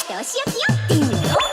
してお仕置きよっていうのよ。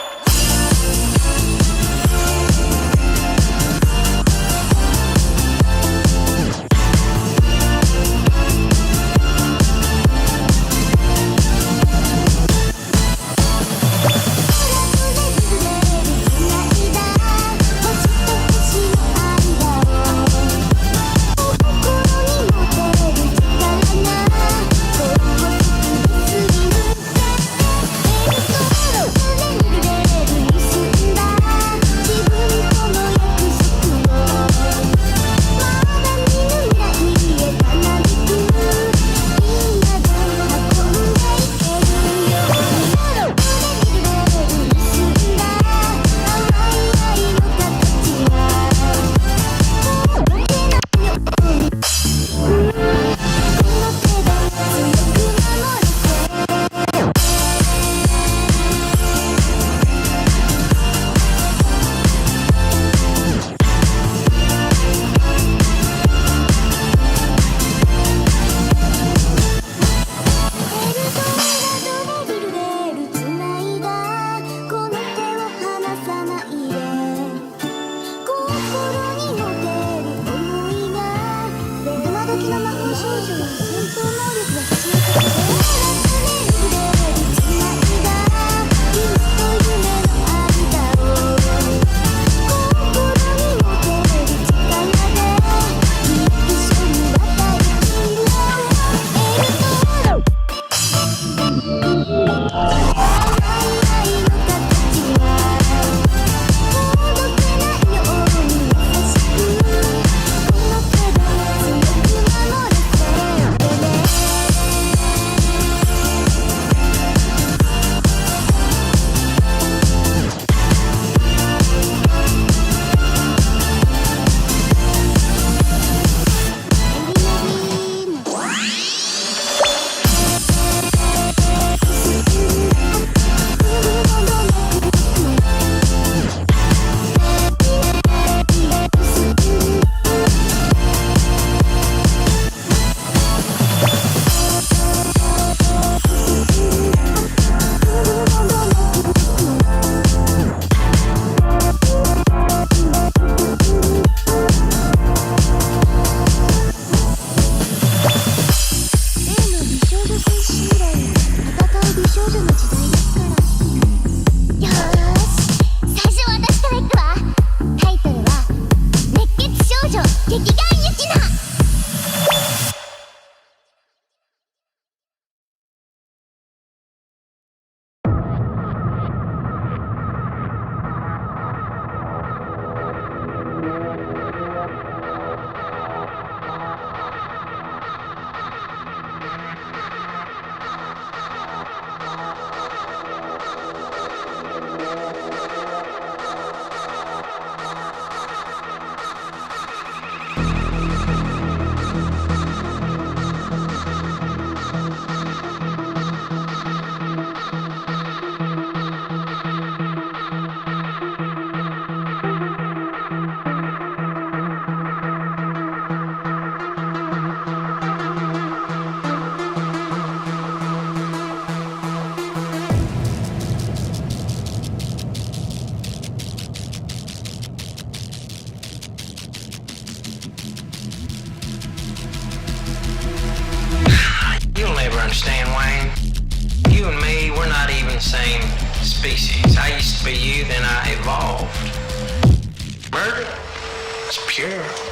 understand, Wayne? You and me, we're not even the same species. I used to be you, then I evolved. Murder? It's pure.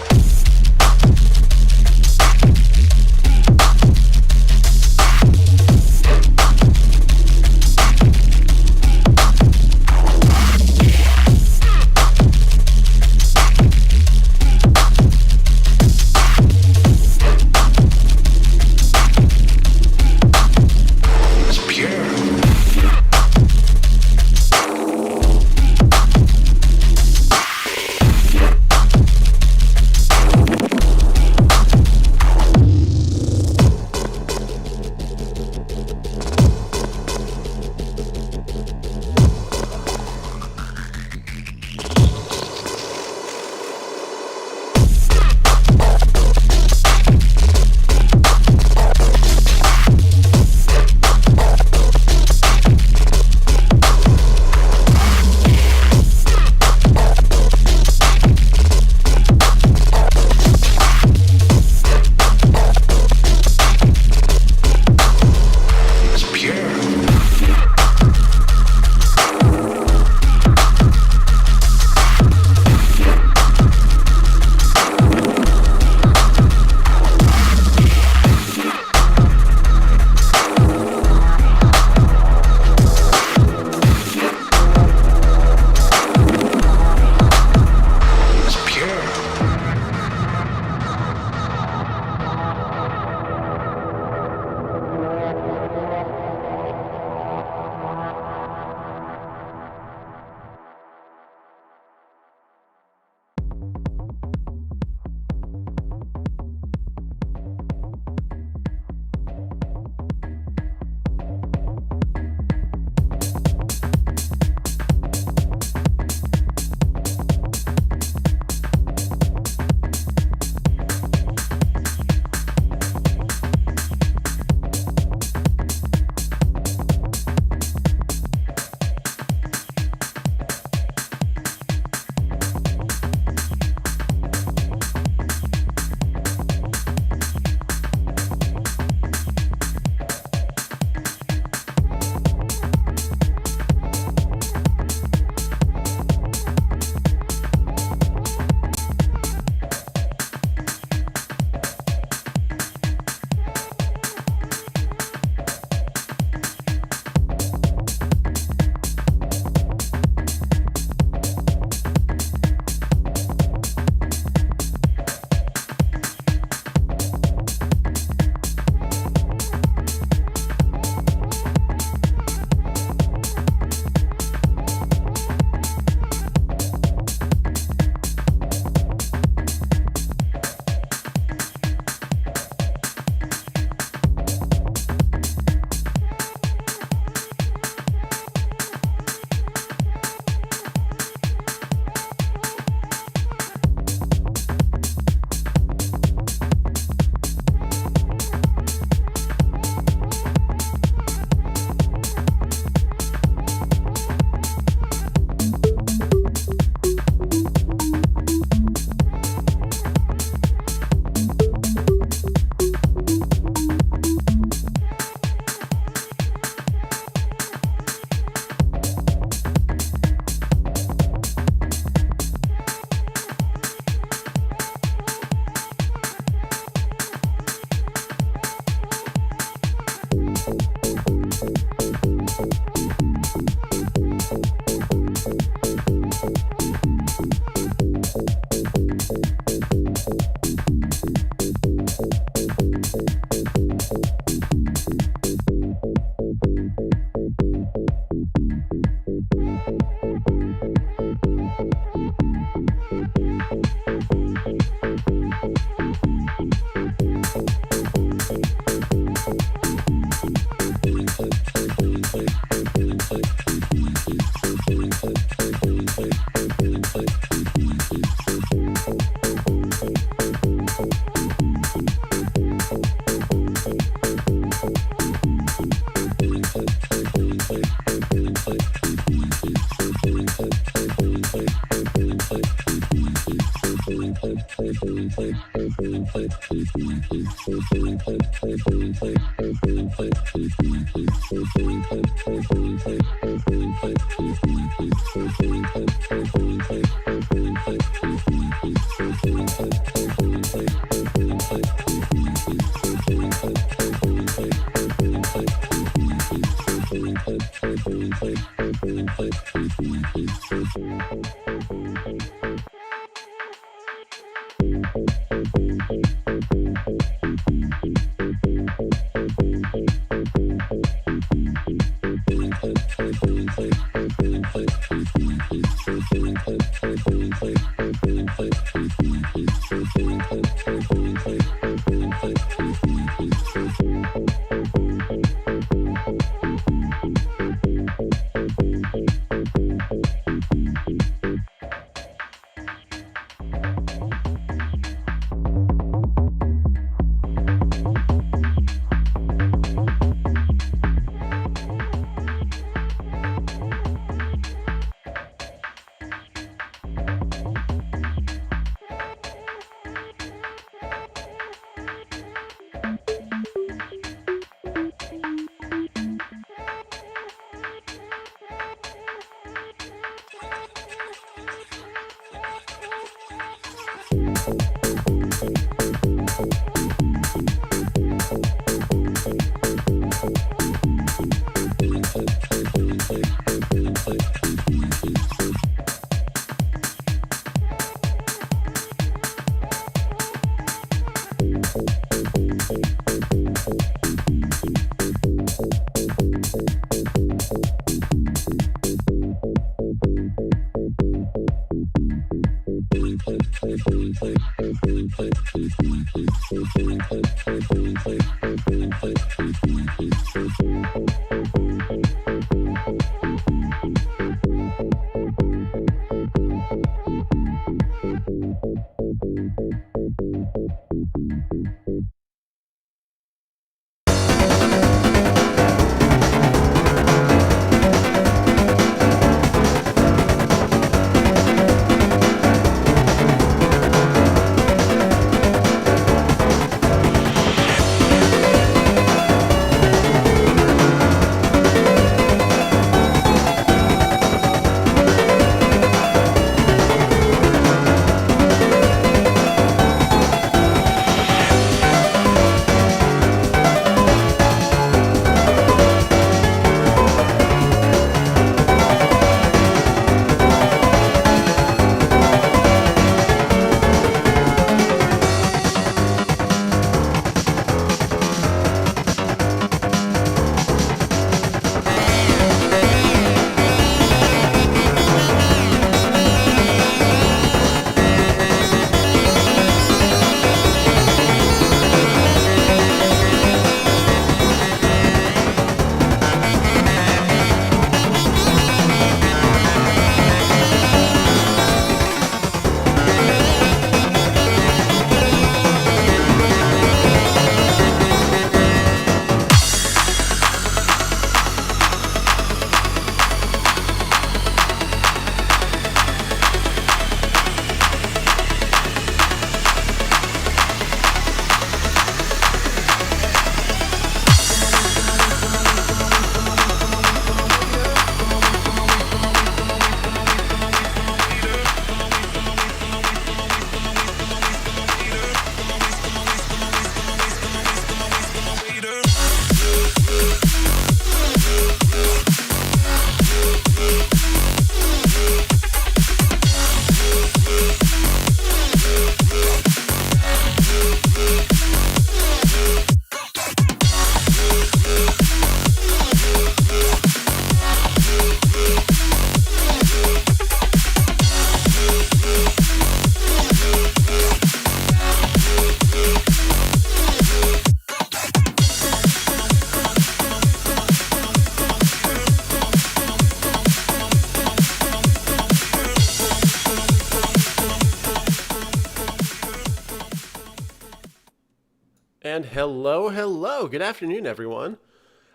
And hello. Good afternoon, everyone.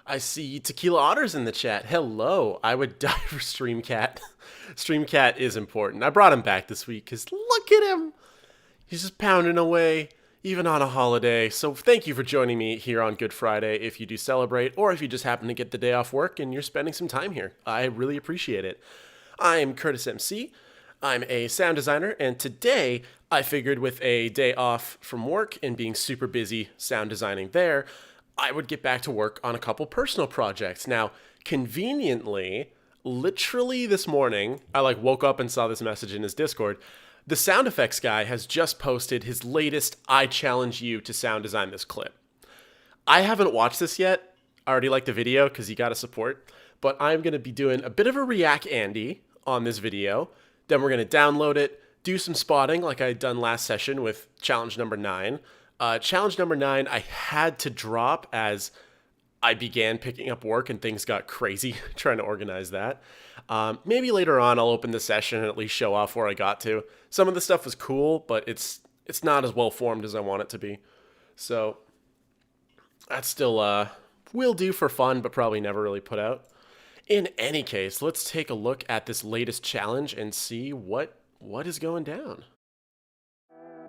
I see Tequila Otters in the chat. Hello. I would die for Streamcat. Streamcat is important. I brought him back this week because look at him. He's just pounding away, even on a holiday. So thank you for joining me here on Good Friday if you do celebrate, or if you just happen to get the day off work and you're spending some time here. I really appreciate it. I'm HiImCurtisMc. I'm a sound designer, and today I figured with a day off from work and being super busy sound designing there, I would get back to work on a couple personal projects. Now, conveniently, literally this morning, I woke up and saw this message in his Discord. TheSoundFXGuy has just posted his latest I challenge you to sound design this clip. I haven't watched this yet. I already like the video because you got to support, but I'm going to be doing a bit of a React Andy on this video. Then we're going to download it, do some spotting like I had done last session with challenge number 9. Challenge number 9 I had to drop as I began picking up work and things got crazy trying to organize that. Maybe later on I'll open the session and at least show off where I got to. Some of the stuff was cool, but it's not as well formed as I want it to be. So that's still will do for fun, but probably never really put out. In any case, let's take a look at this latest challenge and see what is going down.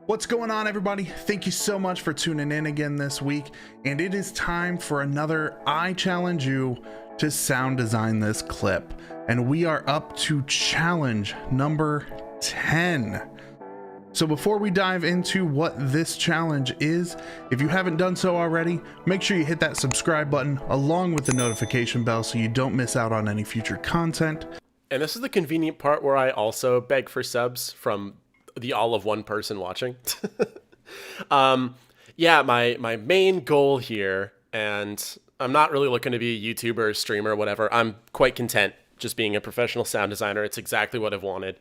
What's going on, everybody? Thank you so much for tuning in again this week, and it is time for another I challenge you to sound design this clip, and we are up to challenge number 10. So before we dive into what this challenge is, if you haven't done so already, make sure you hit that subscribe button along with the notification bell so you don't miss out on any future content. And this is the convenient part where I also beg for subs from the all of one person watching. Yeah, my main goal here, and I'm not really looking to be a YouTuber or streamer or whatever. I'm quite content just being a professional sound designer. It's exactly what I've wanted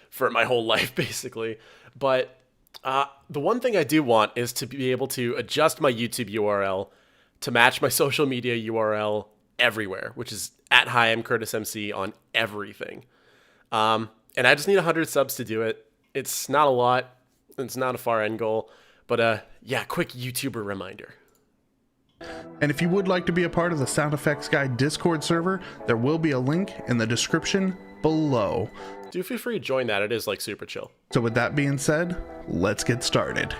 for my whole life, basically. But the one thing I do want is to be able to adjust my YouTube URL to match my social media URL everywhere, which is at HiImCurtisMc on everything. And I just need 100 subs to do it. It's not a lot. It's not a far end goal. But yeah, quick YouTuber reminder. And if you would like to be a part of the SoundFXGuy Discord server, there will be a link in the description below. Do feel free to join that. It is super chill. So with that being said, let's get started.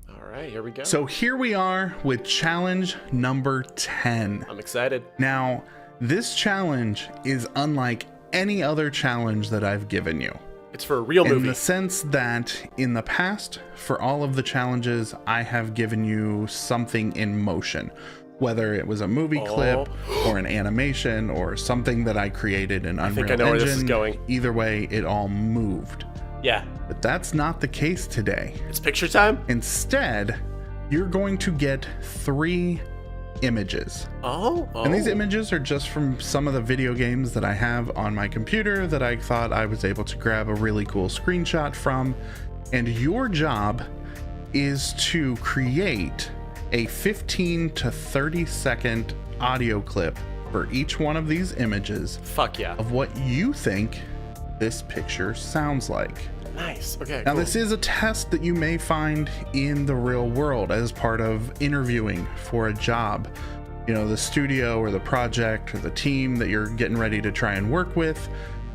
All right, here we go. So here we are with challenge number 10. I'm excited. Now, this challenge is unlike any other challenge that I've given you. It's for a real movie. In the sense that in the past, for all of the challenges, I have given you something in motion. Whether it was a movie clip or an animation or something that I created in Unreal Engine. I think I know where this is going. Either way, it all moved. Yeah. But that's not the case today. It's picture time? Instead, you're going to get 3 images. Oh. And these images are just from some of the video games that I have on my computer that I thought I was able to grab a really cool screenshot from. And your job is to create a 15 to 30 second audio clip for each one of these images. Fuck yeah. Of what you think this picture sounds like. Nice. Okay. Now, cool. This is a test that you may find in the real world as part of interviewing for a job. You know, the studio or the project or the team that you're getting ready to try and work with,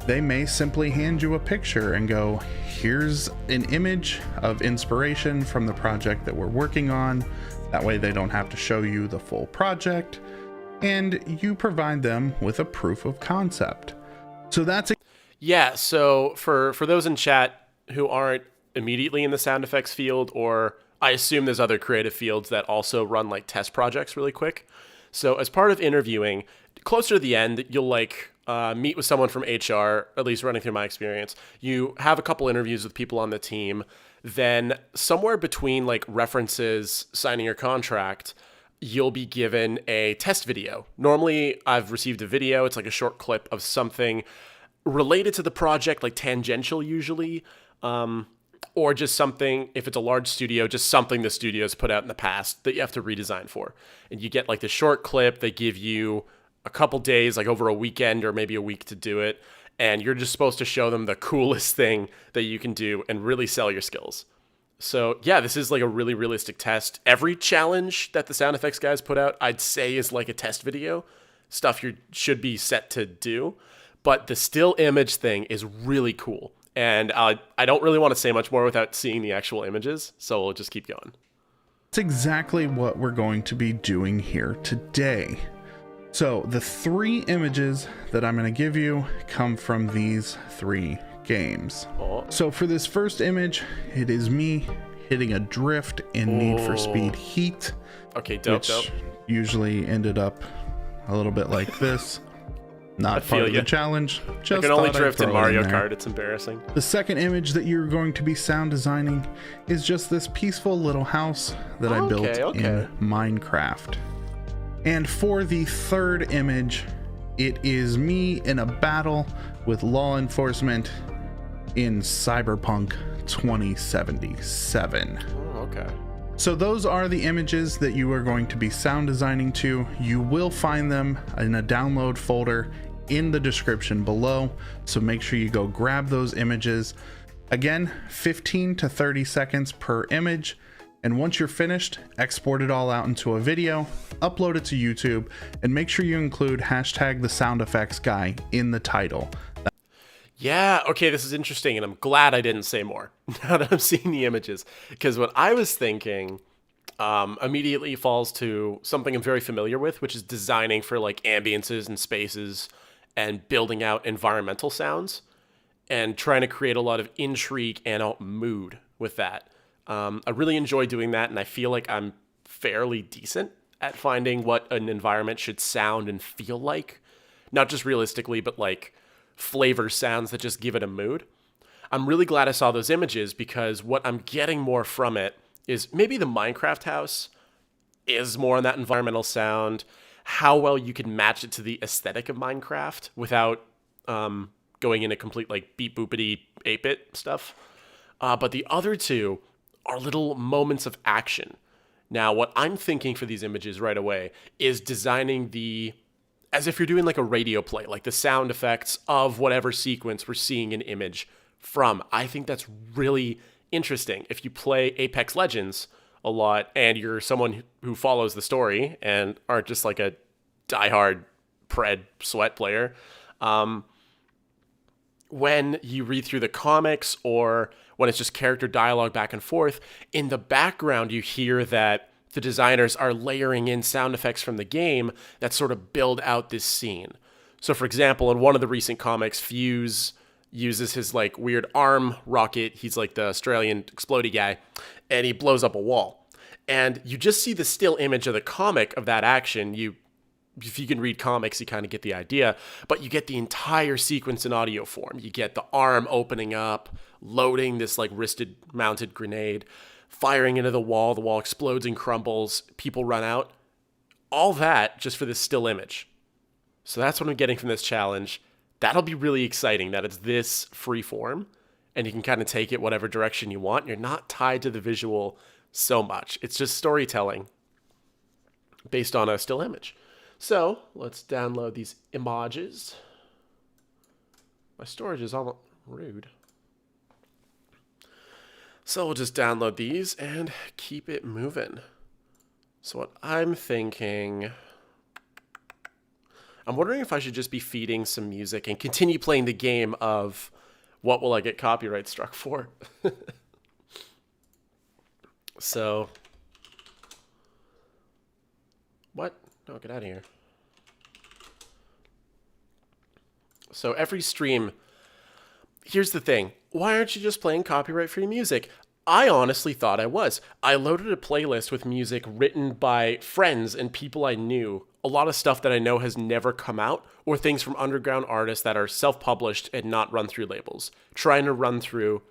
they may simply hand you a picture and go, here's an image of inspiration from the project that we're working on. That way they don't have to show you the full project, and you provide them with a proof of concept. So that's yeah. So for those in chat who aren't immediately in the sound effects field, or I assume there's other creative fields that also run test projects really quick. So as part of interviewing, closer to the end, you'll meet with someone from HR, at least running through my experience. You have a couple interviews with people on the team. Then somewhere between references, signing your contract, you'll be given a test video. Normally I've received a video. It's a short clip of something related to the project, tangential usually, or just something, if it's a large studio, just something the studio's put out in the past that you have to redesign for. And you get the short clip. They give you a couple days, over a weekend or maybe a week to do it. And you're just supposed to show them the coolest thing that you can do and really sell your skills. So yeah, this is like a really realistic test. Every challenge that the SoundFXGuys put out, I'd say is like a test video, stuff you should be set to do. But the still image thing is really cool. And I don't really want to say much more without seeing the actual images, so we'll just keep going. That's exactly what we're going to be doing here today. So the 3 images that I'm going to give you come from these 3 games. Oh. So for this first image, it is me hitting a drift in Need for Speed Heat. Okay, dope. Usually ended up a little bit like this. Not part of the challenge. I can only drift in Mario Kart. It's embarrassing. The second image that you're going to be sound designing is just this peaceful little house that I built in Minecraft. And for the third image, it is me in a battle with law enforcement in Cyberpunk 2077. Oh, okay. So those are the images that you are going to be sound designing to. You will find them in a download folder in the description below, so make sure you go grab those images. Again, 15 to 30 seconds per image, and once you're finished, export it all out into a video, upload it to YouTube, and make sure you include hashtag TheSoundFXGuy in the title. Yeah, okay, this is interesting, and I'm glad I didn't say more now that I'm seeing the images, because what I was thinking immediately falls to something I'm very familiar with, which is designing for like ambiances and spaces and building out environmental sounds and trying to create a lot of intrigue and mood with that. I really enjoy doing that, and I feel like I'm fairly decent at finding what an environment should sound and feel like. Not just realistically, but like flavor sounds that just give it a mood. I'm really glad I saw those images, because what I'm getting more from it is maybe the Minecraft house is more on that environmental sound, how well you can match it to the aesthetic of Minecraft without going into complete like beep boopity 8-bit stuff. But the other two are little moments of action. Now, what I'm thinking for these images right away is designing as if you're doing like a radio play, like the sound effects of whatever sequence we're seeing an image from. I think that's really interesting. If you play Apex Legends a lot and you're someone who follows the story and aren't just like a diehard pred sweat player, when you read through the comics or when it's just character dialogue back and forth, in the background you hear that the designers are layering in sound effects from the game that sort of build out this scene. So for example, in one of the recent comics, Fuse uses his like weird arm rocket. He's like the Australian explodey guy, and he blows up a wall. And you just see the still image of the comic of that action. If you can read comics, you kind of get the idea, but you get the entire sequence in audio form. You get the arm opening up, loading this like wristed mounted grenade, firing into the wall explodes and crumbles, people run out. All that just for this still image. So that's what I'm getting from this challenge. That'll be really exciting that it's this free form and you can kind of take it whatever direction you want. You're not tied to the visual so much. It's just storytelling based on a still image. So let's download these images. My storage is all rude. So we'll just download these and keep it moving. So what I'm thinking, I'm wondering if I should just be feeding some music and continue playing the game of what will I get copyright struck for? So, what? No, get out of here. So every stream, here's the thing. Why aren't you just playing copyright-free music? I honestly thought I was. I loaded a playlist with music written by friends and people I knew. A lot of stuff that I know has never come out, or things from underground artists that are self-published and not run through labels. Trying to run through,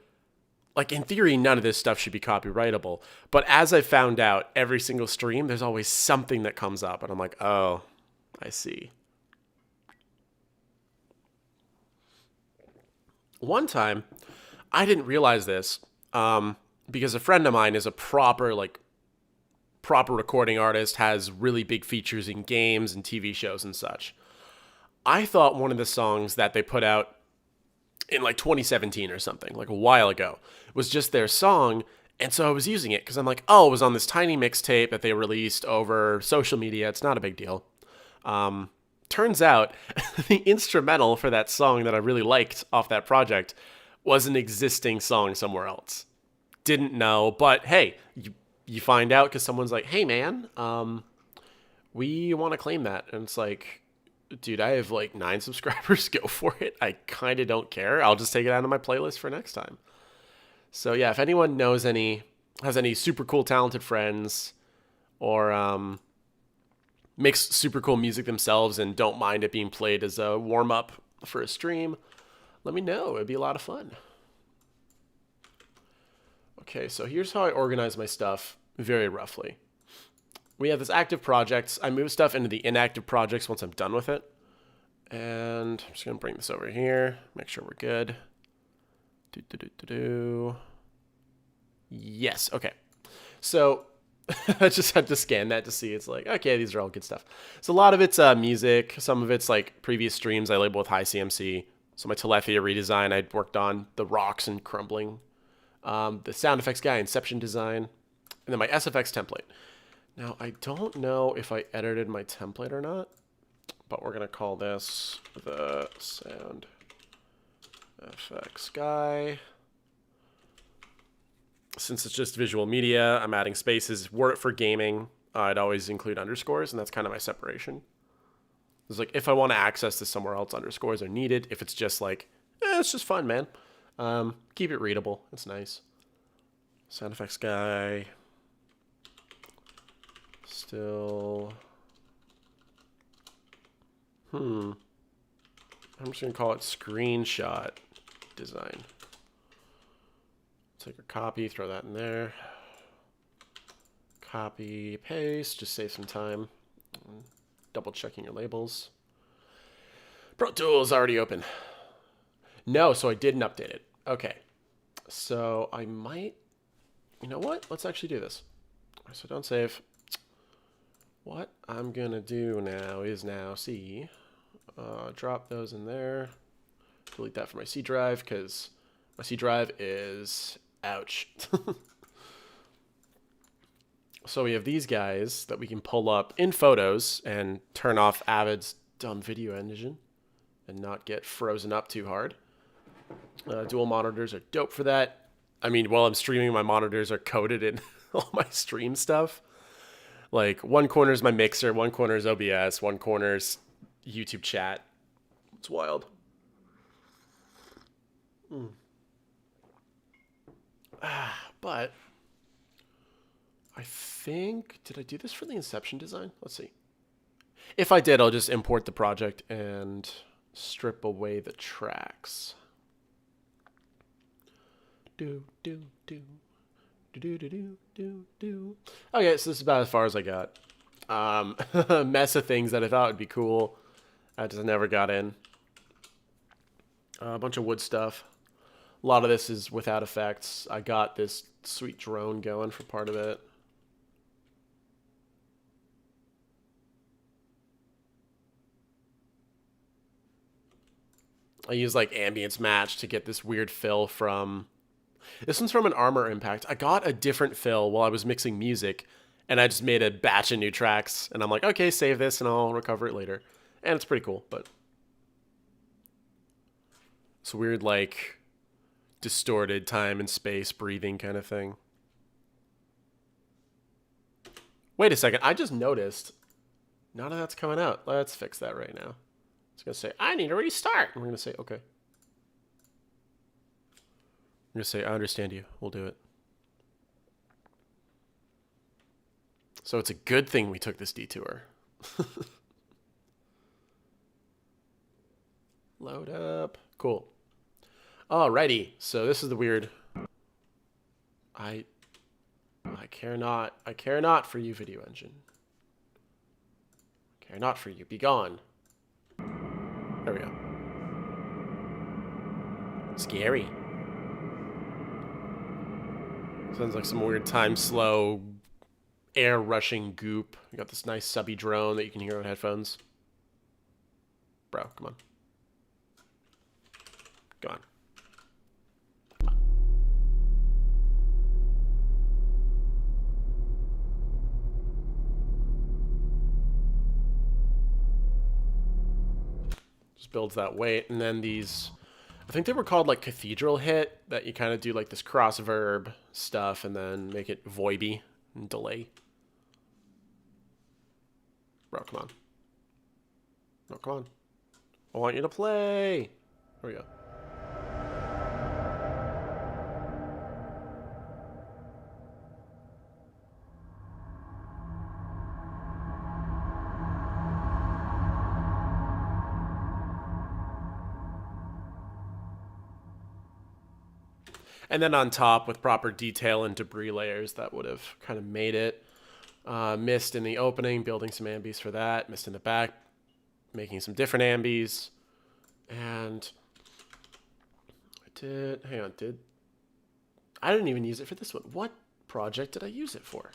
like in theory, none of this stuff should be copyrightable. But as I found out, every single stream, there's always something that comes up. And I'm like, oh, I see. One time, I didn't realize this because a friend of mine is a proper recording artist, has really big features in games and TV shows and such. I thought one of the songs that they put out in like 2017 or something, like a while ago, was just their song, And so I was using it because I'm like, oh, it was on this tiny mixtape that they released over social media. It's not a big deal. Turns out the instrumental for that song that I really liked off that project was an existing song somewhere else. Didn't know, but hey, you find out because someone's like, hey man, we want to claim that. And it's like, dude, I have like 9 subscribers. Go for it. I kind of don't care. I'll just take it out of my playlist for next time. So yeah, if anyone knows has any super cool, talented friends, or makes super cool music themselves and don't mind it being played as a warm up for a stream, let me know. It'd be a lot of fun. Okay, so here's how I organize my stuff very roughly. We have this active projects. I move stuff into the inactive projects once I'm done with it. And I'm just going to bring this over here, make sure we're good. Yes, okay. So I just had to scan that to see. It's like, okay, these are all good stuff. So a lot of it's music. Some of it's like previous streams I label with HiCMC. So my Telethia redesign I'd worked on, the rocks and crumbling. The SoundFXGuy Inception design. And then my SFX template. Now, I don't know if I edited my template or not, but we're going to call this the SoundFXGuy. Since it's just visual media, I'm adding spaces. For gaming, I'd always include underscores, and that's kind of my separation. It's like, if I want to access this somewhere else, underscores are needed. If it's just like, it's just fun, man. Keep it readable. It's nice. SoundFXGuy. Still. I'm just going to call it screenshot design. Take a copy, throw that in there. Copy, paste, just save some time. Double checking your labels. Pro Tools already open. No, so I didn't update it. Okay. So I might, you know what? Let's actually do this. So don't save. What I'm going to do now is drop those in there. Delete that from my C drive because my C drive is, ouch. So we have these guys that we can pull up in photos and turn off Avid's dumb video engine and not get frozen up too hard. Dual monitors are dope for that. I mean, while I'm streaming, my monitors are coated in all my stream stuff. Like, one corner is my mixer, one corner is OBS, one corner is YouTube chat. It's wild. But I think, did I do this for the Inception design? Let's see. If I did, I'll just import the project and strip away the tracks. Okay, so this is about as far as I got. A mess of things that I thought would be cool. I just never got in. A bunch of wood stuff. A lot of this is without effects. I got this sweet drone going for part of it. I use like ambience match to get this weird fill from... This one's from an Armor Impact. I got a different fill while I was mixing music, and I just made a batch of new tracks, and I'm like, okay, save this, and I'll recover it later. And it's pretty cool, but... It's a weird, like, distorted time and space breathing kind of thing. Wait a second, I just noticed none of that's coming out. Let's fix that right now. It's going to say, I need to restart. And we're going to say, okay. I'm going to say, I understand you. We'll do it. So it's a good thing we took this detour. Load up. Cool. Alrighty. So this is the weird... I care not. I care not for you, video engine. I care not for you. Be gone. There we go. Scary. Sounds like some weird time slow, air rushing goop. You got this nice subby drone that you can hear on headphones. Bro, come on. Go on. Just builds that weight. And then these, I think they were called like cathedral hit, that you kind of do like this cross verb stuff and then make it voiby and delay. Bro, come on. No, come on. I want you to play. There we go. And then on top, with proper detail and debris layers, that would have kind of made it. Mist in the opening, building some ambies for that. Mist in the back, making some different ambies. And I didn't even use it for this one. What project did I use it for?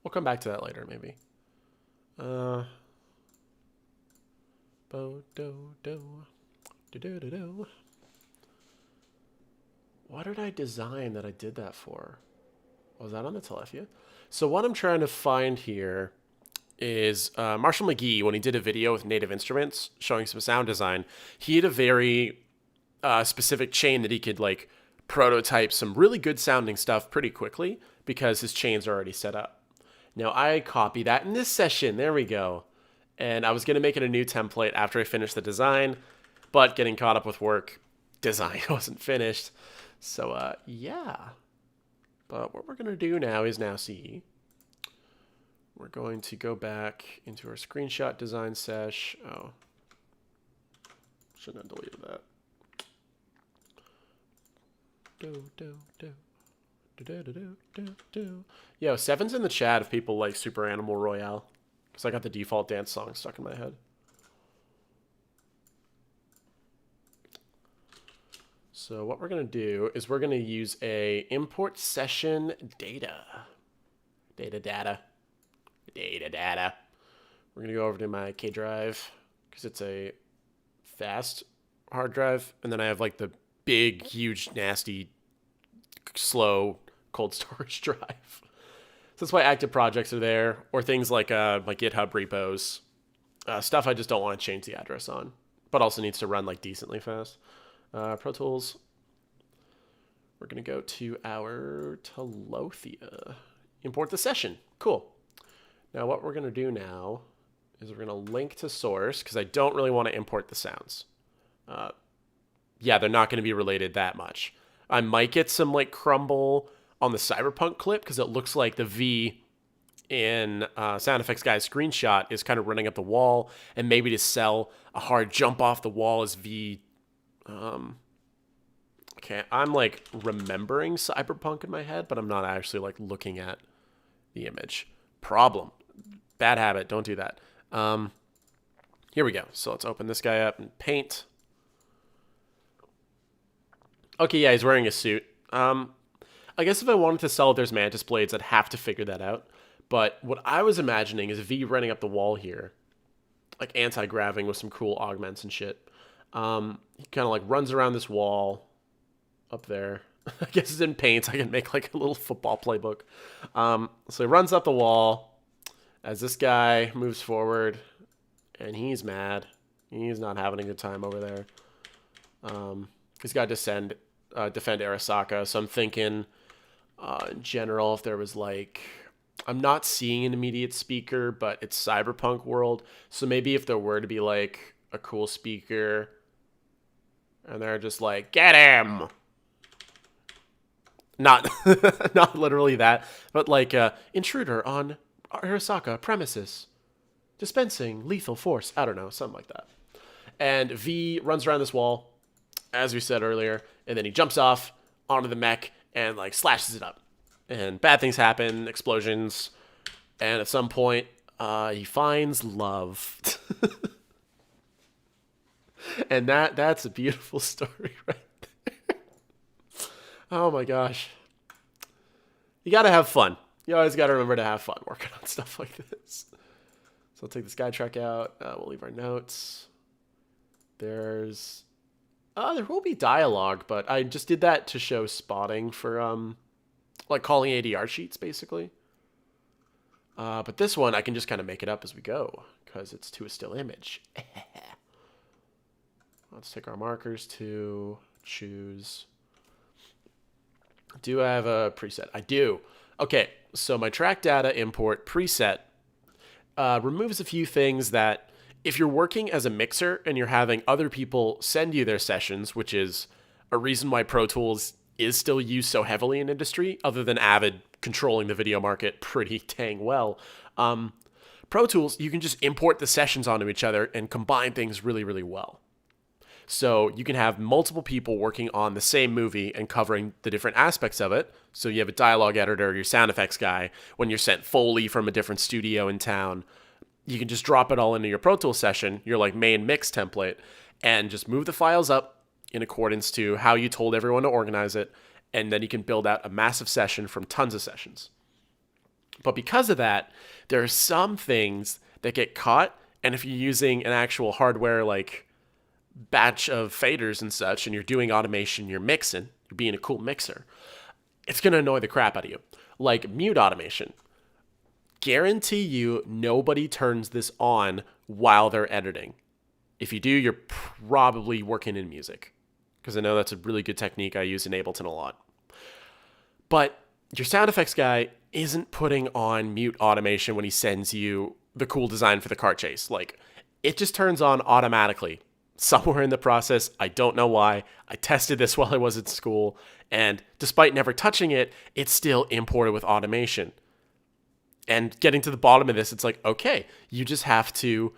We'll come back to that later, maybe. What did I design that I did that for? Was that on the Telefia? So what I'm trying to find here is Marshall McGee, when he did a video with Native Instruments showing some sound design, he had a very specific chain that he could like prototype some really good sounding stuff pretty quickly because his chains are already set up. Now I copy that in this session. There we go. And I was going to make it a new template after I finished the design, but getting caught up with work, design wasn't finished. So, yeah. But what we're going to do now is see. We're going to go back into our screenshot design sesh. Oh. Shouldn't have deleted that. Yo, 7's in the chat if people like Super Animal Royale. Because I got the default dance song stuck in my head. So what we're going to do is we're going to use a import session data. Data. We're going to go over to my K drive because it's a fast hard drive. And then I have like the big, huge, nasty, slow cold storage drive. So that's why active projects are there, or things like my GitHub repos. Stuff I just don't want to change the address on, but also needs to run like decently fast. Pro Tools. We're going to go to our Telefia. Import the session. Cool. Now what we're going to do now is we're going to link to source because I don't really want to import the sounds. Yeah, they're not going to be related that much. I might get some like crumble on the Cyberpunk clip because it looks like the V in SoundFXGuy's screenshot is kind of running up the wall, and maybe to sell a hard jump off the wall as V. Okay, I'm like remembering Cyberpunk in my head, but I'm not actually like looking at the image. Problem. Bad habit. Don't do that. Here we go. So let's open this guy up and paint. Okay, yeah, he's wearing a suit. I guess if I wanted to sell There's Mantis Blades, I'd have to figure that out. But what I was imagining is V running up the wall here, like anti-graving with some cool augments and shit. He kind of like runs around this wall up there. I guess it's in paint. I can make like a little football playbook. So he runs up the wall as this guy moves forward, and he's mad. He's not having a good time over there. He's got to defend Arasaka. So I'm thinking, in general, if there was like, I'm not seeing an immediate speaker, but it's Cyberpunk world. So maybe if there were to be like a cool speaker, and they're just like, get him. Not literally that, but like intruder on Arasaka premises, dispensing lethal force. I don't know, something like that. And V runs around this wall, as we said earlier, and then he jumps off onto the mech and like slashes it up. And bad things happen, explosions, and at some point he finds love. And that's a beautiful story right there. Oh my gosh. You gotta have fun. You always gotta remember to have fun working on stuff like this. So I'll take this guide track out. We'll leave our notes. There will be dialogue, but I just did that to show spotting for like calling ADR sheets, basically. But this one, I can just kind of make it up as we go because it's to a still image. Let's take our markers to choose. Do I have a preset? I do. Okay, so my track data import preset removes a few things that if you're working as a mixer and you're having other people send you their sessions, which is a reason why Pro Tools is still used so heavily in industry, other than Avid controlling the video market pretty dang well. Pro Tools, you can just import the sessions onto each other and combine things really, really well. So you can have multiple people working on the same movie and covering the different aspects of it. So you have a dialogue editor, your sound effects guy. When you're sent Foley from a different studio in town, you can just drop it all into your Pro Tools session, your like main mix template, and just move the files up in accordance to how you told everyone to organize it. And then you can build out a massive session from tons of sessions. But because of that, there are some things that get caught. And if you're using an actual hardware like batch of faders and such, and you're doing automation, you're mixing, you're being a cool mixer, it's going to annoy the crap out of you. Like mute automation. Guarantee you nobody turns this on while they're editing. If you do, you're probably working in music, because I know that's a really good technique I use in Ableton a lot. But your sound effects guy isn't putting on mute automation when he sends you the cool design for the car chase. Like, it just turns on automatically somewhere in the process. I don't know why. I tested this while I was at school, and despite never touching it, it's still imported with automation. And getting to the bottom of this, it's like, okay, you just have to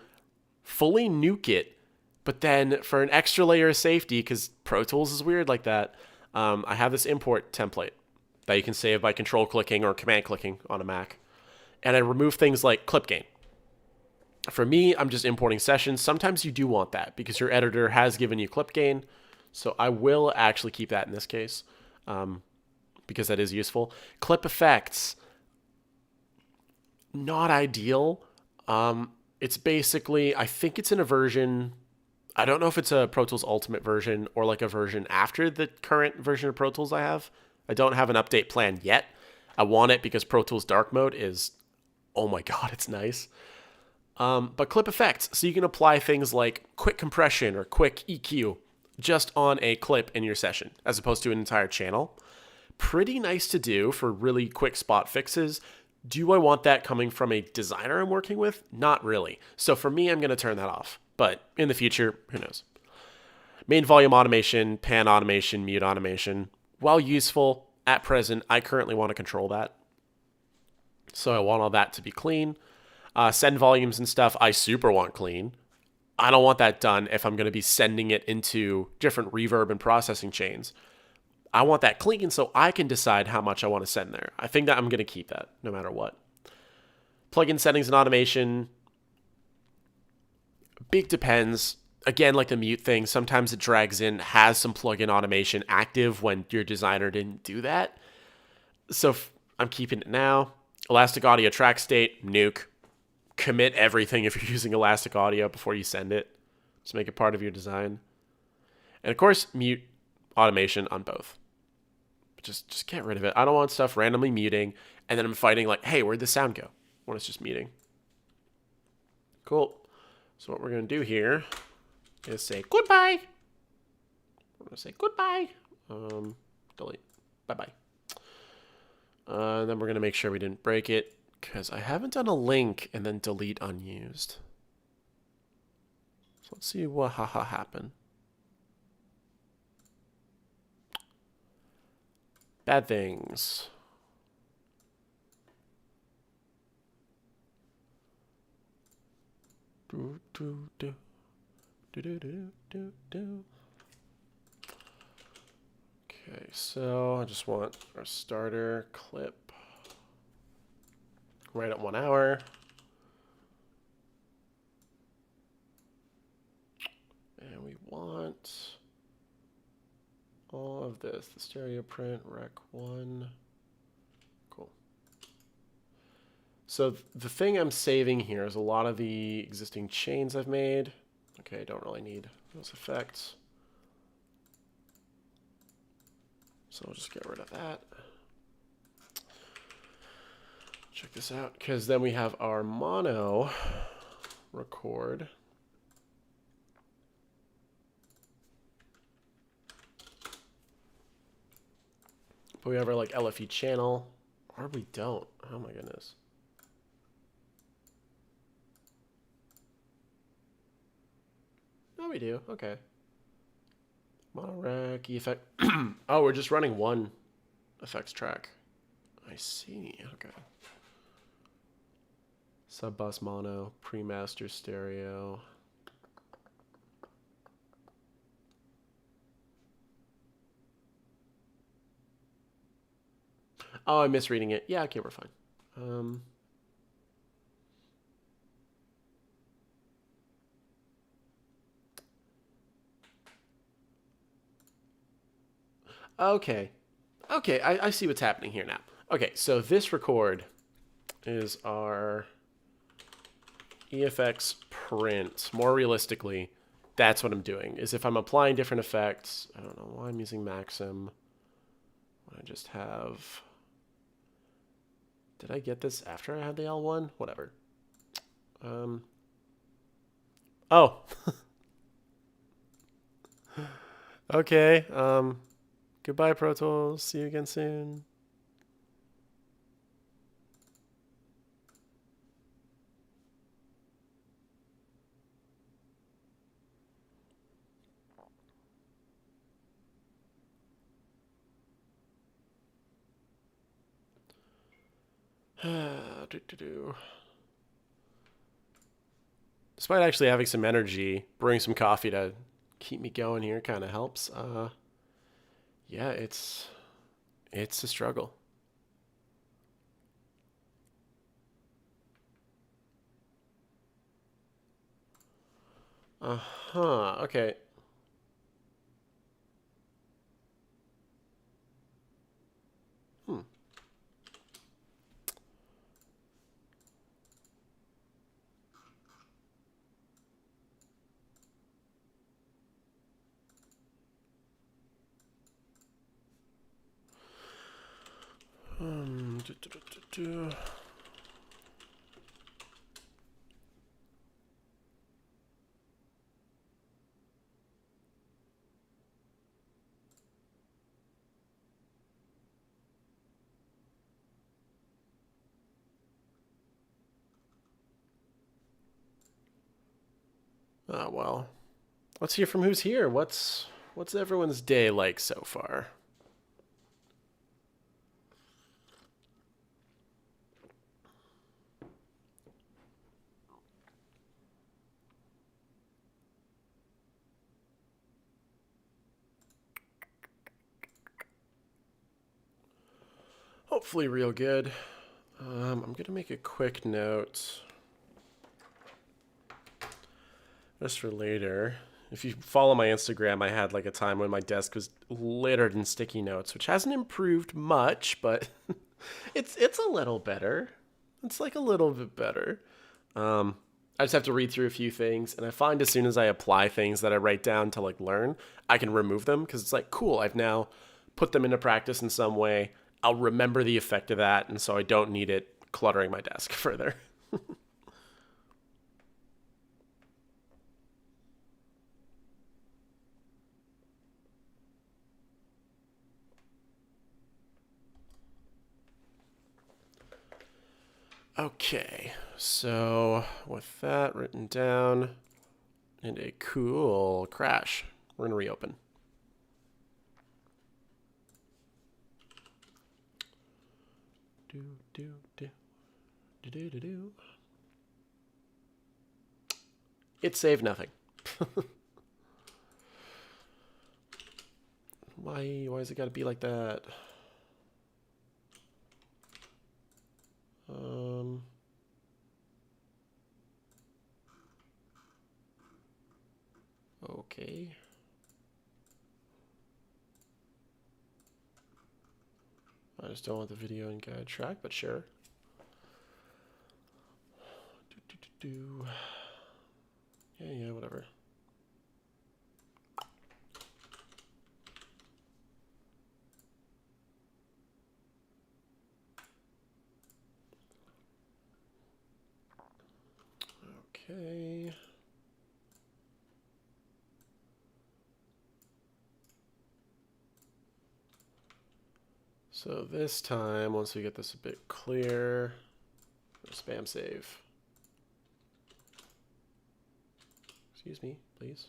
fully nuke it. But then for an extra layer of safety, because Pro Tools is weird like that, I have this import template that you can save by control clicking or command clicking on a Mac. And I remove things like clip gain. For me, I'm just importing sessions. Sometimes you do want that because your editor has given you clip gain. So I will actually keep that in this case because that is useful. Clip effects, not ideal. It's basically, I think it's in a version, I don't know if it's a Pro Tools Ultimate version or like a version after the current version of Pro Tools I have. I don't have an update plan yet. I want it because Pro Tools Dark Mode is, oh my God, it's nice. But clip effects, so you can apply things like quick compression or quick EQ just on a clip in your session, as opposed to an entire channel. Pretty nice to do for really quick spot fixes. Do I want that coming from a designer I'm working with? Not really. So for me, I'm going to turn that off. But in the future, who knows? Main volume automation, pan automation, mute automation. While useful, at present, I currently want to control that. So I want all that to be clean. Send volumes and stuff, I super want clean. I don't want that done if I'm going to be sending it into different reverb and processing chains. I want that clean so I can decide how much I want to send there. I think that I'm going to keep that no matter what. Plugin settings and automation. Big depends. Again, like the mute thing, sometimes it drags in, has some plugin automation active when your designer didn't do that. So I'm keeping it now. Elastic audio track state, nuke. Commit everything if you're using Elastic Audio before you send it. Just make it part of your design. And of course, mute automation on both. Just get rid of it. I don't want stuff randomly muting, and then I'm fighting like, hey, where'd the sound go? When it's just muting. Cool. So what we're going to do here is say goodbye. We're going to say goodbye. Delete. Bye-bye. And then we're going to make sure we didn't break it, because I haven't done a link and then delete unused. So let's see what happened. Bad things. Okay, so I just want our starter clip right at 1 hour. And we want all of this, the stereo print, rec 1. Cool. So the thing I'm saving here is a lot of the existing chains I've made. Okay, I don't really need those effects. So we'll just get rid of that. check this out, because then we have our mono record. But we have our like LFE channel, or we don't. Oh my goodness. No, we do. Okay. Mono rec, effect. Oh, we're just running one effects track. I see. Okay. Sub bus mono, pre-master stereo. Oh, I'm misreading it. Yeah, okay, we're fine. Okay. Okay, I see what's happening here now. Okay, so this record is our EFX print. More realistically, that's what I'm doing. Is if I'm applying different effects, I don't know why I'm using Maxim. I just have... Did I get this after I had the L1? Whatever. Oh. Okay. Goodbye, Pro Tools. See you again soon. Despite actually having some energy, brewing some coffee to keep me going here kind of helps. Yeah, it's a struggle. Okay. Well, let's hear from who's here. What's everyone's day like so far? Hopefully real good. I'm going to make a quick note just for later. If you follow my Instagram, I had like a time when my desk was littered in sticky notes, which hasn't improved much, but it's a little better. It's like a little bit better. I just have to read through a few things, and I find as soon as I apply things that I write down to like learn, I can remove them because it's like, cool, I've now put them into practice in some way. I'll remember the effect of that, and so I don't need it cluttering my desk further. Okay, so with that written down and a cool crash, we're going to reopen. It saved nothing. Why is it got to be like that? Okay. I just don't want the video and guide track, but sure. Yeah, whatever. Okay. So this time, once we get this a bit clear, spam save. Excuse me, please.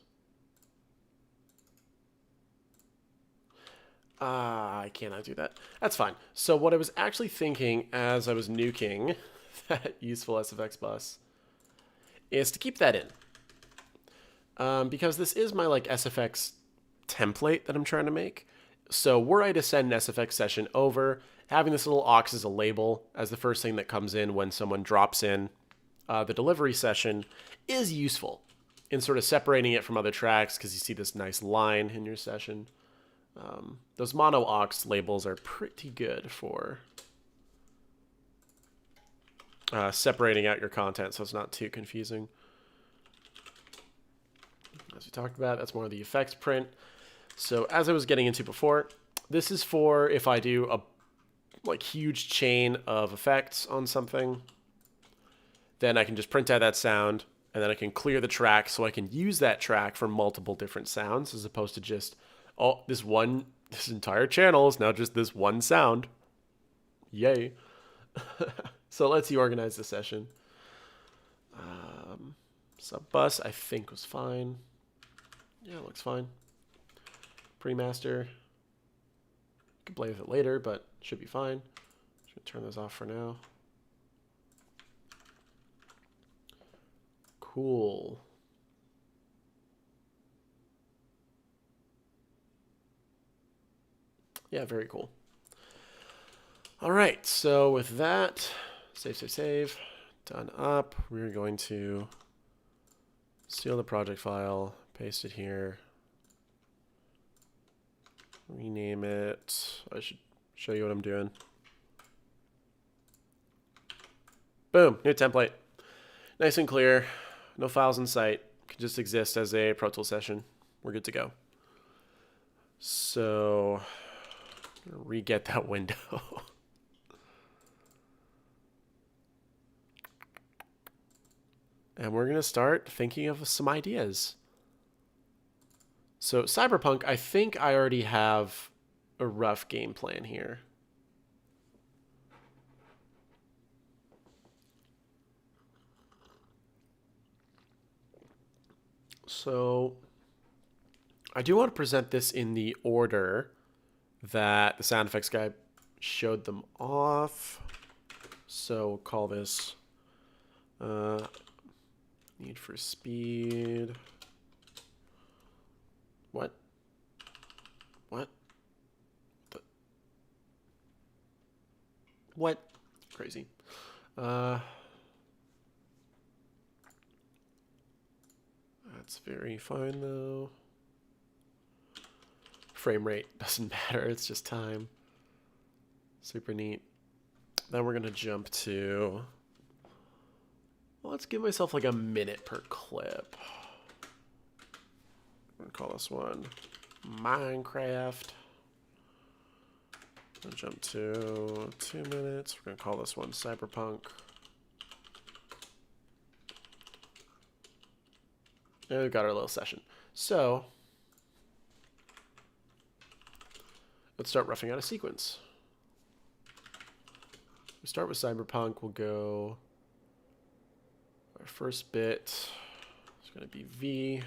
I cannot do that. That's fine. So what I was actually thinking as I was nuking that useful SFX bus is to keep that in. Because this is my like SFX template that I'm trying to make. So were I to send an SFX session over, having this little aux as a label as the first thing that comes in when someone drops in the delivery session is useful in sort of separating it from other tracks because you see this nice line in your session. Those mono aux labels are pretty good for separating out your content so it's not too confusing. As we talked about, that's more of the effects print. So as I was getting into before, this is for if I do a like huge chain of effects on something, then I can just print out that sound and then I can clear the track so I can use that track for multiple different sounds as opposed to just, oh, this entire channel is now just this one sound. Yay. So let's see, organize the session. Sub bus I think was fine. Yeah, it looks fine. Pre-master. Can play with it later, but should be fine. Just gonna turn those off for now. Cool. Yeah, very cool. All right, so with that, save, done up. We're going to seal the project file, paste it here. Rename it. I should show you what I'm doing. Boom, new template. Nice and clear. No files in sight. Can just exist as a Pro Tools session. We're good to go. So, re-get that window. And we're going to start thinking of some ideas. So Cyberpunk, I think I already have a rough game plan here. So I do want to present this in the order that the TheSoundFXGuy showed them off. So we'll call this Need for Speed. What? What? Crazy. That's very fine though. Frame rate doesn't matter, it's just time. Super neat. Then we're gonna jump to, well, let's give myself like a minute per clip. I'm gonna call this one Minecraft. I'll jump to 2 minutes. We're gonna call this one Cyberpunk. And we've got our little session. So let's start roughing out a sequence. We start with Cyberpunk. We'll go, our first bit is gonna be V.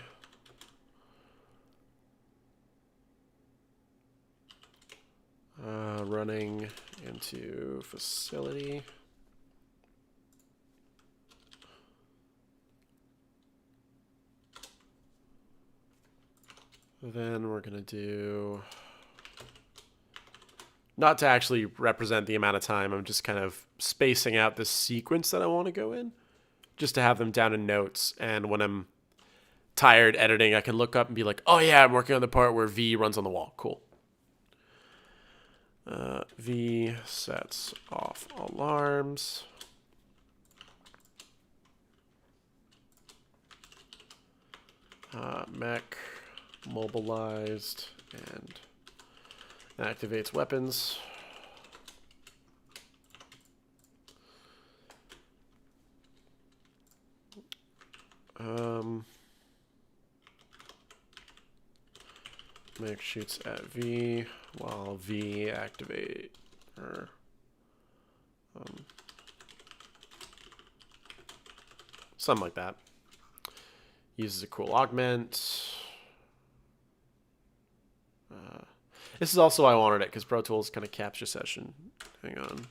Running into facility. Then we're going to do, not to actually represent the amount of time, I'm just kind of spacing out the sequence that I want to go in, just to have them down in notes. And when I'm tired editing, I can look up and be like, oh yeah, I'm working on the part where V runs on the wall. Cool. V sets off alarms. Mech mobilized and activates weapons. Mech shoots at V while V activate or something like that. Uses a cool augment. This is also why I wanted it, because Pro Tools kind of capture session. Hang on.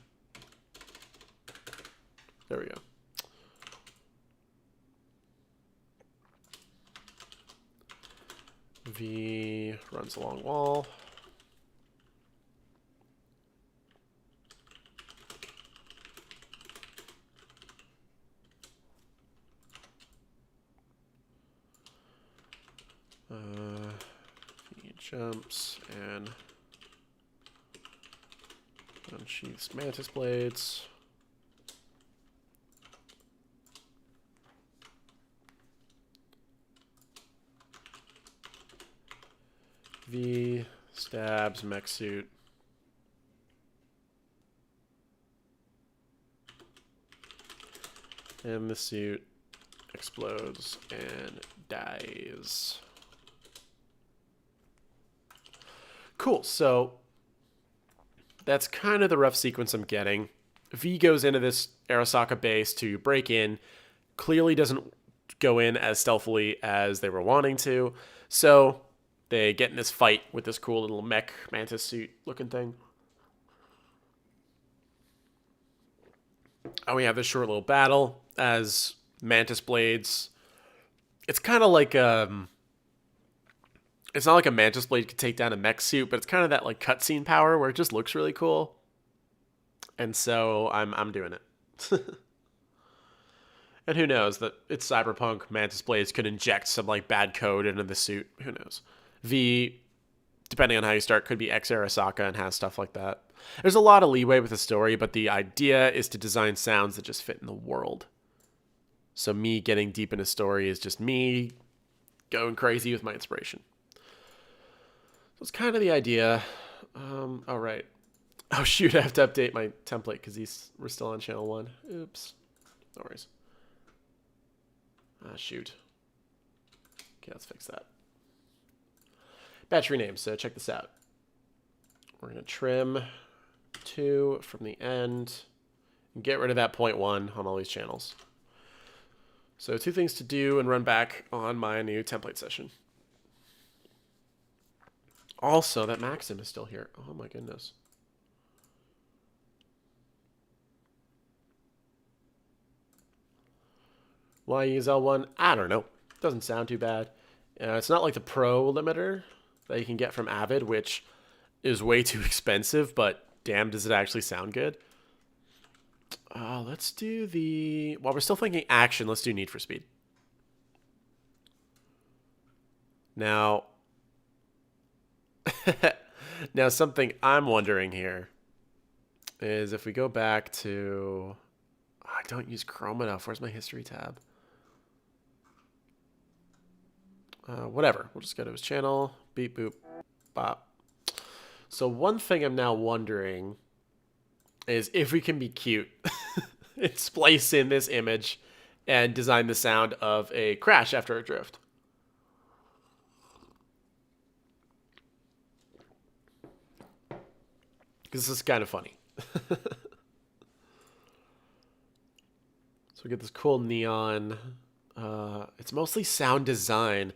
There we go. V runs along wall. He jumps and unsheaths mantis blades. V stabs mech suit. And the suit explodes and dies. Cool, so that's kind of the rough sequence I'm getting. V goes into this Arasaka base to break in. Clearly doesn't go in as stealthily as they were wanting to. So they get in this fight with this cool little mech mantis suit looking thing. And we have this short little battle as mantis blades. It's kind of like it's not like a mantis blade could take down a mech suit, but it's kind of that like cutscene power where it just looks really cool. And so I'm doing it. And who knows, that it's cyberpunk, mantis blades could inject some like bad code into the suit. Who knows? V, depending on how you start, could be X Arasaka and has stuff like that. There's a lot of leeway with the story, but the idea is to design sounds that just fit in the world. So me getting deep in a story is just me going crazy with my inspiration. So it's kind of the idea. All right. Oh, shoot, I have to update my template because we're still on channel 1. Oops. No worries. Shoot. Okay, let's fix that. Battery name, so check this out. We're going to trim 2 from the end and get rid of that 0.1 on all these channels. So 2 things to do and run back on my new template session. Also, that Maxim is still here. Oh my goodness. Why use L1? I don't know. Doesn't sound too bad. It's not like the Pro limiter that you can get from Avid, which is way too expensive, but damn, does it actually sound good. Let's do the... While we're still thinking action, let's do Need for Speed. Now... now, something I'm wondering here is if we go back to... I don't use Chrome enough. Where's my history tab? Whatever. We'll just go to his channel. Beep, boop, bop. So one thing I'm now wondering is if we can be cute and splice in this image and design the sound of a crash after a drift. Because this is kind of funny. So we get this cool neon. It's mostly sound design.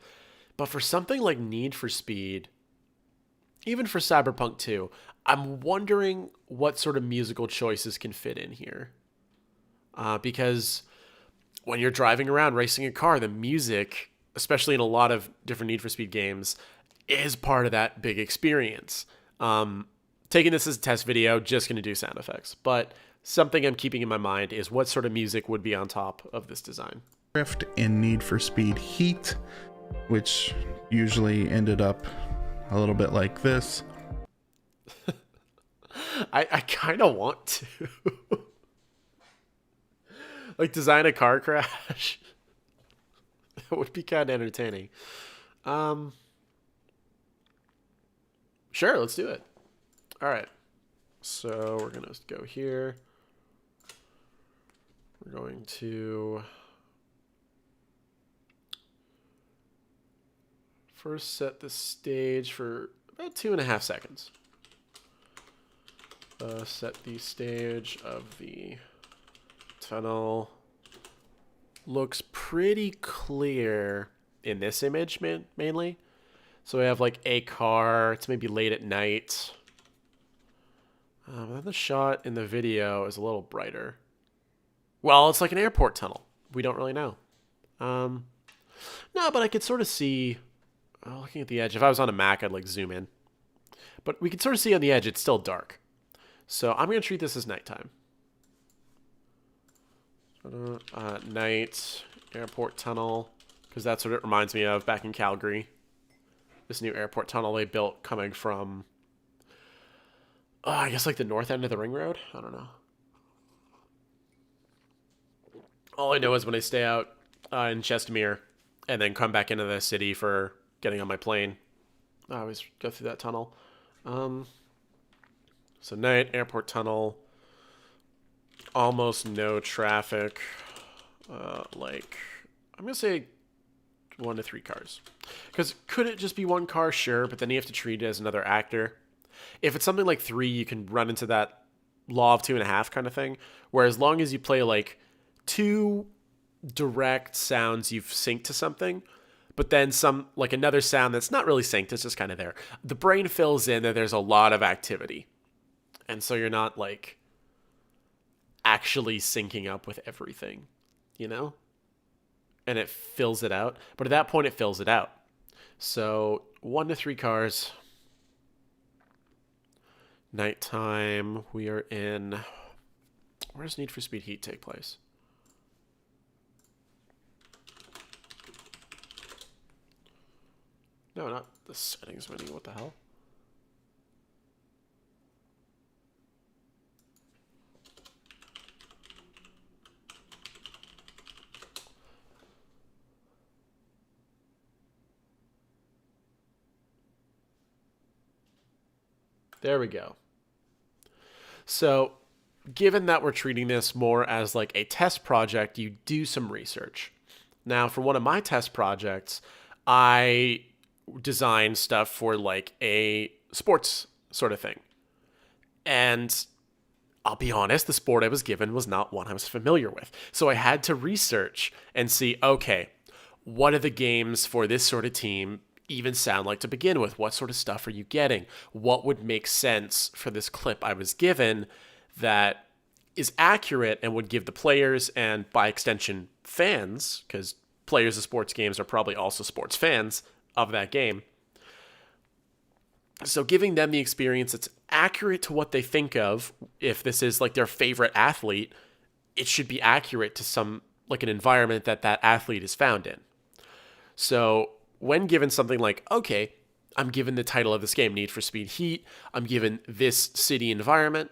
But for something like Need for Speed, even for Cyberpunk 2, I'm wondering what sort of musical choices can fit in here. Because when you're driving around racing a car, the music, especially in a lot of different Need for Speed games, is part of that big experience. Taking this as a test video, just going to do sound effects. But something I'm keeping in my mind is what sort of music would be on top of this design. Drift in Need for Speed Heat, which usually ended up a little bit like this. I kind of want to. Like design a car crash. That would be kind of entertaining. Sure, let's do it. All right. So we're going to go here. We're going to first set the stage for about 2.5 seconds. Set the stage of the tunnel. Looks pretty clear in this image mainly. So we have like a car. It's maybe late at night. Then the shot in the video is a little brighter. Well, it's like an airport tunnel. We don't really know. No, but I could sort of see, looking at the edge, if I was on a Mac, I'd like zoom in. But we can sort of see on the edge, it's still dark. So I'm going to treat this as nighttime. Night, airport tunnel, because that's what it reminds me of back in Calgary. This new airport tunnel they built coming from, I guess like the north end of the ring road? I don't know. All I know is when I stay out in Chestermere and then come back into the city for getting on my plane, I always go through that tunnel. So night, airport tunnel, almost no traffic. Like, I'm going to say 1 to 3 cars. Because could it just be 1 car? Sure, but then you have to treat it as another actor. If it's something like 3, you can run into that law of 2.5 kind of thing. Where as long as you play like 2 direct sounds you've synced to something, but then some, like another sound that's not really synced, it's just kind of there. The brain fills in that there's a lot of activity. And so you're not like actually syncing up with everything, you know? And it fills it out. But at that point, it fills it out. So 1 to 3 cars. Nighttime, we are in... Where does Need for Speed Heat take place? No, not the settings menu. What the hell? There we go. So, given that we're treating this more as like a test project, you do some research. Now, for one of my test projects, I designed stuff for like a sports sort of thing. And I'll be honest, the sport I was given was not one I was familiar with. So I had to research and see, okay, what are the games for this sort of team even sound like to begin with? What sort of stuff are you getting? What would make sense for this clip I was given that is accurate and would give the players and by extension fans, because players of sports games are probably also sports fans of that game. So giving them the experience that's accurate to what they think of, if this is like their favorite athlete, it should be accurate to some, like an environment that that athlete is found in. So when given something like, okay, I'm given the title of this game, Need for Speed Heat, I'm given this city environment,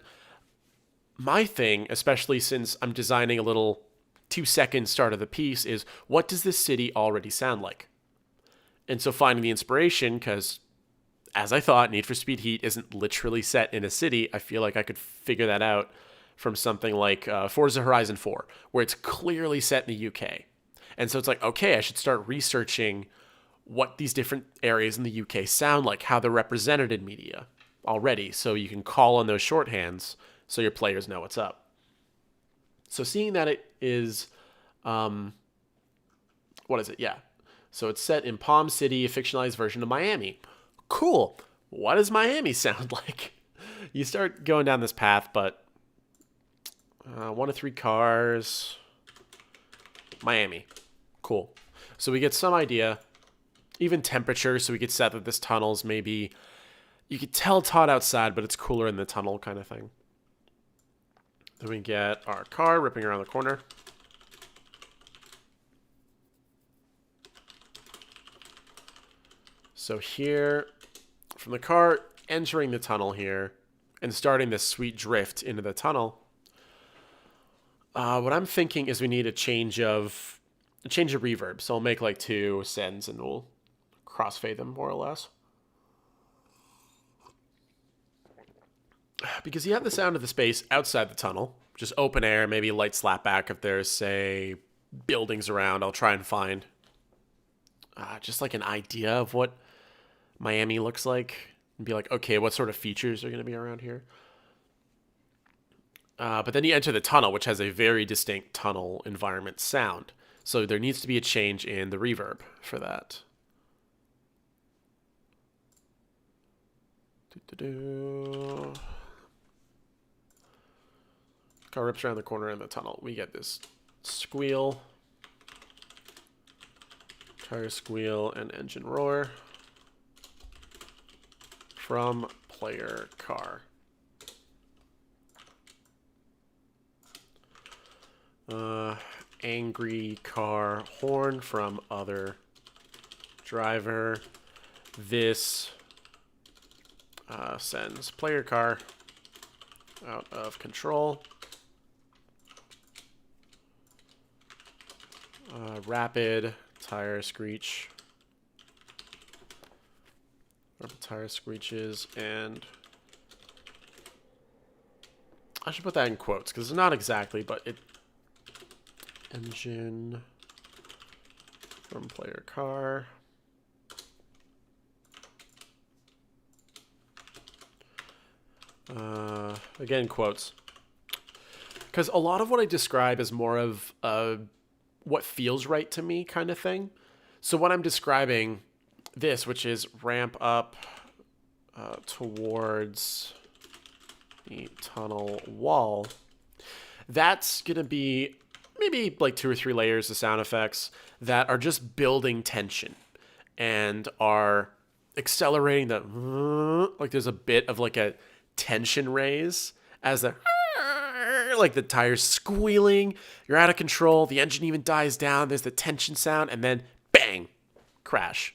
my thing, especially since I'm designing a little 2-second start of the piece, is what does this city already sound like? And so finding the inspiration, because as I thought, Need for Speed Heat isn't literally set in a city, I feel like I could figure that out from something like Forza Horizon 4, where it's clearly set in the UK. And so it's like, okay, I should start researching what these different areas in the UK sound like, how they're represented in media already, so you can call on those shorthands so your players know what's up. So seeing that it is, what is it? Yeah. So it's set in Palm City, a fictionalized version of Miami. Cool. What does Miami sound like? You start going down this path, but 1 to 3 cars. Miami. Cool. So we get some idea, even temperature, so we could set that this tunnel's maybe, you could tell it's hot outside, but it's cooler in the tunnel kind of thing. Then we get our car ripping around the corner. So here, from the car entering the tunnel here and starting this sweet drift into the tunnel, what I'm thinking is we need a change of reverb. So I'll make like 2 sends and we'll crossfade them more or less. Because you have the sound of the space outside the tunnel, just open air, maybe light slap back if there's, say, buildings around. I'll try and find just like an idea of what Miami looks like, and be like, okay, what sort of features are going to be around here? But then you enter the tunnel, which has a very distinct tunnel environment sound. So there needs to be a change in the reverb for that. Car rips around the corner in the tunnel. We get this squeal, tire squeal, and engine roar from player car. Angry car horn from other driver. This sends player car out of control. Rapid tire screech. Rapid tire screeches, and I should put that in quotes because it's not exactly, but it. Engine from player car. Again, quotes. Because a lot of what I describe is more of what feels right to me kind of thing. So when I'm describing this, which is ramp up towards the tunnel wall, that's going to be maybe like 2 or 3 layers of sound effects that are just building tension and are accelerating the, like there's a bit of like a tension raise as the, like the tires squealing, you're out of control, the engine even dies down, there's the tension sound, and then bang, crash.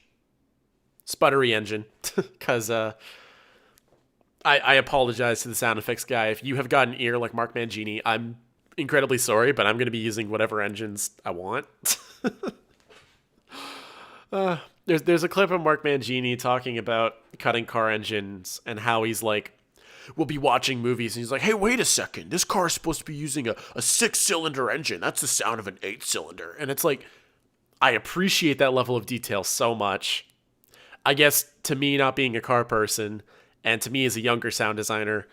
Sputtery engine. Because I apologize to the sound effects guy. If you have got an ear like Mark Mangini, I'm incredibly sorry, but I'm going to be using whatever engines I want. There's a clip of Mark Mangini talking about cutting car engines and how he's like, we'll be watching movies and he's like, hey, wait a second, this car is supposed to be using a 6-cylinder engine. That's the sound of an 8-cylinder. And it's like, I appreciate that level of detail so much. I guess to me, not being a car person, and to me as a younger sound designer,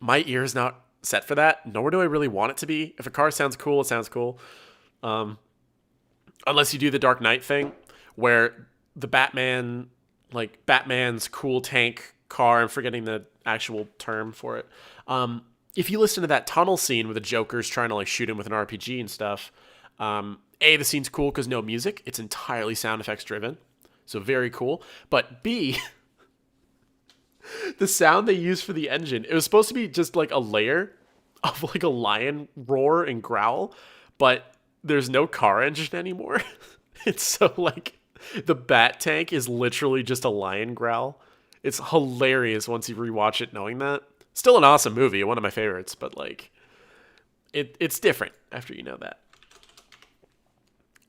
my ear is not set for that, nor do I really want it to be. If a car sounds cool, it sounds cool. Unless you do the Dark Knight thing, where the Batman's cool tank car, I'm forgetting the actual term for it. If you listen to that tunnel scene where the Joker's trying to like shoot him with an RPG and stuff, A, the scene's cool because no music. It's entirely sound effects driven. So very cool. But B, the sound they use for the engine, it was supposed to be just like a layer of like a lion roar and growl, but there's no car engine anymore. It's so like the bat tank is literally just a lion growl. It's hilarious once you rewatch it knowing that. Still an awesome movie, one of my favorites, but like it's different after you know that.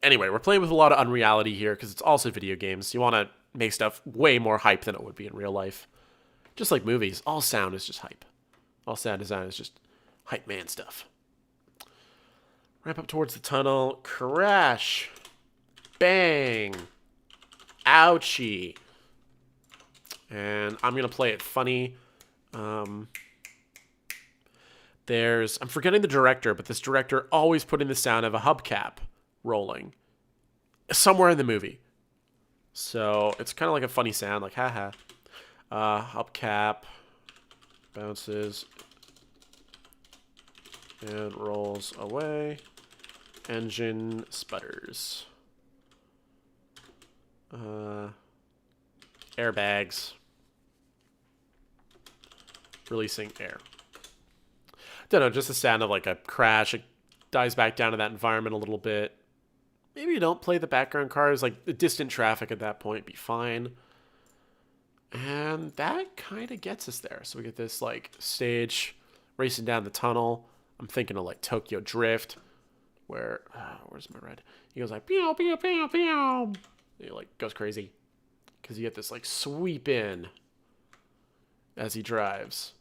Anyway, we're playing with a lot of unreality here because it's also video games. You want to make stuff way more hype than it would be in real life. Just like movies, all sound is just hype. All sound design is just hype man stuff. Ramp up towards the tunnel. Crash. Bang. Ouchie. And I'm going to play it funny. I'm forgetting the director, but this director always put in the sound of a hubcap rolling somewhere in the movie. So it's kind of like a funny sound, like haha. Hubcap bounces and rolls away. Engine sputters. Airbags. Releasing air. Don't know, just the sound of like a crash. It dives back down to that environment a little bit. Maybe you don't play the background cars, like the distant traffic at that point, be fine. And that kind of gets us there. So we get this like stage racing down the tunnel. I'm thinking of like Tokyo Drift, where where's my red? He goes like pew pew pew pew. He like goes crazy because you get this like sweep in as he drives.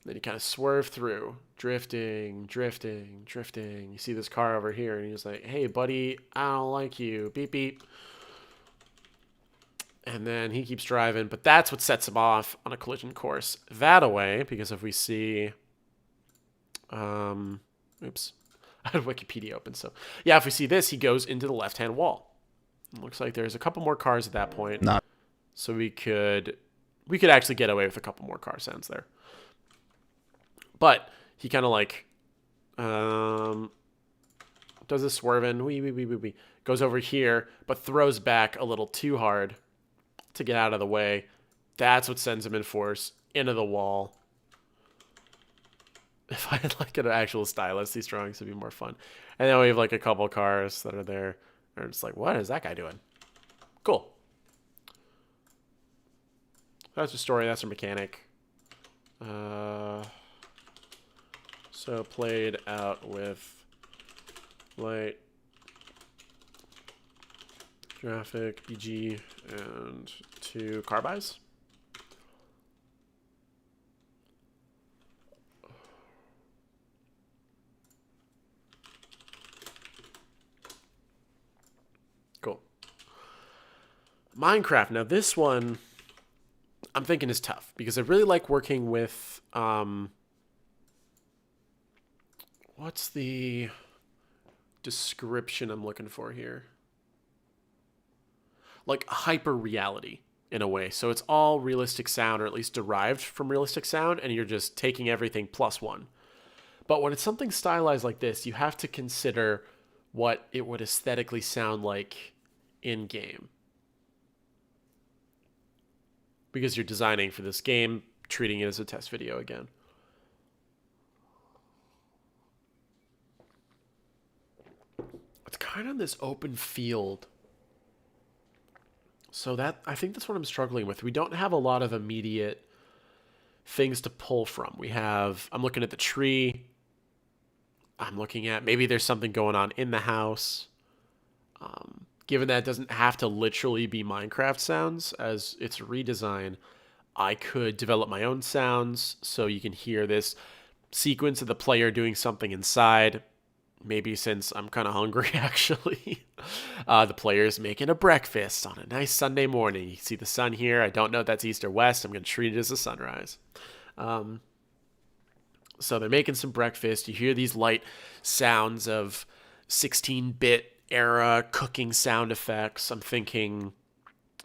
Then you kind of swerve through, drifting, drifting, drifting. You see this car over here, and he's like, "Hey, buddy, I don't like you." Beep beep. And then he keeps driving, but that's what sets him off on a collision course that away, because if we see, oops, I had Wikipedia open, so yeah, if we see this, he goes into the left-hand wall. It looks like there's a couple more cars at that point, so we could actually get away with a couple more car sounds there. But he kind of like does a swerving, goes over here, but throws back a little too hard to get out of the way. That's what sends him in force into the wall. If I had like an actual stylus, these drawings would be more fun. And then we have like a couple cars that are there. And it's like, what is that guy doing? Cool. That's the story. That's a mechanic. So played out with light, graphic, BG, and 2 carbis. Cool. Minecraft. Now this one I'm thinking is tough because I really like working with what's the description I'm looking for here? Like hyper reality in a way. So it's all realistic sound, or at least derived from realistic sound, and you're just taking everything +1. But when it's something stylized like this, you have to consider what it would aesthetically sound like in game. Because you're designing for this game, treating it as a test video again. It's kind of this open field. So that, I think that's what I'm struggling with. We don't have a lot of immediate things to pull from. We have, I'm looking at the tree. I'm looking at, maybe there's something going on in the house. Given that it doesn't have to literally be Minecraft sounds as it's a redesign, I could develop my own sounds so you can hear this sequence of the player doing something inside. Maybe since I'm kind of hungry, actually. The player's making a breakfast on a nice Sunday morning. You see the sun here. I don't know if that's east or west. I'm going to treat it as a sunrise. So they're making some breakfast. You hear these light sounds of 16-bit era cooking sound effects. I'm thinking,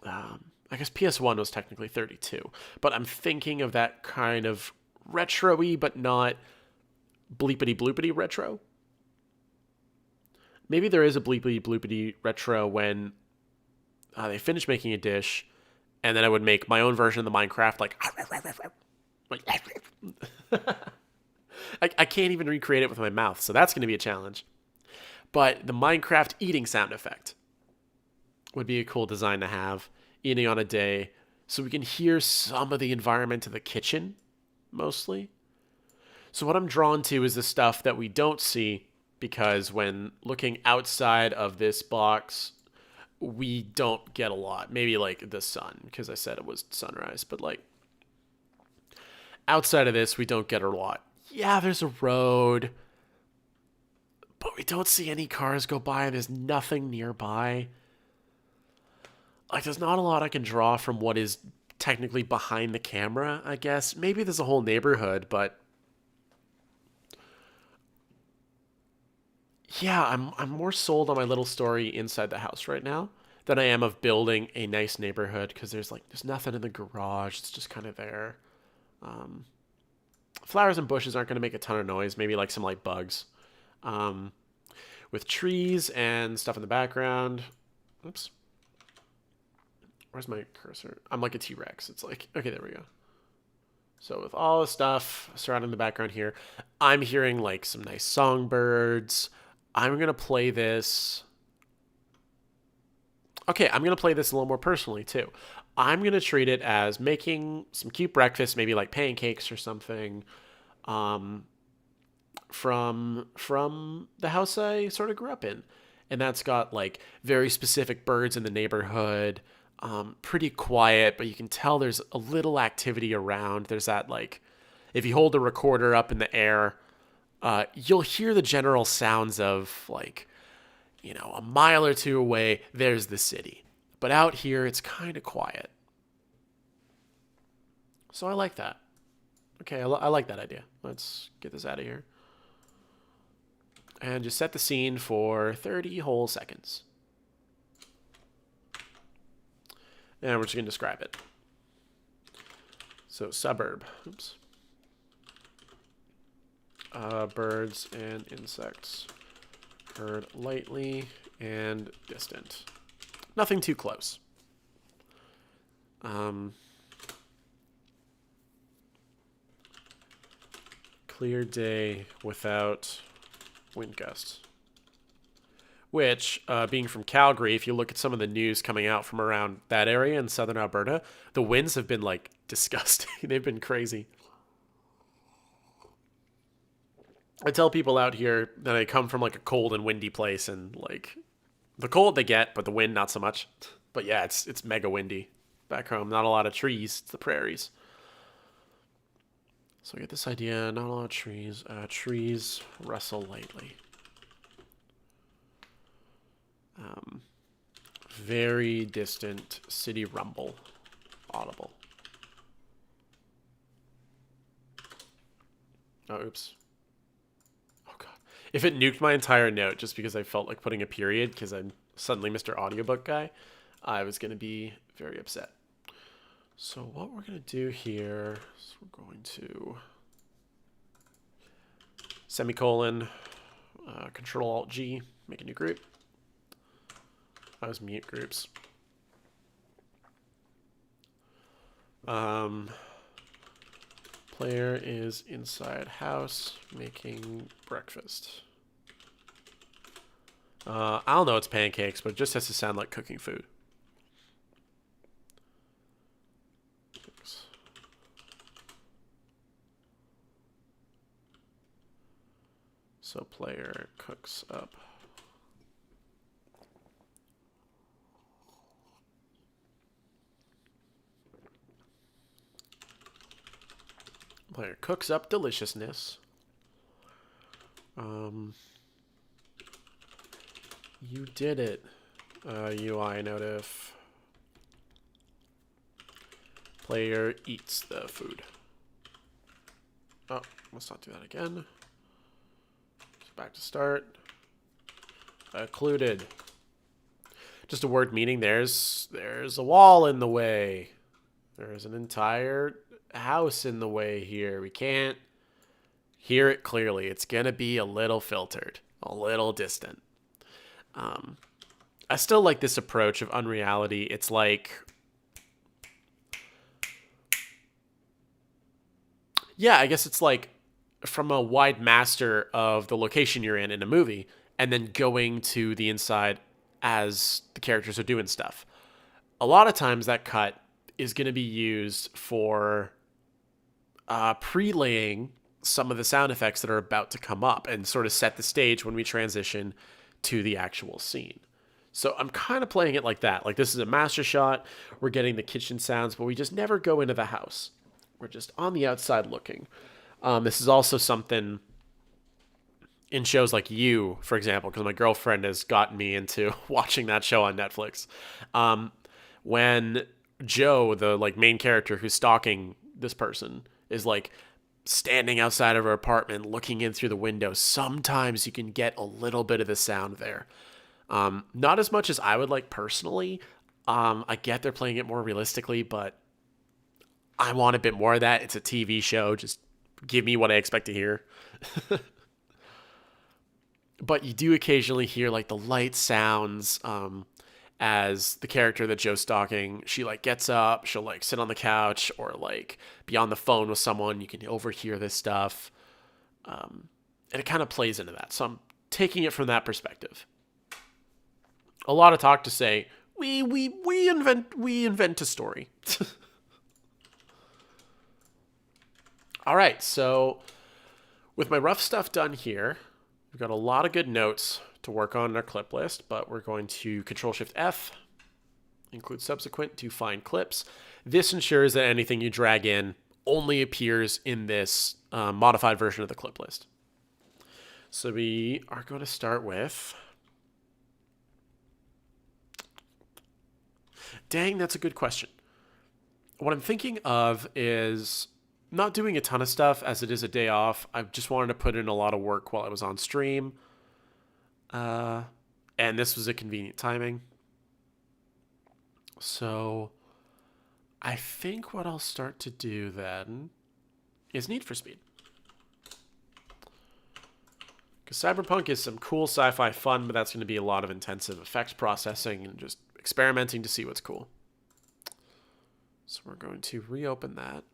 I guess PS1 was technically 32, but I'm thinking of that kind of retro-y, but not bleepity bloopity retro. Maybe there is a bleepity bloopity retro when they finish making a dish, and then I would make my own version of the Minecraft, like I can't even recreate it with my mouth, so that's going to be a challenge. But the Minecraft eating sound effect would be a cool design to have, eating on a day, so we can hear some of the environment of the kitchen, mostly. So what I'm drawn to is the stuff that we don't see, because when looking outside of this box, we don't get a lot. Maybe like the sun, because I said it was sunrise, but like outside of this, we don't get a lot. Yeah, there's a road, but we don't see any cars go by. There's nothing nearby. Like, there's not a lot I can draw from what is technically behind the camera, I guess. Maybe there's a whole neighborhood, but yeah, I'm more sold on my little story inside the house right now than I am of building a nice neighborhood, because there's nothing in the garage. It's just kind of there. Flowers and bushes aren't going to make a ton of noise. Maybe like some like bugs. With trees and stuff in the background. Oops. Where's my cursor? I'm like a T-Rex. It's like, okay, there we go. So with all the stuff surrounding the background here, I'm hearing like some nice songbirds. I'm going to play this. Okay, I'm going to play this a little more personally too. I'm going to treat it as making some cute breakfast, maybe like pancakes or something, from the house I sort of grew up in. And that's got like very specific birds in the neighborhood, pretty quiet, but you can tell there's a little activity around. There's that, like, if you hold the recorder up in the air, you'll hear the general sounds of, like, you know, a mile or two away, there's the city. But out here, it's kind of quiet. So I like that. Okay, I like that idea. Let's get this out of here. And just set the scene for 30 whole seconds. And we're just going to describe it. So, suburb. Oops. Birds and insects. Heard lightly and distant. Nothing too close. Clear day without wind gusts. Which, being from Calgary, if you look at some of the news coming out from around that area in southern Alberta, the winds have been, like, disgusting. They've been crazy. I tell people out here that I come from, like, a cold and windy place, and, like, the cold they get, but the wind not so much. But yeah, it's mega windy back home. Not a lot of trees. It's the prairies. So I get this idea. Not a lot of trees. Trees rustle lightly. Very distant city rumble. Audible. Oh, oops. Oh, God. If it nuked my entire note just because I felt like putting a period because I'm suddenly Mr. Audiobook Guy, I was going to be very upset. So what we're going to do here is we're going to semicolon, Control-Alt-G, make a new group. I was mute groups. Player is inside house making breakfast. I don't know it's pancakes, but it just has to sound like cooking food. So player cooks up. Player cooks up deliciousness. You did it. UI notif. Player eats the food. Oh, let's not do that again. So back to start. Occluded. Just a word meaning there's a wall in the way. There's an entire house in the way here. We can't hear it clearly. It's gonna be a little filtered, a little distant. I still like this approach of unreality. It's like, yeah, I guess it's like from a wide master of the location you're in a movie and then going to the inside as the characters are doing stuff. A lot of times that cut is going to be used for prelaying some of the sound effects that are about to come up and sort of set the stage when we transition to the actual scene. So I'm kind of playing it like that. Like, this is a master shot. We're getting the kitchen sounds, but we just never go into the house. We're just on the outside looking. This is also something in shows like You, for example, because my girlfriend has gotten me into watching that show on Netflix. When Joe, the like main character who's stalking this person, is like standing outside of her apartment looking in through the window, sometimes you can get a little bit of the sound there. Not as much as I would like personally. I get they're playing it more realistically, but I want a bit more of that. It's a TV show. Just give me what I expect to hear. But you do occasionally hear like the light sounds as the character that Joe's stalking, she like gets up, she'll like sit on the couch or like be on the phone with someone. You can overhear this stuff. And it kind of plays into that. So I'm taking it from that perspective. A lot of talk to say, we invent a story. All right, so with my rough stuff done here, we've got a lot of good notes to work on in our clip list, but we're going to Control-Shift-F, include subsequent to find clips. This ensures that anything you drag in only appears in this modified version of the clip list. So we are going to start with Dang, that's a good question. What I'm thinking of is not doing a ton of stuff as it is a day off. I just wanted to put in a lot of work while I was on stream. And this was a convenient timing. So I think what I'll start to do then is Need for Speed. Because Cyberpunk is some cool sci-fi fun, but that's going to be a lot of intensive effects processing and just experimenting to see what's cool. So we're going to reopen that.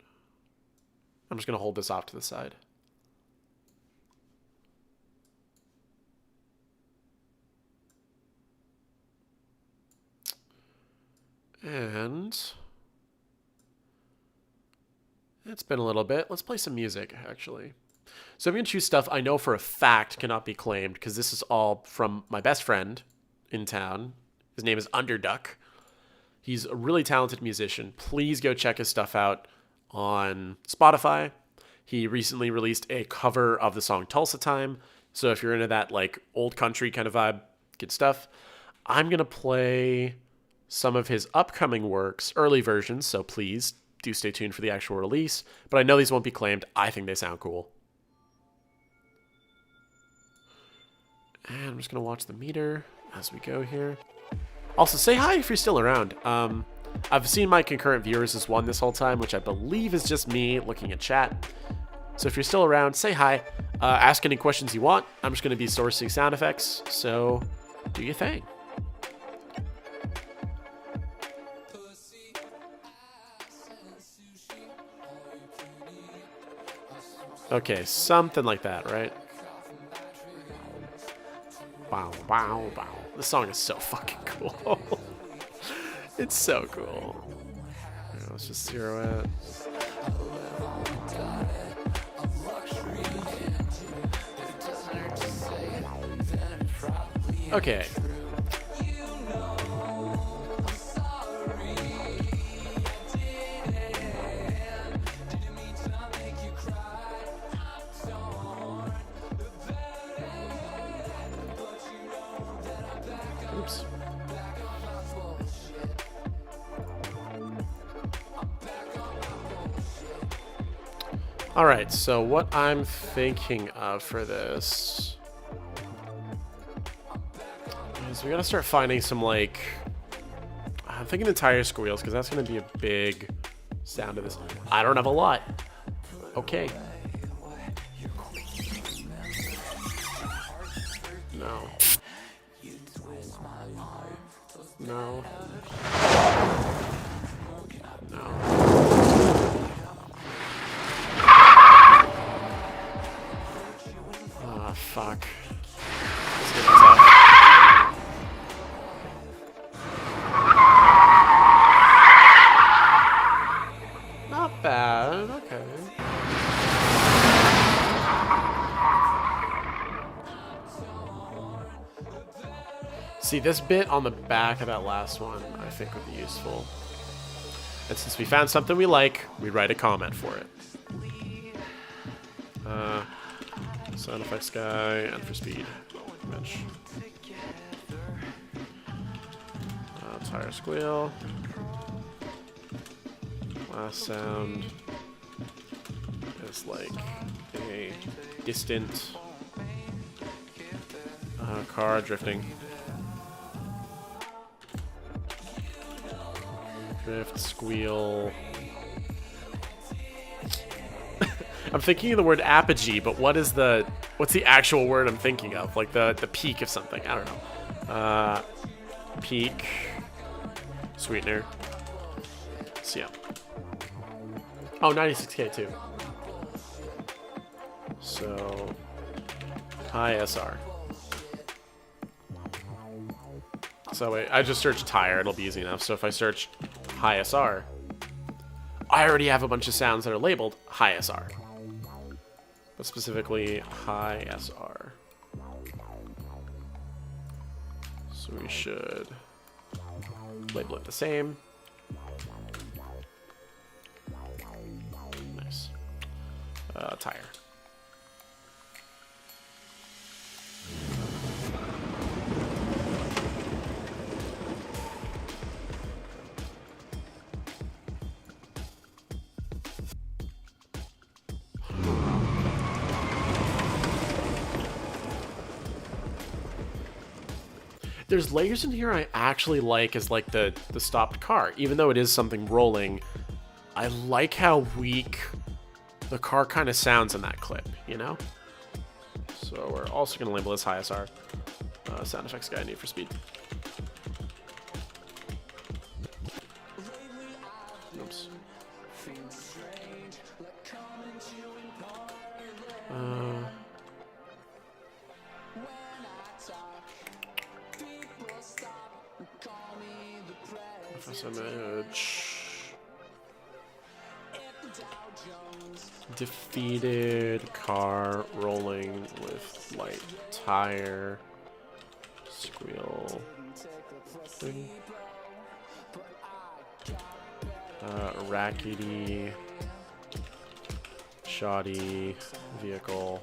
I'm just going to hold this off to the side. And it's been a little bit. Let's play some music, actually. So I'm going to choose stuff I know for a fact cannot be claimed, because this is all from my best friend in town. His name is Underduck. He's a really talented musician. Please go check his stuff out on Spotify. He recently released a cover of the song Tulsa Time. So if you're into that like old country kind of vibe, good stuff. I'm going to play some of his upcoming works, early versions, so please do stay tuned for the actual release. But I know these won't be claimed. I think they sound cool. And I'm just going to watch the meter as we go here. Also, say hi if you're still around. I've seen my concurrent viewers as one this whole time, which I believe is just me looking at chat. So if you're still around, say hi. Ask any questions you want. I'm just going to be sourcing sound effects, so do your thing. Okay, something like that, right? Wow, wow, wow. This song is so fucking cool. It's so cool. Here, let's just zero it. Okay. Oops. All right, so what I'm thinking of for this is we gotta start finding some, like, I'm thinking the tire squeals, because that's gonna be a big sound of this. I don't have a lot. Okay. No. No. No. Ah, fuck. This is gonna be tough. Not bad. Okay. See, this bit on the back of that last one, I think would be useful. And since we found something we like, we write a comment for it. SoundFXGuy, and for speed. Bench. Tire squeal. Last sound is like a distant car drifting. Drift, squeal. I'm thinking of the word apogee, but what's the actual word I'm thinking of? Like the peak of something. I don't know. Peak. Sweetener. So yeah. Oh, 96K too. So high SR. So wait, I just searched tire, it'll be easy enough. So if I search high SR, I already have a bunch of sounds that are labeled high SR. But specifically high SR. So we should label it the same. Nice. Tire. There's layers in here I actually like as like the stopped car. Even though it is something rolling, I like how weak the car kind of sounds in that clip, you know? So we're also going to label this HiSR. SoundFXGuy, Need for Speed. Oops. Image. Defeated car rolling with light tire. Squeal thing. Rackety, shoddy vehicle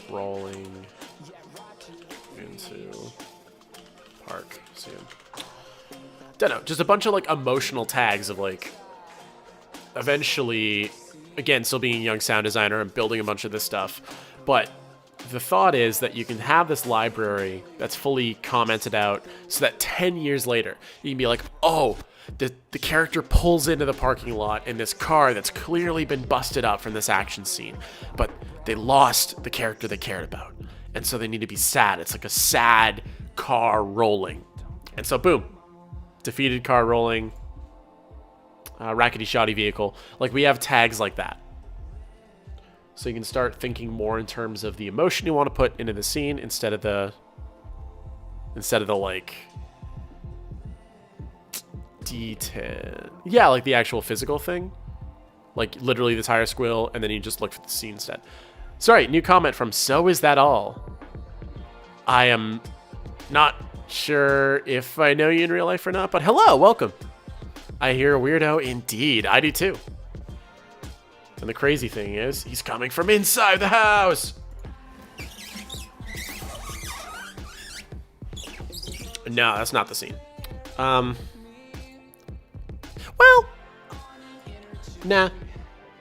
rolling into park. See him. Don't know, just a bunch of like emotional tags of like, eventually, again, still being a young sound designer and building a bunch of this stuff, but the thought is that you can have this library that's fully commented out so that 10 years later, you can be like, oh, the character pulls into the parking lot in this car that's clearly been busted up from this action scene, but they lost the character they cared about. And so they need to be sad. It's like a sad car rolling. And so boom, defeated car rolling, rackety shoddy vehicle. Like we have tags like that. So you can start thinking more in terms of the emotion you want to put into the scene instead of the like detail. Yeah, like the actual physical thing. Like literally the tire squeal, and then you just look for the scene instead. Sorry, new comment from So Is That All? I am not sure if I know you in real life or not, but hello, welcome. I hear a weirdo indeed. I do too. And the crazy thing is, he's coming from inside the house. No, that's not the scene. Well, nah.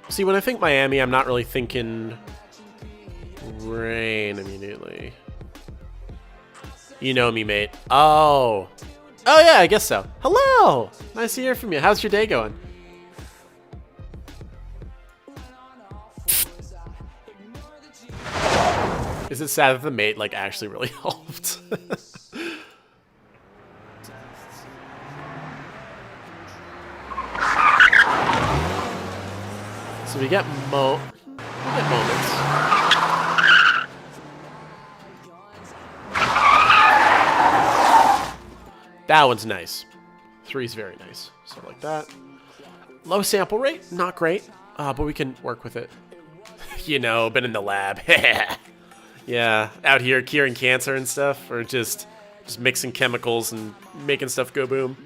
See, when I think Miami, I'm not really thinking rain immediately. You know me, mate. Oh. Oh, yeah, I guess so. Hello. Nice to hear from you. How's your day going? Is it sad that the mate, like, actually really helped? So we get moments. That one's nice. 3's very nice. So like that. Low sample rate, not great, but we can work with it. You know, been in the lab. Yeah, out here curing cancer and stuff, or just mixing chemicals and making stuff go boom.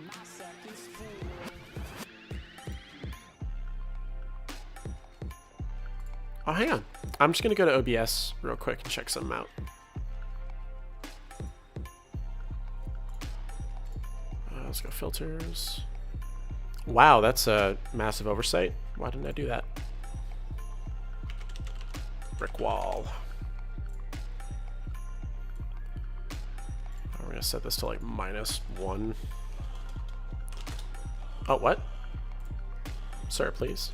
Oh, hang on. I'm just gonna go to OBS real quick and check something out. Let's go filters. Wow, that's a massive oversight. Why didn't I do that? Brick wall. We're gonna set this to like -1. Oh, what? Sir, please.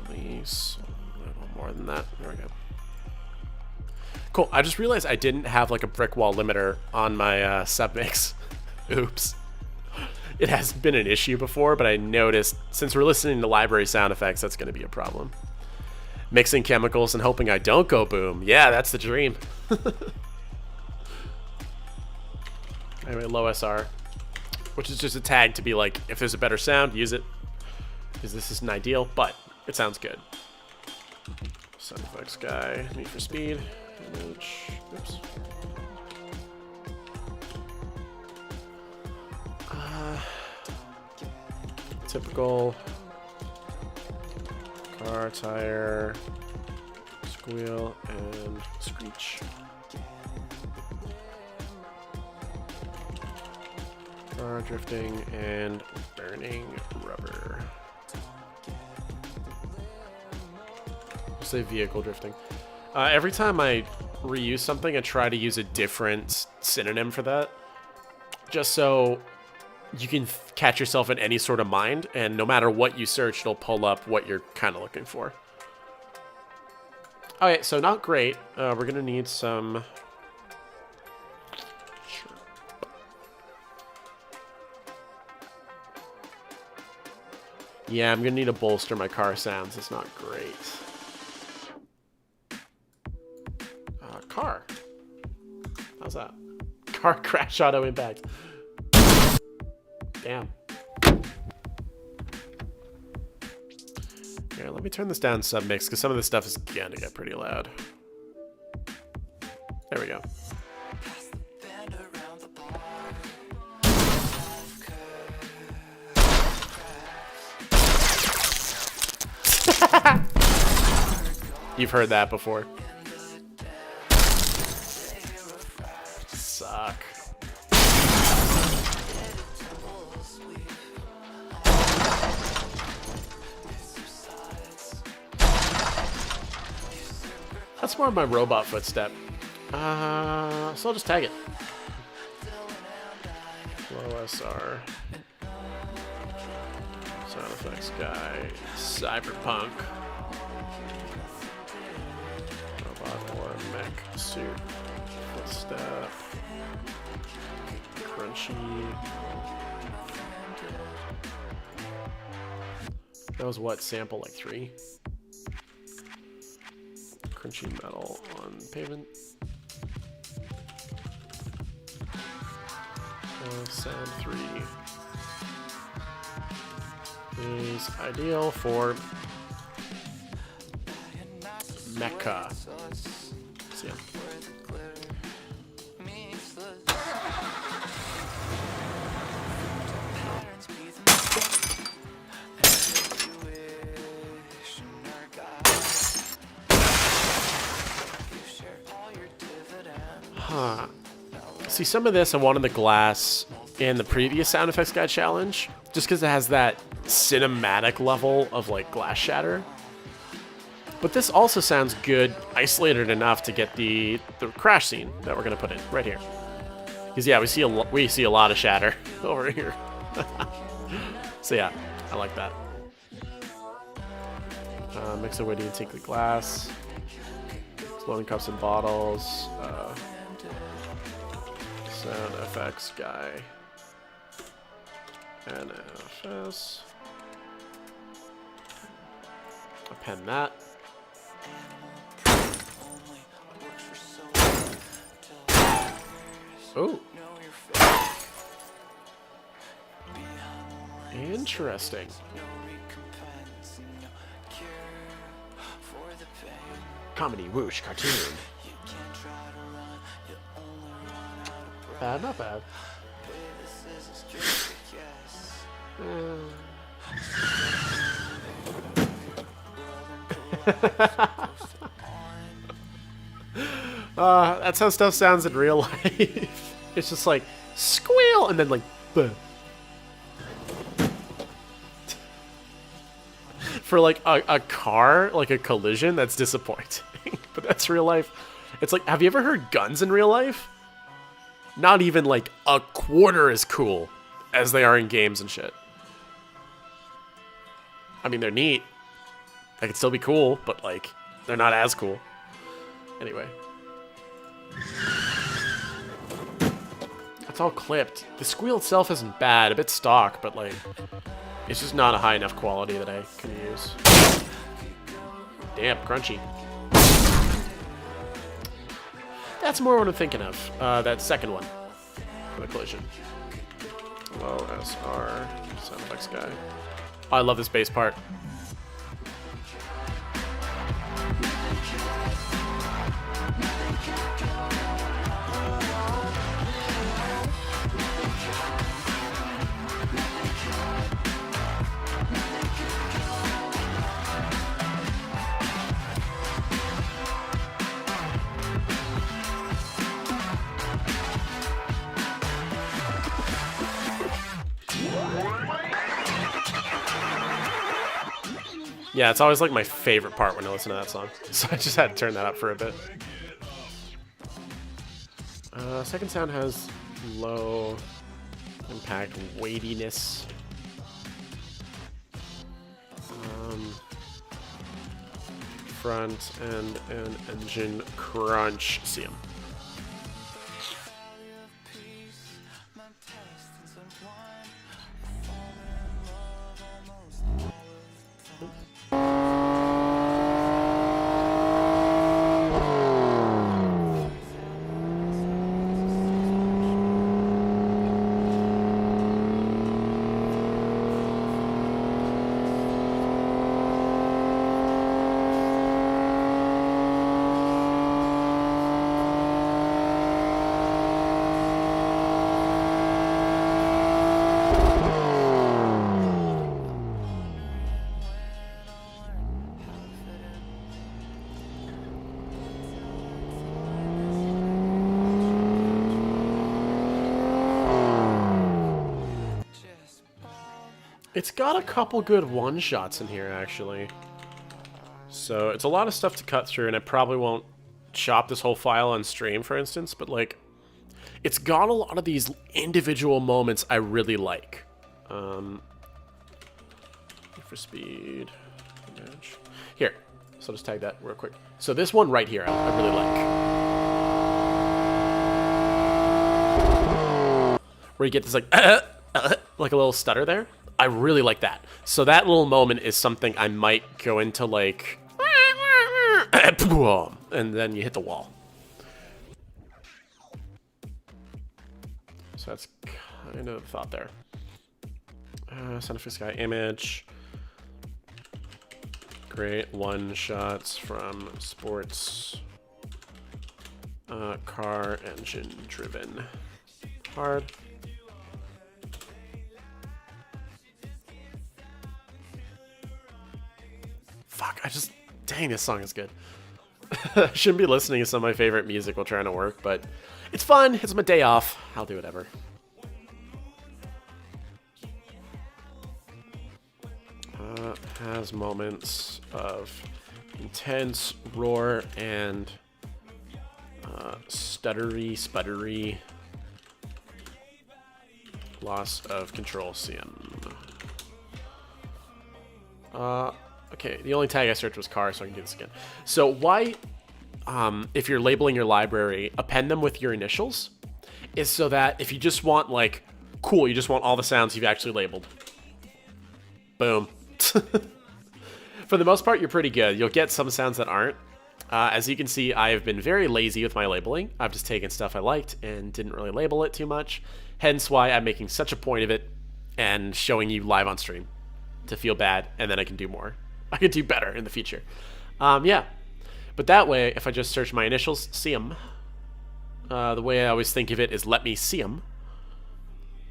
Release a little more than that. There we go. Cool. I just realized I didn't have like a brick wall limiter on my submix. Oops. It has been an issue before, but I noticed since we're listening to library sound effects, that's going to be a problem. Mixing chemicals and hoping I don't go boom. Yeah, that's the dream. Anyway, low SR, which is just a tag to be like, if there's a better sound, use it. Because this isn't ideal, but it sounds good. SoundFXGuy, Need for Speed. Image. Oops. Typical car tire squeal and screech. Car drifting and burning rubber. Say vehicle drifting. Every time I reuse something, I try to use a different synonym for that. Just so you can catch yourself in any sort of mind, and no matter what you search, it'll pull up what you're kind of looking for. Okay, so not great. We're going to need some... Yeah, I'm going to need to bolster my car sounds. It's not great. Car. How's that? Car crash auto impact. Damn. Here, let me turn this down submix, because some of this stuff is going to get pretty loud. There we go. You've heard that before. Suck. That's more of my robot footstep. So I'll just tag it. Low SR. SoundFXGuy. Cyberpunk. Robot or mech suit. Footstep. Crunchy. That was what? Sample like 3? Crunchy metal on pavement. Sound 3 is ideal for mecha. So, yeah. Huh. See, some of this I wanted the glass in the previous SoundFXGuy challenge, just because it has that cinematic level of like glass shatter. But this also sounds good, isolated enough to get the crash scene that we're gonna put in right here. Because yeah, we see a lot of shatter over here. So yeah, I like that. Mix it with the tinkley glass, exploding cups and bottles. SoundFXGuy. NFS. Append that. Oh. Interesting. Comedy, whoosh, cartoon. Bad, not bad. That's how stuff sounds in real life. It's just like squeal and then like bleh. For like a car, like a collision, that's disappointing. But that's real life. It's like, have you ever heard guns in real life? Not even like a quarter as cool as they are in games and shit. I mean, they're neat. They can still be cool, but like, they're not as cool. Anyway. It's all clipped. The squeal itself isn't bad, a bit stock, but like, it's just not a high enough quality that I can use. Damn, crunchy. That's more what I'm thinking of. That second one for the collision. Low SR, SoundFXGuy. Oh, I love this bass part. Yeah, it's always like my favorite part when I listen to that song. So I just had to turn that up for a bit. Second sound has low impact weightiness. Front end and engine crunch. See him. It's got a couple good one-shots in here, actually. So it's a lot of stuff to cut through, and I probably won't chop this whole file on stream, for instance, but, like, it's got a lot of these individual moments I really like. For speed. Match. Here. So I'll just tag that real quick. So this one right here, I really like. Where you get this, like a little stutter there. I really like that. So that little moment is something I might go into, like, and then you hit the wall. So that's kind of the thought there. SoundFXGuy image. Great one shots from sports. Car engine driven. Hard. Fuck, dang, this song is good. I shouldn't be listening to some of my favorite music while trying to work, but it's fun. It's my day off. I'll do whatever. Has moments of intense roar and sputtery loss of control. CM. Okay, the only tag I searched was car, so I can do this again. So why, if you're labeling your library, append them with your initials, is so that if you just want, like, cool, you just want all the sounds you've actually labeled. Boom. For the most part, you're pretty good. You'll get some sounds that aren't. As you can see, I have been very lazy with my labeling. I've just taken stuff I liked and didn't really label it too much. Hence why I'm making such a point of it and showing you live on stream to feel bad, and then I can do more. I could do better in the future. Yeah. But that way, if I just search my initials, see them. The way I always think of it is let me see them.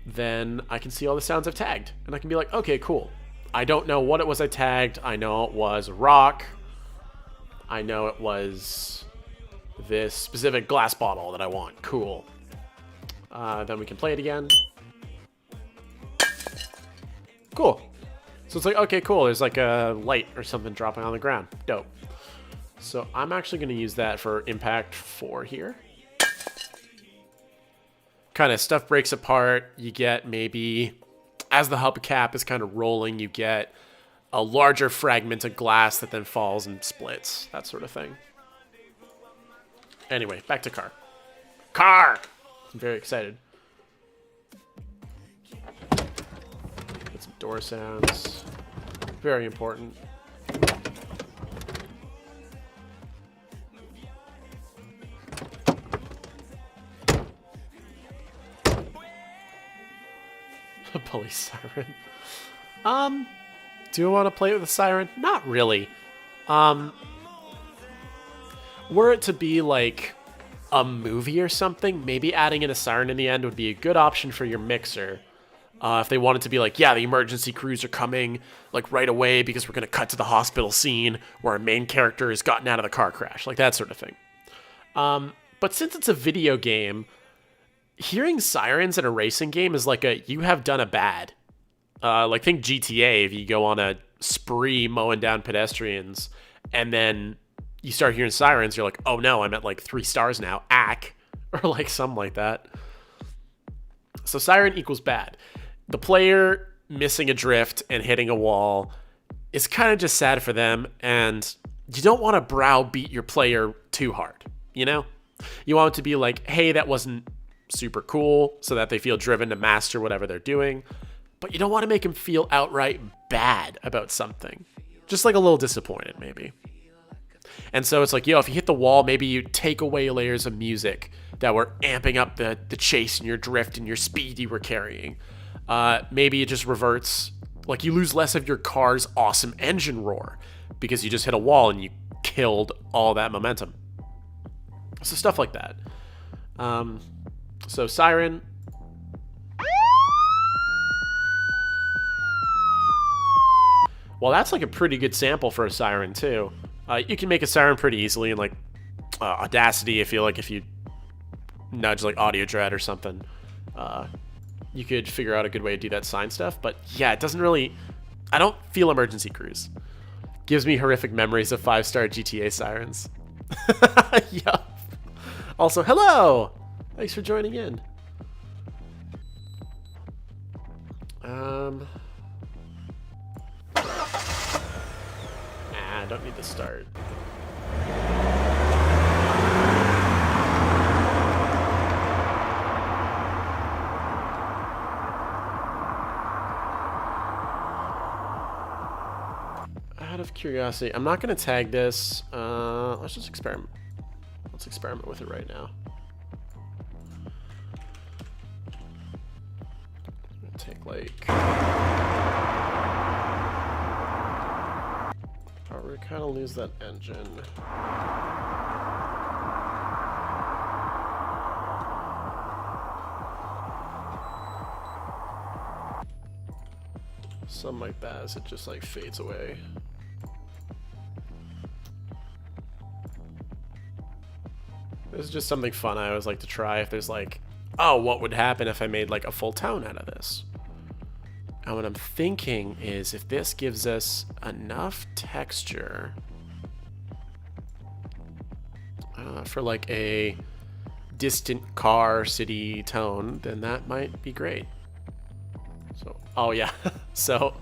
Then I can see all the sounds I've tagged. And I can be like, okay, cool. I don't know what it was I tagged. I know it was rock. I know it was this specific glass bottle that I want. Cool. Then we can play it again. Cool. So it's like, okay, cool. There's like a light or something dropping on the ground. Dope. So I'm actually going to use that for impact 4 here. Kind of stuff breaks apart. You get maybe, as the hubcap is kind of rolling, you get a larger fragment of glass that then falls and splits. That sort of thing. Anyway, back to car. Car! I'm very excited. Get some door sounds. Very important. A police siren. Do I want to play with a siren? Not really. Were it to be like a movie or something, maybe adding in a siren in the end would be a good option for your mixer. If they wanted to be like, yeah, the emergency crews are coming like right away because we're going to cut to the hospital scene where our main character has gotten out of the car crash, like that sort of thing. But since it's a video game, hearing sirens in a racing game is like a, you have done a bad. Like think GTA, if you go on a spree mowing down pedestrians, and then you start hearing sirens, you're like, oh no, I'm at like 3 stars now, ack, or like something like that. So siren equals bad. The player missing a drift and hitting a wall is kind of just sad for them, and you don't want to browbeat your player too hard, you know? You want it to be like, hey, that wasn't super cool, so that they feel driven to master whatever they're doing, but you don't want to make them feel outright bad about something. Just like a little disappointed, maybe. And so it's like, yo, if you hit the wall, maybe you take away layers of music that were amping up the chase and your drift and your speed you were carrying. Maybe it just reverts, like you lose less of your car's awesome engine roar because you just hit a wall and you killed all that momentum. So stuff like that. So siren. Well, that's like a pretty good sample for a siren too. You can make a siren pretty easily in like Audacity. I feel like if you nudge like Audio Dread or something, you could figure out a good way to do that sign stuff. But yeah, it doesn't really, I don't feel Emergency Cruise. Gives me horrific memories of 5-star GTA sirens. Yup. Also, hello! Thanks for joining in. I don't need to start. Out of curiosity, I'm not going to tag this. Let's just experiment. Let's experiment with it right now. I'm gonna take like... we kind of lose that engine. Something like that as it just like fades away. This is just something fun I always like to try if there's like, oh, what would happen if I made like a full tone out of this? And what I'm thinking is if this gives us enough texture for like a distant car city tone, then that might be great. So, oh yeah. So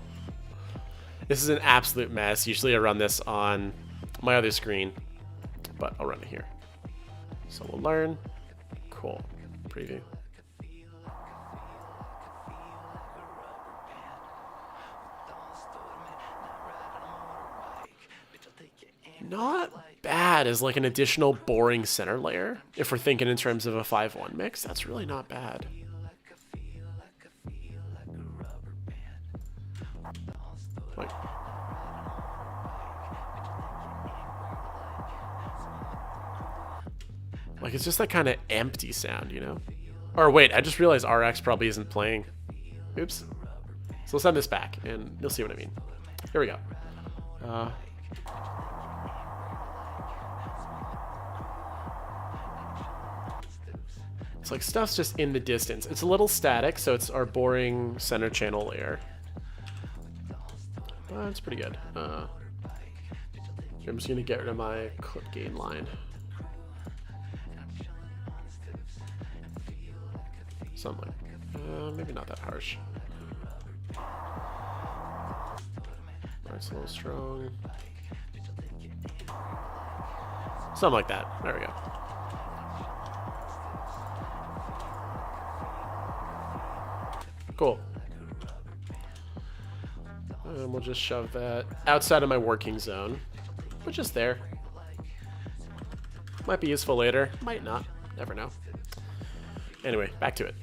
this is an absolute mess. Usually I run this on my other screen, but I'll run it here. So we'll learn. Cool. Preview. Not bad as like an additional boring center layer. If we're thinking in terms of a 5-1 mix, that's really not bad. Like it's just that kind of empty sound, you know? Or wait, I just realized RX probably isn't playing. Oops. So let's send this back and you'll see what I mean. Here we go. It's like stuff's just in the distance. It's a little static, so it's our boring center channel layer. It's pretty good. I'm just gonna get rid of my clip gain line. Something like, maybe not that harsh. It's a little strong. Something like that. There we go. Cool. And we'll just shove that outside of my working zone, but just there. Might be useful later, might not, never know. Anyway, back to it.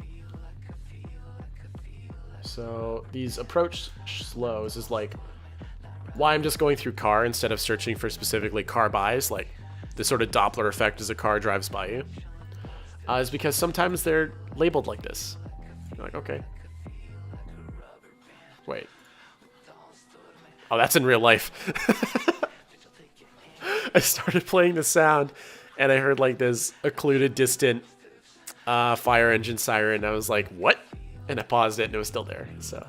So these approach slows is like why I'm just going through car instead of searching for specifically car buys, like the sort of Doppler effect as a car drives by you, is because sometimes they're labeled like this. You're like, okay. Wait. Oh, that's in real life. I started playing the sound and I heard like this occluded distant fire engine siren. I was like, what? And I paused it and it was still there. So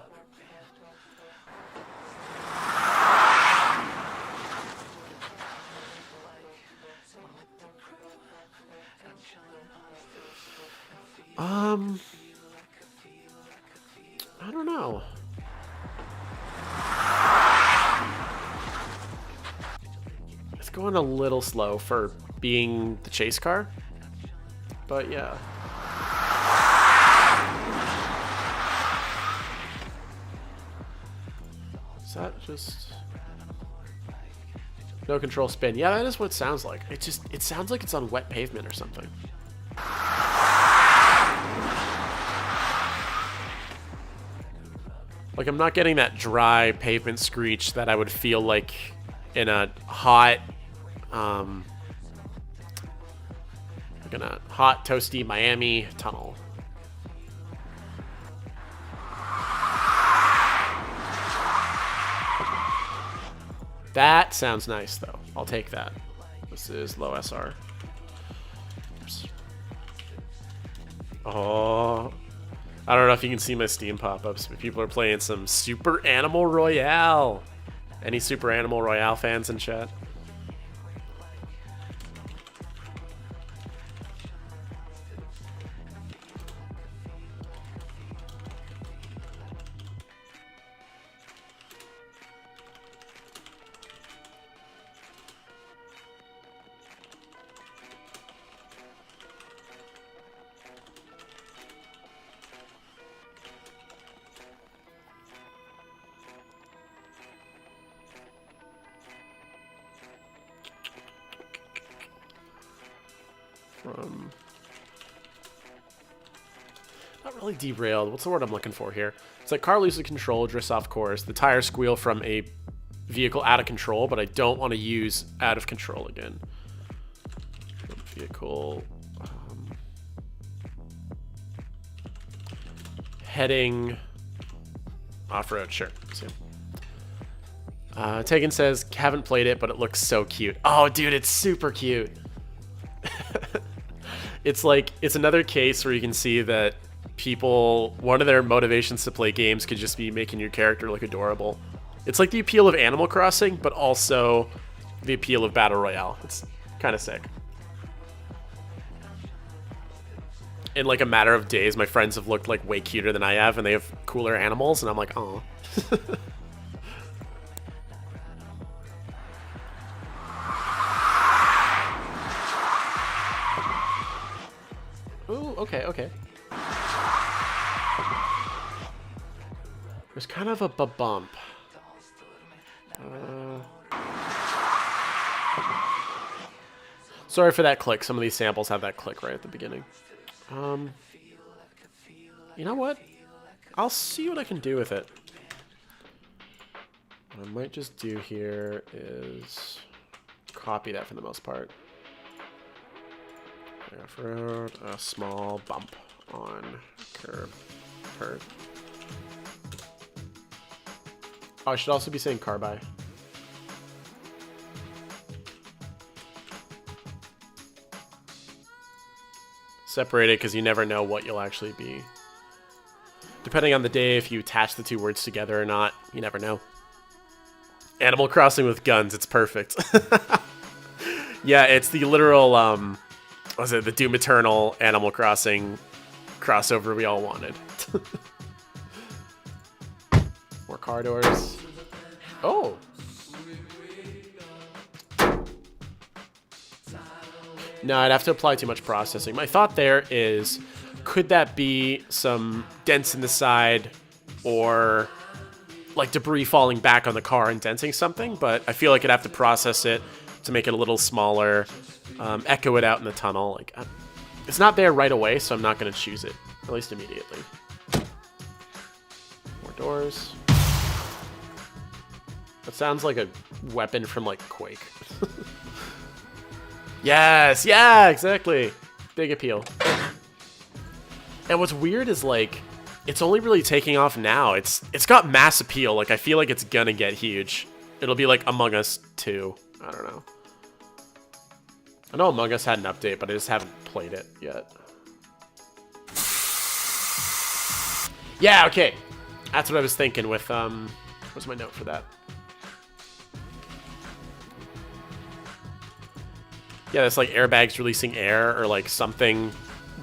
I don't know. It's going a little slow for being the chase car, but yeah. Is that just no control spin? Yeah, that is what it sounds like. It sounds like it's on wet pavement or something. Like, I'm not getting that dry pavement screech that I would feel like in a hot, toasty Miami tunnel. That sounds nice, though. I'll take that. This is low SR. Oops. Oh. I don't know if you can see my Steam pop-ups, but people are playing some Super Animal Royale. Any Super Animal Royale fans in chat? Not really derailed. What's the word I'm looking for here? It's like car loses control, drifts off course. The tires squeal from a vehicle out of control, but I don't want to use out of control again. Vehicle heading off-road. Sure. See. Tegan says, haven't played it, but it looks so cute. Oh, dude, it's super cute. It's like, it's another case where you can see that people, one of their motivations to play games could just be making your character look adorable. It's like the appeal of Animal Crossing, but also the appeal of Battle Royale. It's kind of sick. In like a matter of days, my friends have looked like way cuter than I have, and they have cooler animals, and I'm like, oh. Ooh, okay. There's kind of a bump. Sorry for that click. Some of these samples have that click right at the beginning. You know what? I'll see what I can do with it. What I might just do here is copy that for the most part. Off-road, a small bump on curb. Oh, I should also be saying carby. Separate it because you never know what you'll actually be. Depending on the day, if you attach the two words together or not, you never know. Animal Crossing with guns, it's perfect. Yeah, it's the literal, was it the Doom Eternal Animal Crossing crossover we all wanted. More car doors. Oh! No, I'd have to apply too much processing. My thought there is, could that be some dents in the side or like debris falling back on the car and denting something? But I feel like I'd have to process it to make it a little smaller, echo it out in the tunnel. Like, it's not there right away, so I'm not going to choose it, at least immediately. More doors. That sounds like a weapon from like Quake. Yes, yeah, exactly. Big appeal. And what's weird is like, it's only really taking off now. It's got mass appeal. Like, I feel like it's gonna get huge. It'll be like Among Us 2. I don't know. I know Among Us had an update, but I just haven't played it yet. Yeah, okay. That's what I was thinking with, where's my note for that? Yeah, it's like airbags releasing air or like something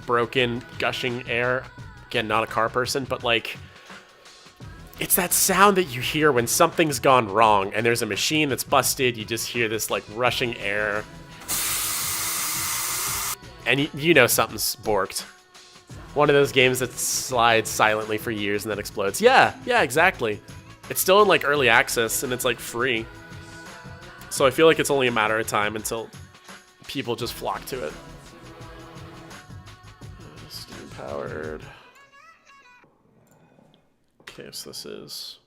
broken, gushing air. Again, not a car person, but like, it's that sound that you hear when something's gone wrong and there's a machine that's busted. You just hear this like rushing air. And you know something's borked. One of those games that slides silently for years and then explodes. Yeah, exactly. It's still in like early access and it's like free. So I feel like it's only a matter of time until people just flock to it. Steam powered. Okay, so this is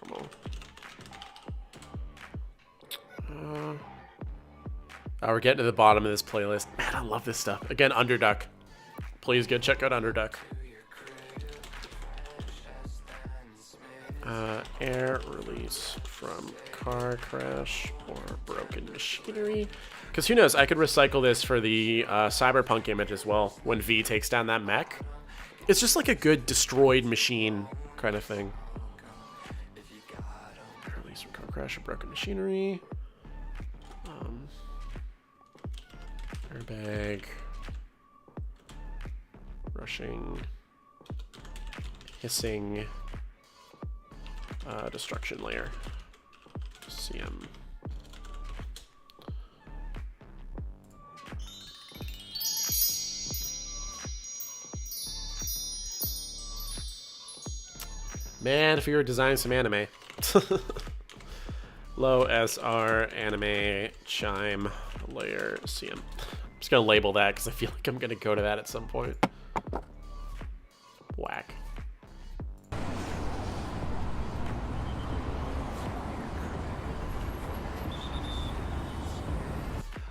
normal. We're getting to the bottom of this playlist. Man, I love this stuff. Again, Underduck. Please go check out Underduck. Air release from car crash or broken machinery. Because who knows, I could recycle this for the Cyberpunk image as well when V takes down that mech. It's just like a good destroyed machine kind of thing. Air release from car crash or broken machinery. Airbag. Rushing. Hissing. Destruction layer. CM. Man, if you were designing some anime. Low SR anime chime layer CM. I'm just gonna label that because I feel like I'm gonna go to that at some point. Whack.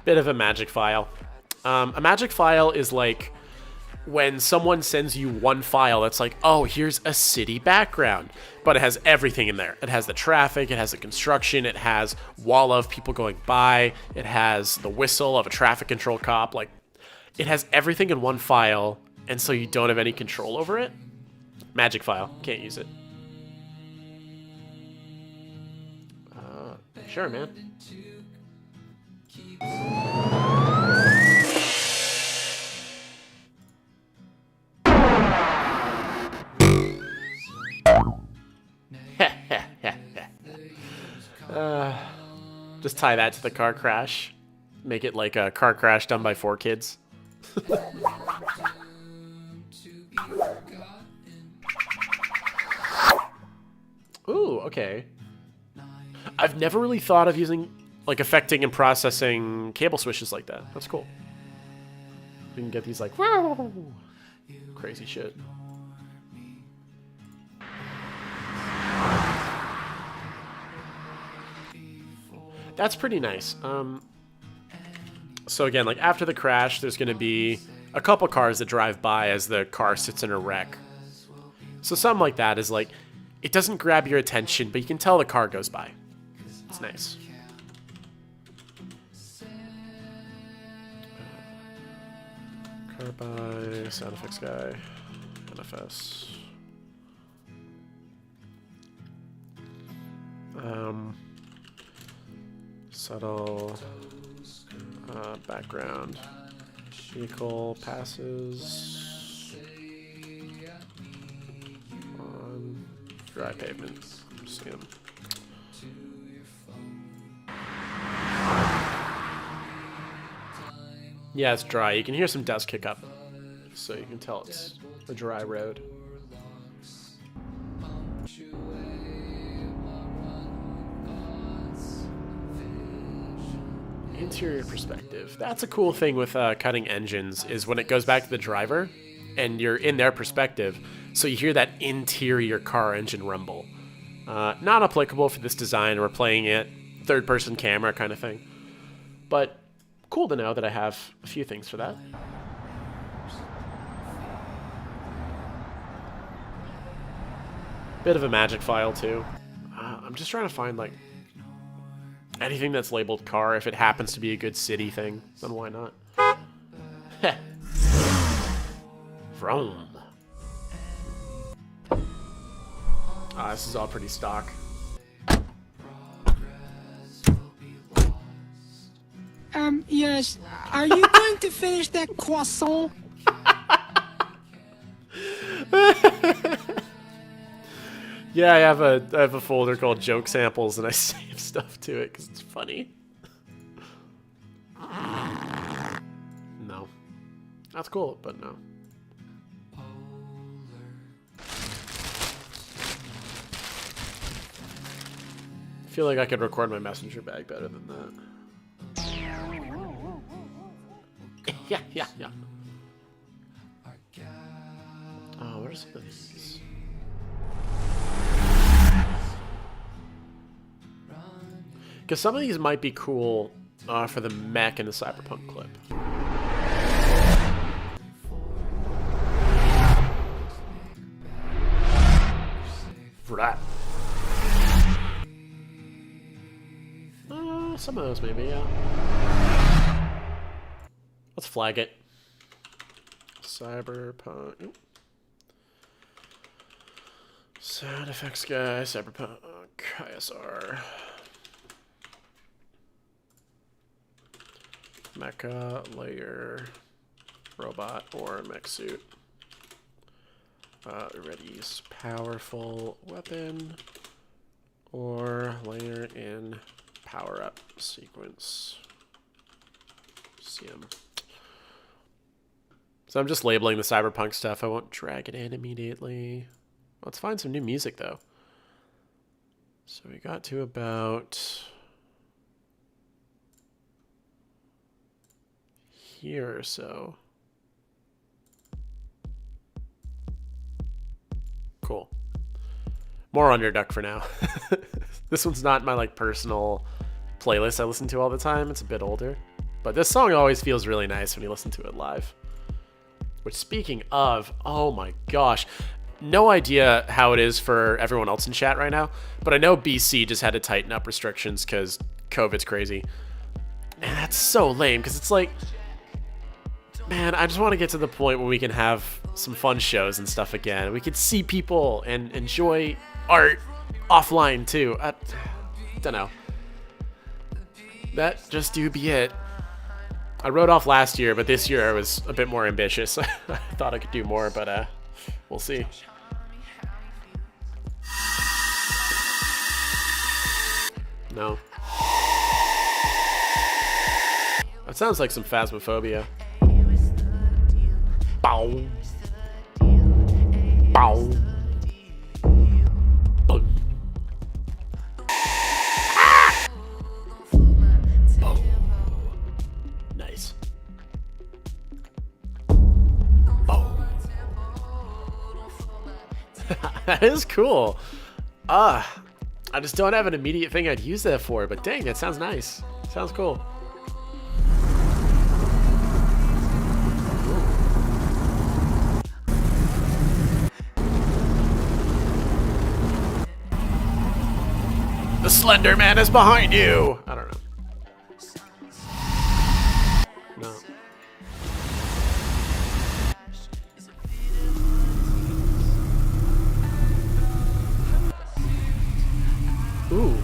Bit of a magic file. A magic file is like when someone sends you one file that's like, oh, here's a city background, but it has everything in there. It has the traffic, it has the construction, it has wall of people going by, it has the whistle of a traffic control cop. Like, it has everything in one file, and so you don't have any control over it. Magic file. Can't use it. Sure, man. Just tie that to the car crash. Make it like a car crash done by 4 kids. Ooh, okay. I've never really thought of using, like, affecting and processing cable switches like that. That's cool. We can get these, like, crazy shit. That's pretty nice. So again, like, after the crash, there's going to be a couple cars that drive by as the car sits in a wreck. So something like that is like, it doesn't grab your attention, but you can tell the car goes by. It's nice. Car by SoundFXGuy, NFS. Subtle background. Vehicle passes on dry pavement. See him. Yeah, it's dry. You can hear some dust kick up, so you can tell it's a dry road. Interior perspective. That's a cool thing with cutting engines, is when it goes back to the driver and you're in their perspective, so you hear that interior car engine rumble. Not applicable for this design. We're playing it third-person camera kind of thing. But cool to know that I have a few things for that. Bit of a magic file, too. I'm just trying to find, like, anything that's labeled car. If it happens to be a good city thing, then why not? Vroom. This is all pretty stock. Yes. Are you going to finish that croissant? Yeah, I have a folder called joke samples, and I save stuff to it because it's funny. No, that's cool, but no. I feel like I could record my messenger bag better than that. Yeah. Oh, what are some of these? Because some of these might be cool for the mech and the cyberpunk clip. For that. Some of those maybe, yeah. Let's flag it. Cyberpunk. Oop. SoundFXGuy, Cyberpunk, ISR. Mecha, layer, robot, or mech suit. Ready's powerful weapon, or layer in power-up sequence. CM. So I'm just labeling the cyberpunk stuff. I won't drag it in immediately. Let's find some new music, though. So we got to about here or so. Cool. More Underduck for now. This one's not my personal playlist I listen to all the time. It's a bit older. But this song always feels really nice when you listen to it live. Which, speaking of, oh my gosh. No idea how it is for everyone else in chat right now, but I know BC just had to tighten up restrictions because COVID's crazy. And that's so lame, because it's like, man, I just want to get to the point where we can have some fun shows and stuff again. We could see people and enjoy art offline too. I don't know. That just do be it. I wrote off last year, but this year I was a bit more ambitious. I thought I could do more, but we'll see. No. That sounds like some Phasmophobia. Bow. Bow. Boom. Ah! Boom. Nice. Boom. That is cool. I just don't have an immediate thing I'd use that for, but dang, that sounds nice. Sounds cool. The Slender Man is behind you! I don't know. No. Ooh.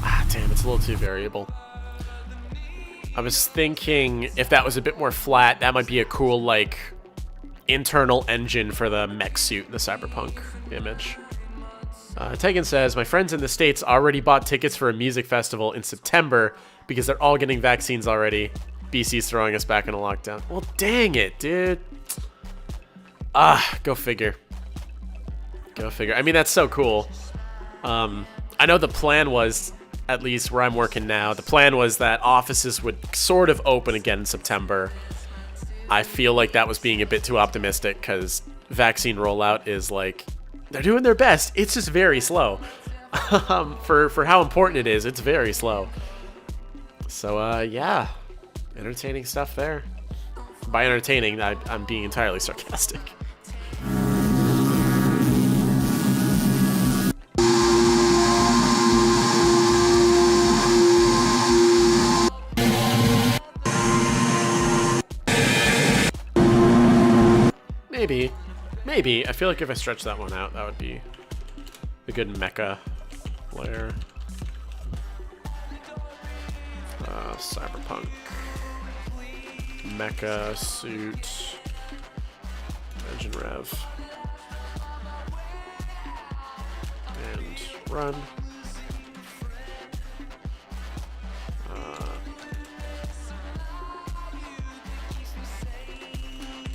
Ah, damn, it's a little too variable. I was thinking if that was a bit more flat, that might be a cool, internal engine for the mech suit in the cyberpunk image. Tegan says, my friends in the States already bought tickets for a music festival in September because they're all getting vaccines already. BC's throwing us back in a lockdown. Well, dang it, dude. Go figure. Go figure. I mean, that's so cool. I know the plan was, at least where I'm working now, the plan was that offices would sort of open again in September. I feel like that was being a bit too optimistic because vaccine rollout is they're doing their best. It's just very slow. For how important it is, it's very slow. So, yeah. Entertaining stuff there. By entertaining, I'm being entirely sarcastic. Maybe. I feel like if I stretch that one out, that would be a good mecha layer. Cyberpunk. Mecha suit. Engine rev. run.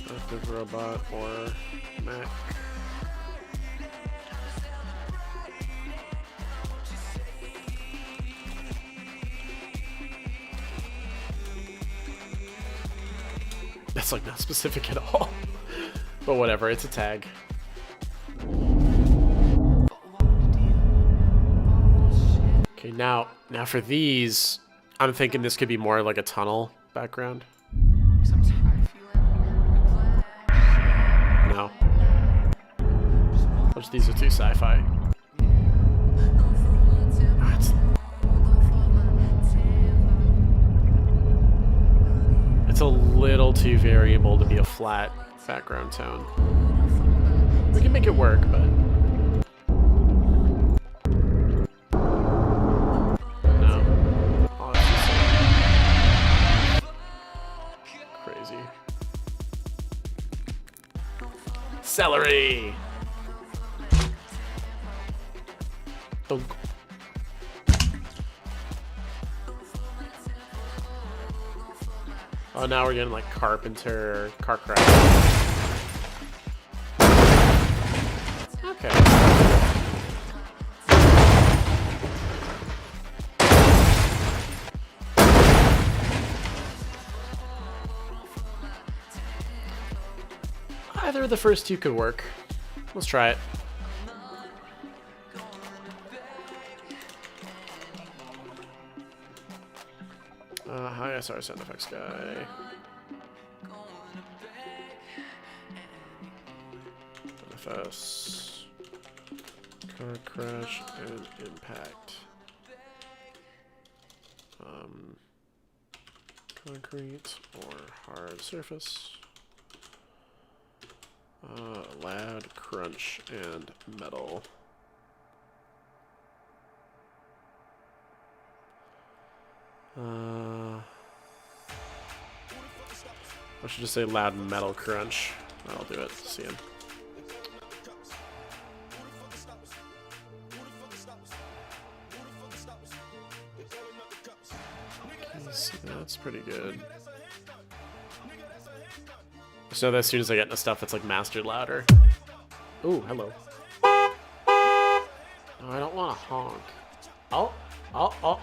Active robot or Mac. That's like not specific at all. But whatever, it's a tag. Okay, now for these, I'm thinking this could be more like a tunnel background. No. These are too sci-fi. It's a little too variable to be a flat background tone. We can make it work, but no. Oh, that's just crazy. Celery. Dunk. Oh, now we're getting like carpenter, car crash. Okay. Either of the first two could work. Let's try it. Hi, TheSoundFXGuy. NFS. Car crash and impact. Concrete or hard surface. Loud crunch and metal. I should just say loud metal crunch. That'll do it. See him. Okay, so that's pretty good. So that as soon as I get into stuff, it's like mastered louder. Ooh, hello. Oh, I don't want to honk. Oh, oh, oh.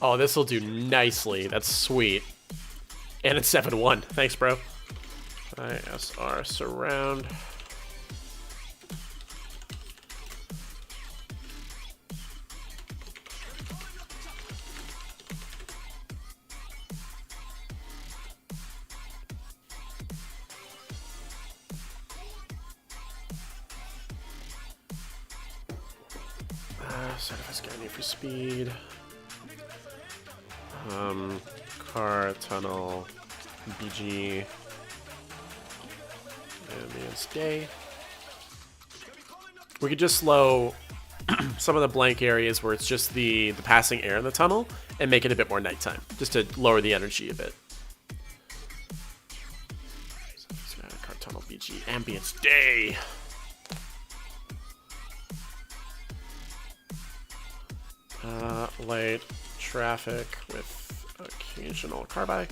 Oh, this will do nicely. That's sweet. And it's 7-1. Thanks, bro. ISR surround. SFX Need for Speed. Car, tunnel, BG, ambience day. We could just slow some of the blank areas where it's just the passing air in the tunnel and make it a bit more nighttime, just to lower the energy a bit. Car, tunnel, BG, ambience day. Light traffic with occasional car by.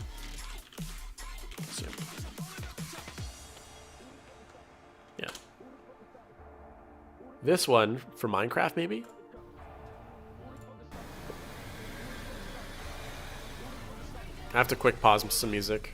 Yeah. This one for Minecraft, maybe? I have to quick pause some music.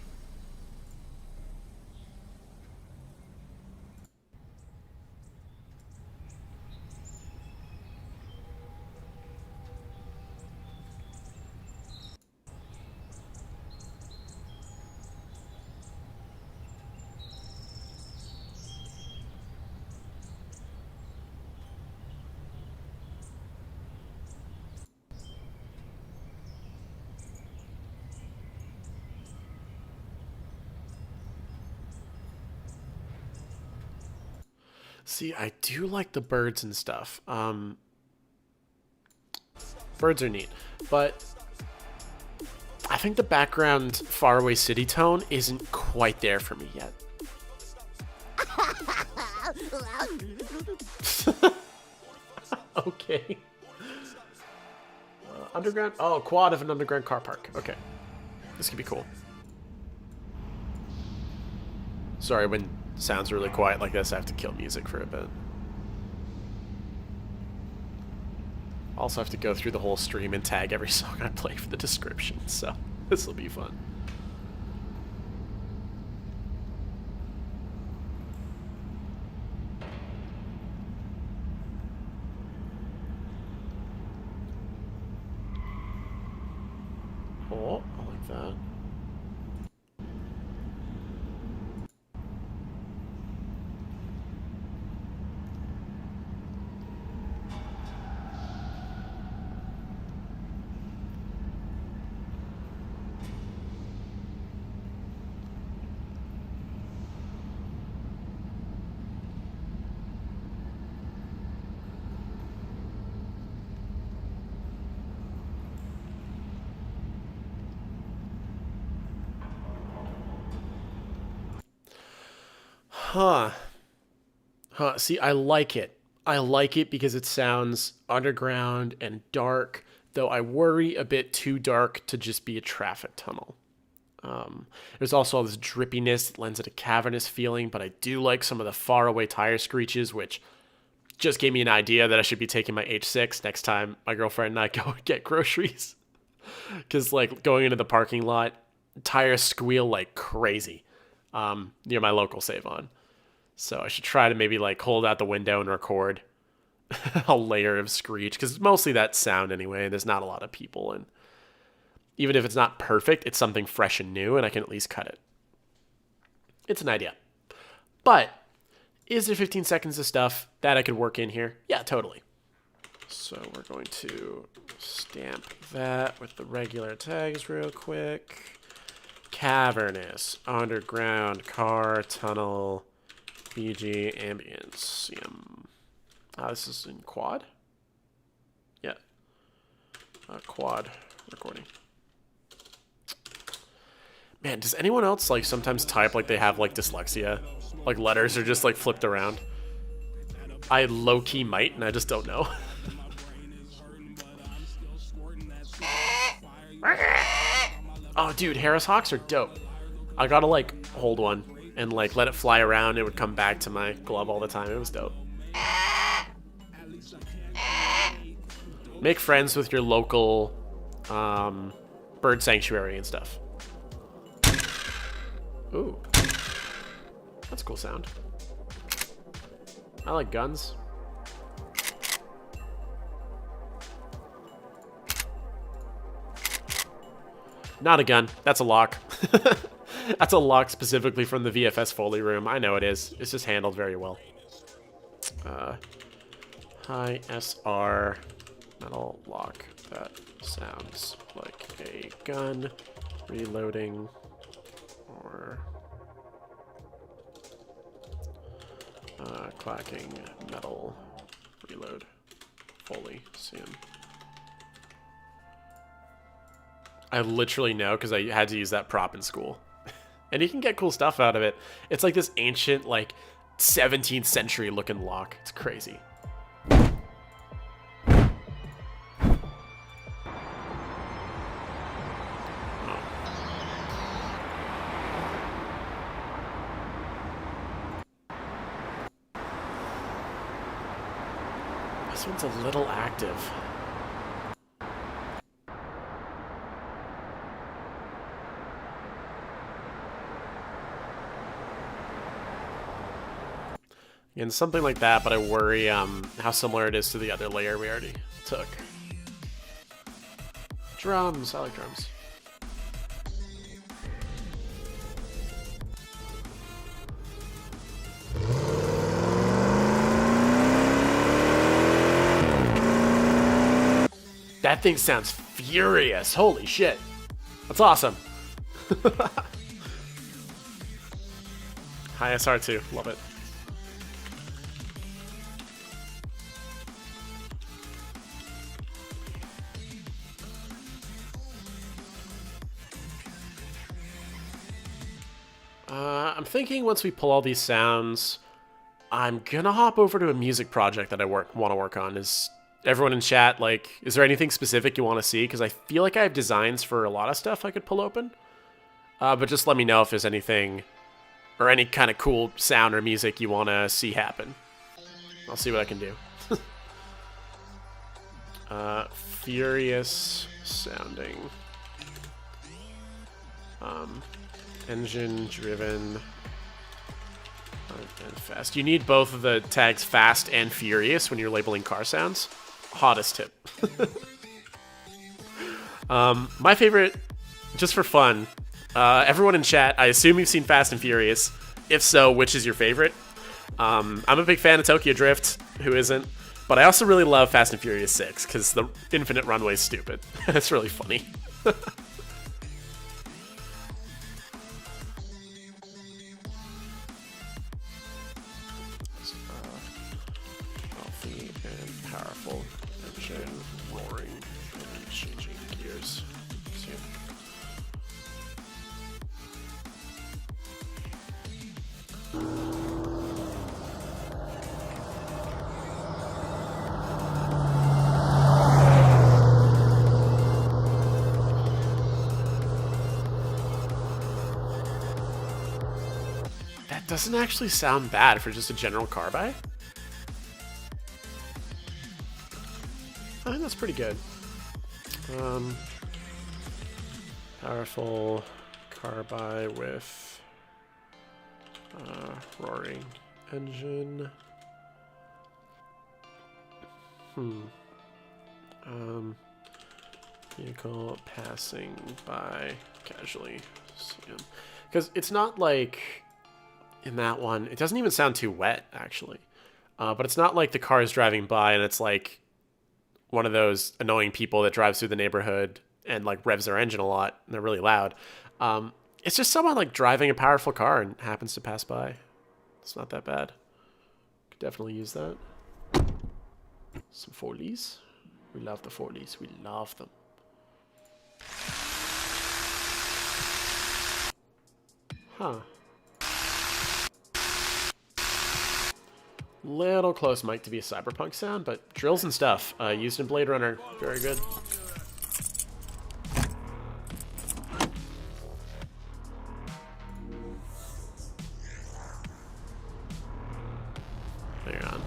See, I do like the birds and stuff. Birds are neat, but I think the background faraway city tone isn't quite there for me yet. Okay. Underground? Oh, quad of an underground car park. Okay. This could be cool. Sorry, when sounds really quiet like this, I have to kill music for a bit. Also have to go through the whole stream and tag every song I play for the description, so this will be fun. Oh, I like that. See, I like it. I like it because it sounds underground and dark, though I worry a bit too dark to just be a traffic tunnel. There's also all this drippiness that lends it a cavernous feeling, but I do like some of the faraway tire screeches, which just gave me an idea that I should be taking my H6 next time my girlfriend and I go get groceries. Because, like, going into the parking lot, tires squeal like crazy near my local save-on. So I should try to maybe like hold out the window and record a layer of screech, because it's mostly that sound anyway. There's not a lot of people, and even if it's not perfect, it's something fresh and new, and I can at least cut it. It's an idea. But is there 15 seconds of stuff that I could work in here? Yeah, totally. So we're going to stamp that with the regular tags real quick. Cavernous, underground, car, tunnel, BG, ambience. This is in quad? Yeah. Quad recording. Man, does anyone else like sometimes type like they have like dyslexia? Like letters are just like flipped around? I low-key might, and I just don't know. Oh, dude, Harris Hawks are dope. I gotta like hold one and like let it fly around. It would come back to my glove all the time. It was dope. Make friends with your local bird sanctuary and stuff. Ooh, that's a cool sound. I like guns. Not a gun. That's a lock. That's a lock specifically from the VFS Foley room. I know it is. It's just handled very well. High SR metal lock. That sounds like a gun. Reloading. Or clacking metal. Reload. Foley. Sim. I literally know because I had to use that prop in school. And you can get cool stuff out of it. It's like this ancient, like, 17th century looking lock. It's crazy. This one's a little active. And something like that, but I worry how similar it is to the other layer we already took. Drums, I like drums. That thing sounds furious. Holy shit. That's awesome. High SR2, love it. I'm thinking once we pull all these sounds, I'm gonna hop over to a music project that I want to work on. Is everyone in chat, like, is there anything specific you want to see? Because I feel like I have designs for a lot of stuff I could pull open. But just let me know if there's anything or any kind of cool sound or music you want to see happen. I'll see what I can do. Furious sounding. Engine driven and fast. You need both of the tags fast and furious when you're labeling car sounds. Hottest tip. My favorite, just for fun, everyone in chat, I assume you've seen Fast and Furious. If so, which is your favorite? I'm a big fan of Tokyo Drift. Who isn't? But I also really love Fast and Furious 6 because the infinite runway is stupid. It's really funny. Healthy and powerful engine, roaring and changing gears. See it. That doesn't actually sound bad for just a general car buy. I think that's pretty good. Powerful car buy with roaring engine. Vehicle passing by casually. Because it's not like in that one, it doesn't even sound too wet actually. But it's not like the car is driving by and it's like one of those annoying people that drives through the neighborhood and like revs their engine a lot and they're really loud. It's just someone like driving a powerful car and happens to pass by. It's not that bad. Could definitely use that. Some 40s. We love the 40s. We love them. Huh. Little close mic to be a cyberpunk sound, but drills and stuff used in Blade Runner, very good. Hang on.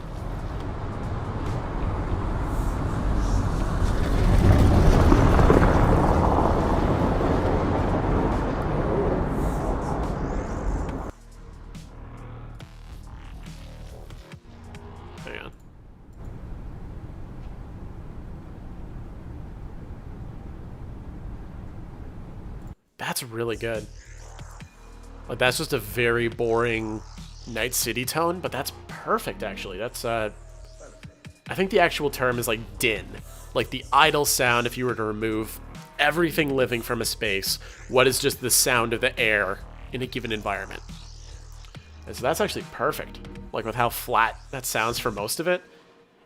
That's really good. Like, that's just a very boring Night City tone, but that's perfect, actually. That's, I think the actual term is, like, din. Like, the idle sound, if you were to remove everything living from a space, what is just the sound of the air in a given environment. And so that's actually perfect. Like, with how flat that sounds for most of it.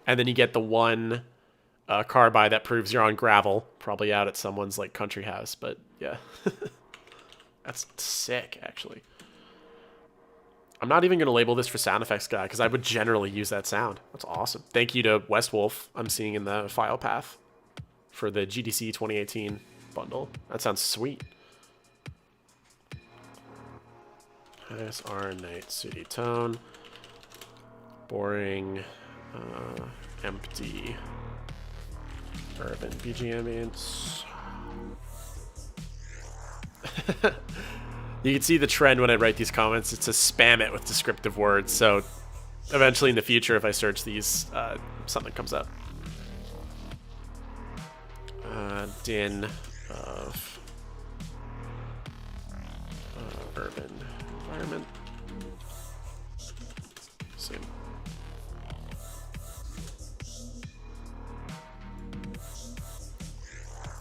And then you get the one car by that proves you're on gravel, probably out at someone's, like, country house, but yeah. That's sick, actually. I'm not even going to label this for SoundFXGuy because I would generally use that sound. That's awesome. Thank you to Westwolf, I'm seeing in the file path for the GDC 2018 bundle. That sounds sweet. ISR Night City tone. Boring, empty, urban BG ambience. You can see the trend when I write these comments. It's to spam it with descriptive words. So eventually in the future, if I search these, something comes up. Din of urban environment. Same.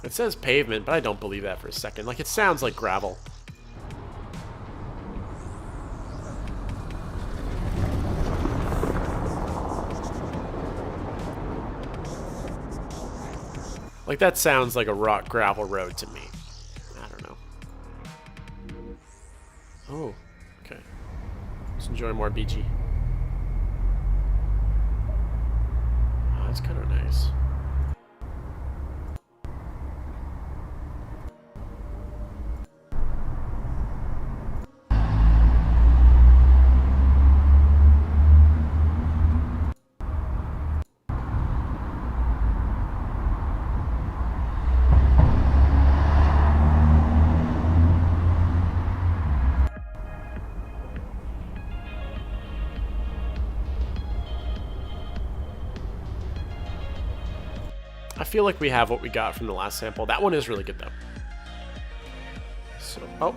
It says pavement, but I don't believe that for a second. Like, it sounds like gravel. Like, that sounds like a rock gravel road to me. I don't know. Oh, okay. Let's enjoy more BG. Oh, that's kind of nice. I feel like we have what we got from the last sample. That one is really good, though. So, oh.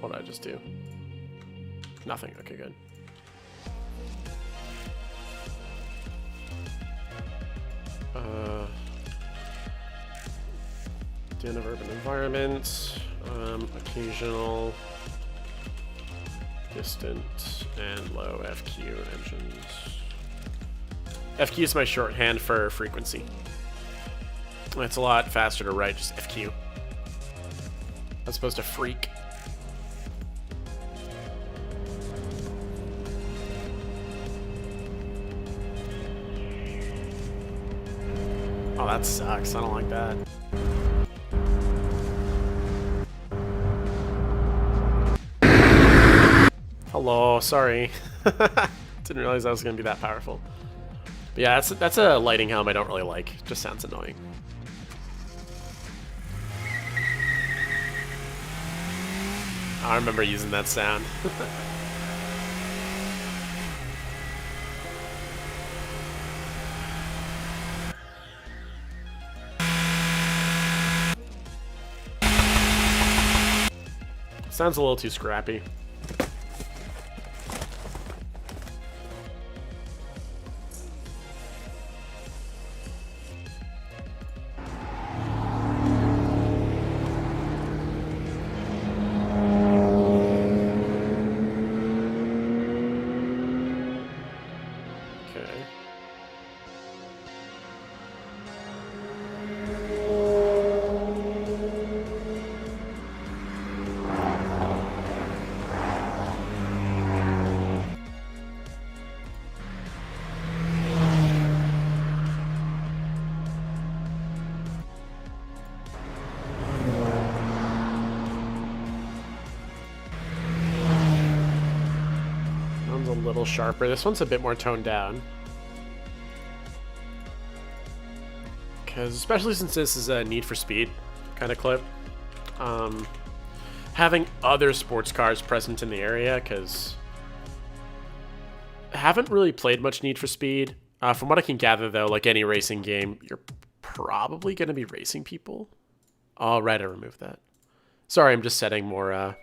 What did I just do? Nothing. Okay, good. Den of urban environment. Occasional. Distant and low FQ engines. FQ is my shorthand for frequency. It's a lot faster to write just FQ as opposed to freak. Oh, that sucks. I don't like that. Hello, sorry. Didn't realize that was going to be that powerful. But yeah, that's a lighting helm I don't really like. It just sounds annoying. I remember using that sound. Sounds a little too scrappy. Little sharper. This one's a bit more toned down. Because especially since this is a Need for Speed kind of clip, having other sports cars present in the area, because I haven't really played much Need for Speed. From what I can gather, though, like any racing game, you're probably going to be racing people. All right, I removed that. Sorry, I'm just setting more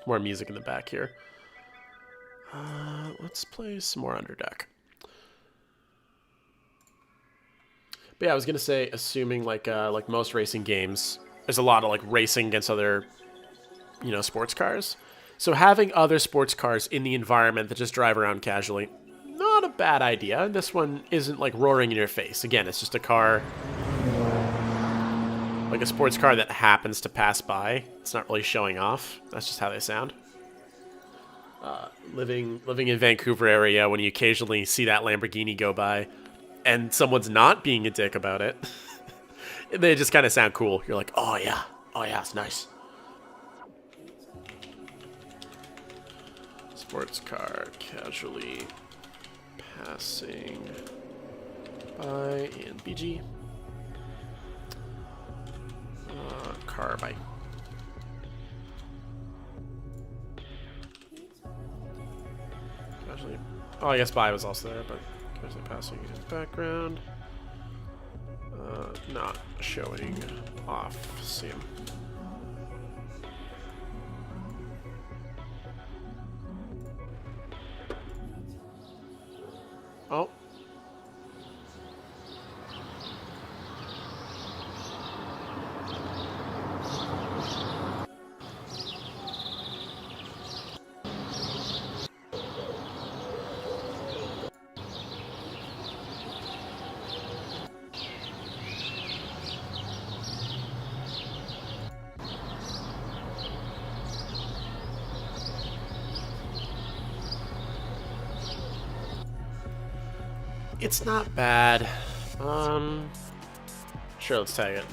music in the back here. Let's play some more Underduck. But yeah, I was gonna say, assuming like most racing games, there's a lot of like racing against other, sports cars. So having other sports cars in the environment that just drive around casually, not a bad idea. This one isn't like roaring in your face. Again, it's just a car, like a sports car that happens to pass by. It's not really showing off. That's just how they sound. Living in Vancouver area, when you occasionally see that Lamborghini go by and someone's not being a dick about it, they just kind of sound cool. You're like, oh yeah, it's nice. Sports car casually passing by in BG. Car by. Oh, I guess Bi was also there, but casually passing in background. Not showing off sim. Oh. It's not bad. Sure, let's tag it.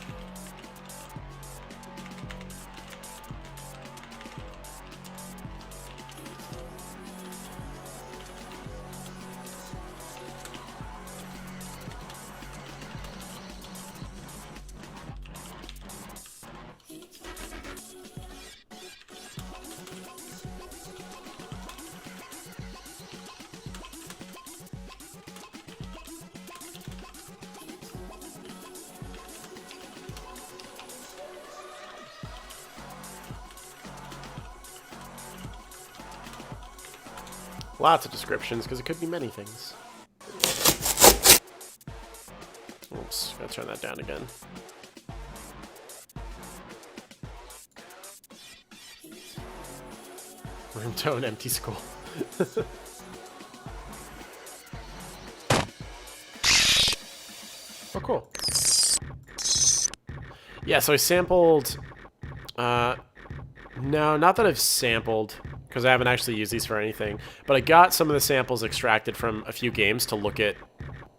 Lots of descriptions, because it could be many things. Oops, gotta turn that down again. Room tone, empty school. Oh, cool. Yeah, so I sampled... no, not that I've sampled, because I haven't actually used these for anything, but I got some of the samples extracted from a few games to look at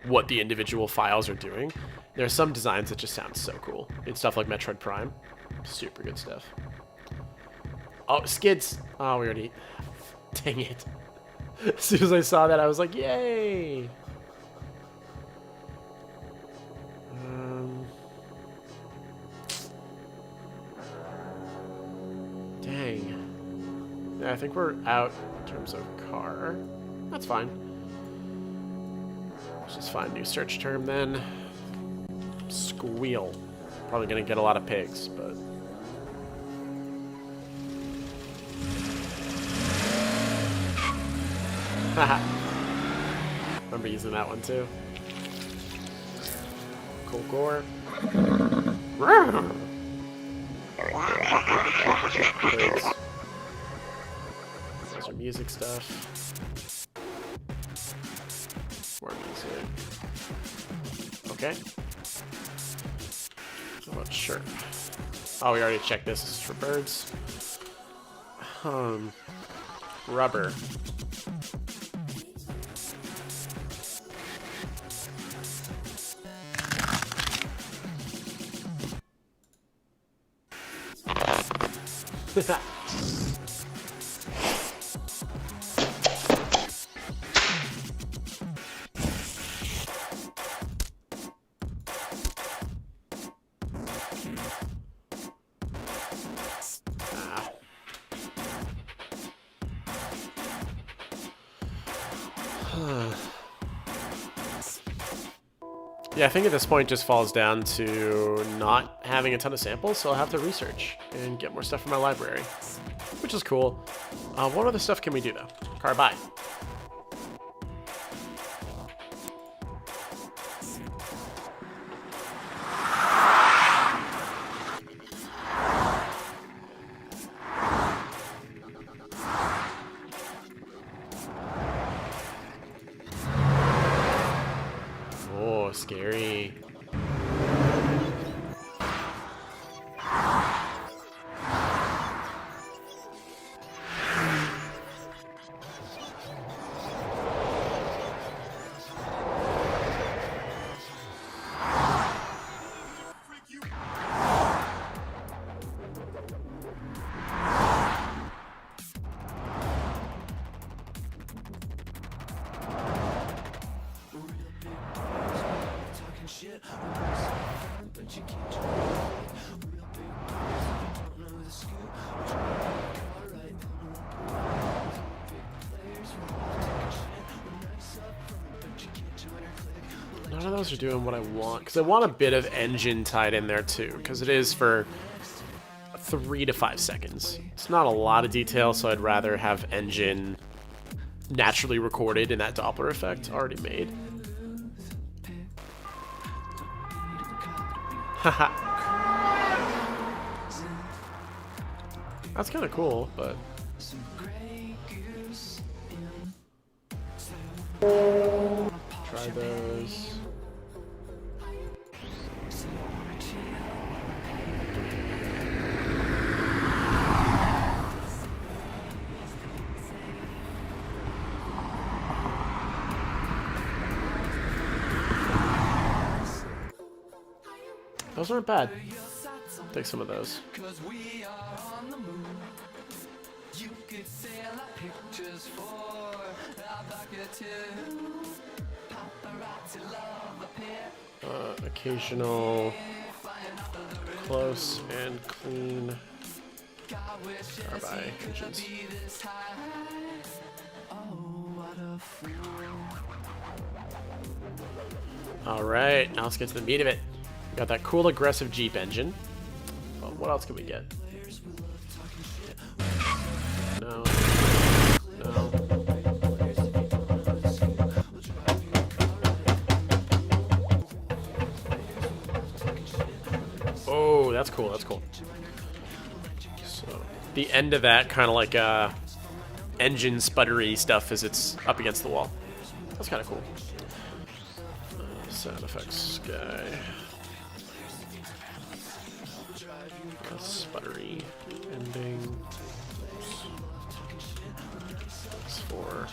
what the individual files are doing. There are some designs that just sound so cool. It's stuff like Metroid Prime. Super good stuff. Oh, skids! Oh, we already... Dang it. As soon as I saw that, I was like, yay! Dang. Yeah, I think we're out in terms of car. That's fine. Let's just find a new search term then. Squeal. Probably gonna get a lot of pigs, but... Haha. Remember using that one too. Cool gore. Pigs. Those are music stuff. More music. Okay. How about chirp? Oh, we already checked this. This is for birds. Rubber. Yeah, I think at this point it just falls down to not having a ton of samples, so I'll have to research and get more stuff from my library, which is cool. What other stuff can we do, though? Car buy. Scary. None of those are doing what I want, because I want a bit of engine tied in there too, because it is for 3 to 5 seconds. It's not a lot of detail, so I'd rather have engine naturally recorded in that Doppler effect already made. Haha. That's kind of cool, but... Try those. Those aren't bad. Take some of those. Occasional close and clean carby engines. All right, now let's get to the meat of it. Got that cool aggressive Jeep engine. Well, what else can we get? No. No. Oh, that's cool. That's cool. So the end of that kind of like engine sputtery stuff as it's up against the wall. That's kind of cool. SoundFXGuy. Sputtery ending. That's for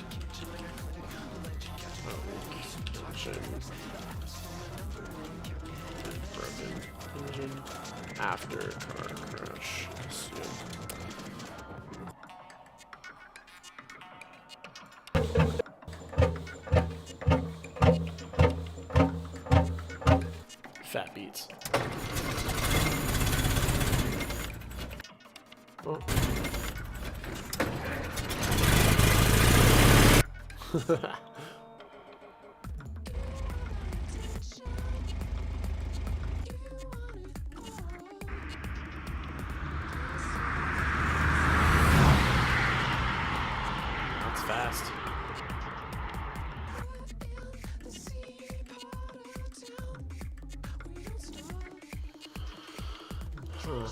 engine. Broken engine after car crash. Fat beats. Oh. That's fast. Huh.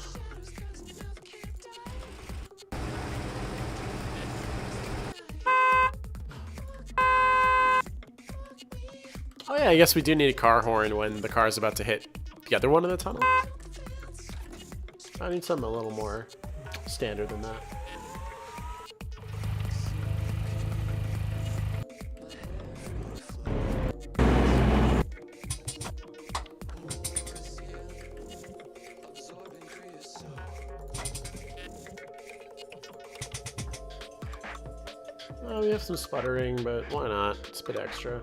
Oh yeah, I guess we do need a car horn when the car is about to hit the other one in the tunnel. I need something a little more standard than that. Oh, we have some sputtering, but why not? It's a bit extra.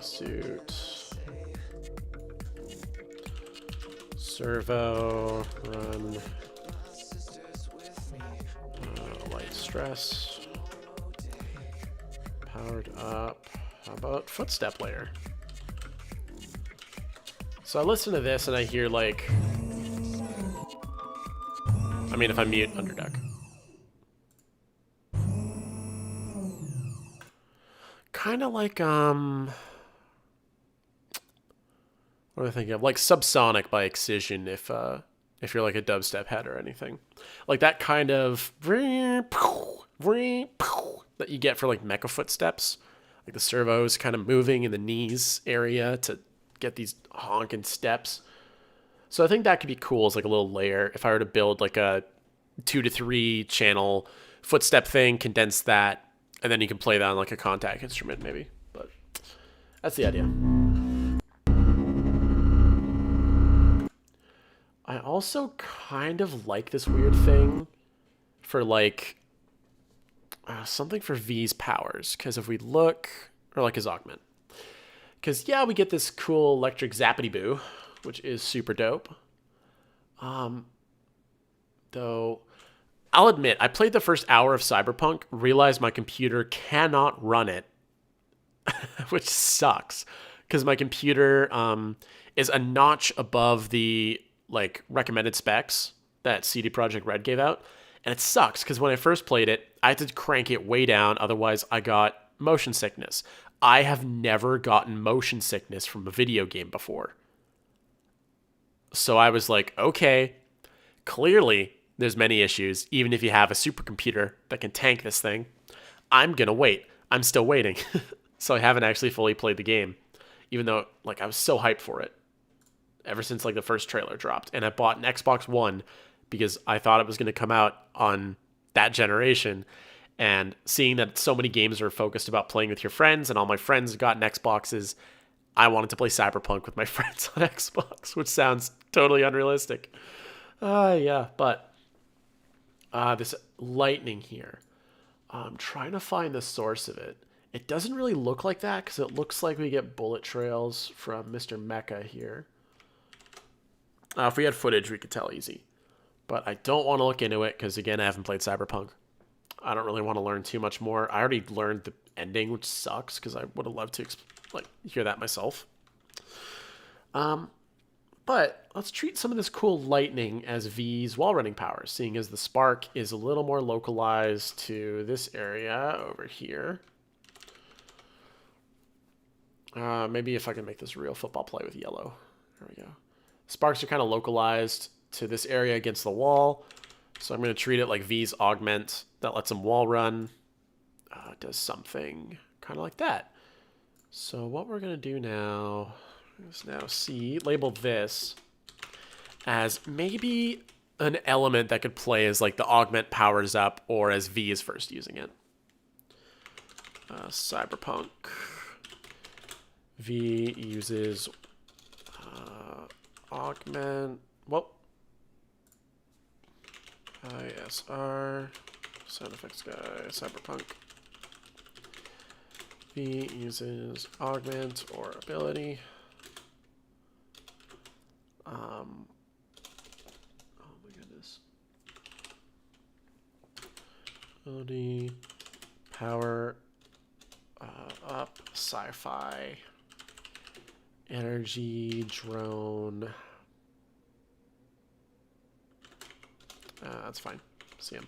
Suit. Servo, run, light stress, powered up. How about footstep layer? So I listen to this and I hear like, I mean if I mute Underduck. Kind of like, what am I thinking of? Like Subsonic by Excision, if you're like a dubstep head or anything. Like that kind of that you get for like mecha footsteps. Like the servos kind of moving in the knees area to get these honking steps. So I think that could be cool as like a little layer. If I were to build like a 2 to 3 channel footstep thing, condense that, and then you can play that on like a contact instrument maybe. But that's the idea. I also kind of like this weird thing for like something for V's powers. Because if we look, or like his augment. Because yeah, we get this cool electric zappity boo, which is super dope. Though I'll admit, I played the first hour of Cyberpunk, realized my computer cannot run it, which sucks. Because my computer, is a notch above the like recommended specs that CD Projekt Red gave out. And it sucks because when I first played it, I had to crank it way down. Otherwise, I got motion sickness. I have never gotten motion sickness from a video game before. So I was like, okay, clearly there's many issues. Even if you have a supercomputer that can tank this thing, I'm going to wait. I'm still waiting. So I haven't actually fully played the game, even though like I was so hyped for it ever since like the first trailer dropped. And I bought an Xbox One because I thought it was going to come out on that generation. And seeing that so many games are focused about playing with your friends and all my friends got Xboxes, I wanted to play Cyberpunk with my friends on Xbox, which sounds totally unrealistic. Yeah, but this lightning here, I'm trying to find the source of it. It doesn't really look like that because it looks like we get bullet trails from Mr. Mecha here. If we had footage, we could tell easy. But I don't want to look into it because, again, I haven't played Cyberpunk. I don't really want to learn too much more. I already learned the ending, which sucks because I would have loved to hear that myself. But let's treat some of this cool lightning as V's wall running power, seeing as the spark is a little more localized to this area over here. Maybe if I can make this real football play with yellow. There we go. Sparks are kind of localized to this area against the wall. So I'm going to treat it like V's augment that lets them wall run. Does something kind of like that. So what we're going to do now is label this as maybe an element that could play as like the augment powers up or as V is first using it. Cyberpunk. V uses augment. Well, ISR, SoundFXGuy, Cyberpunk. V uses augment or ability. Oh my goodness. Ability, power, up, sci-fi, energy, drone. That's fine. See him.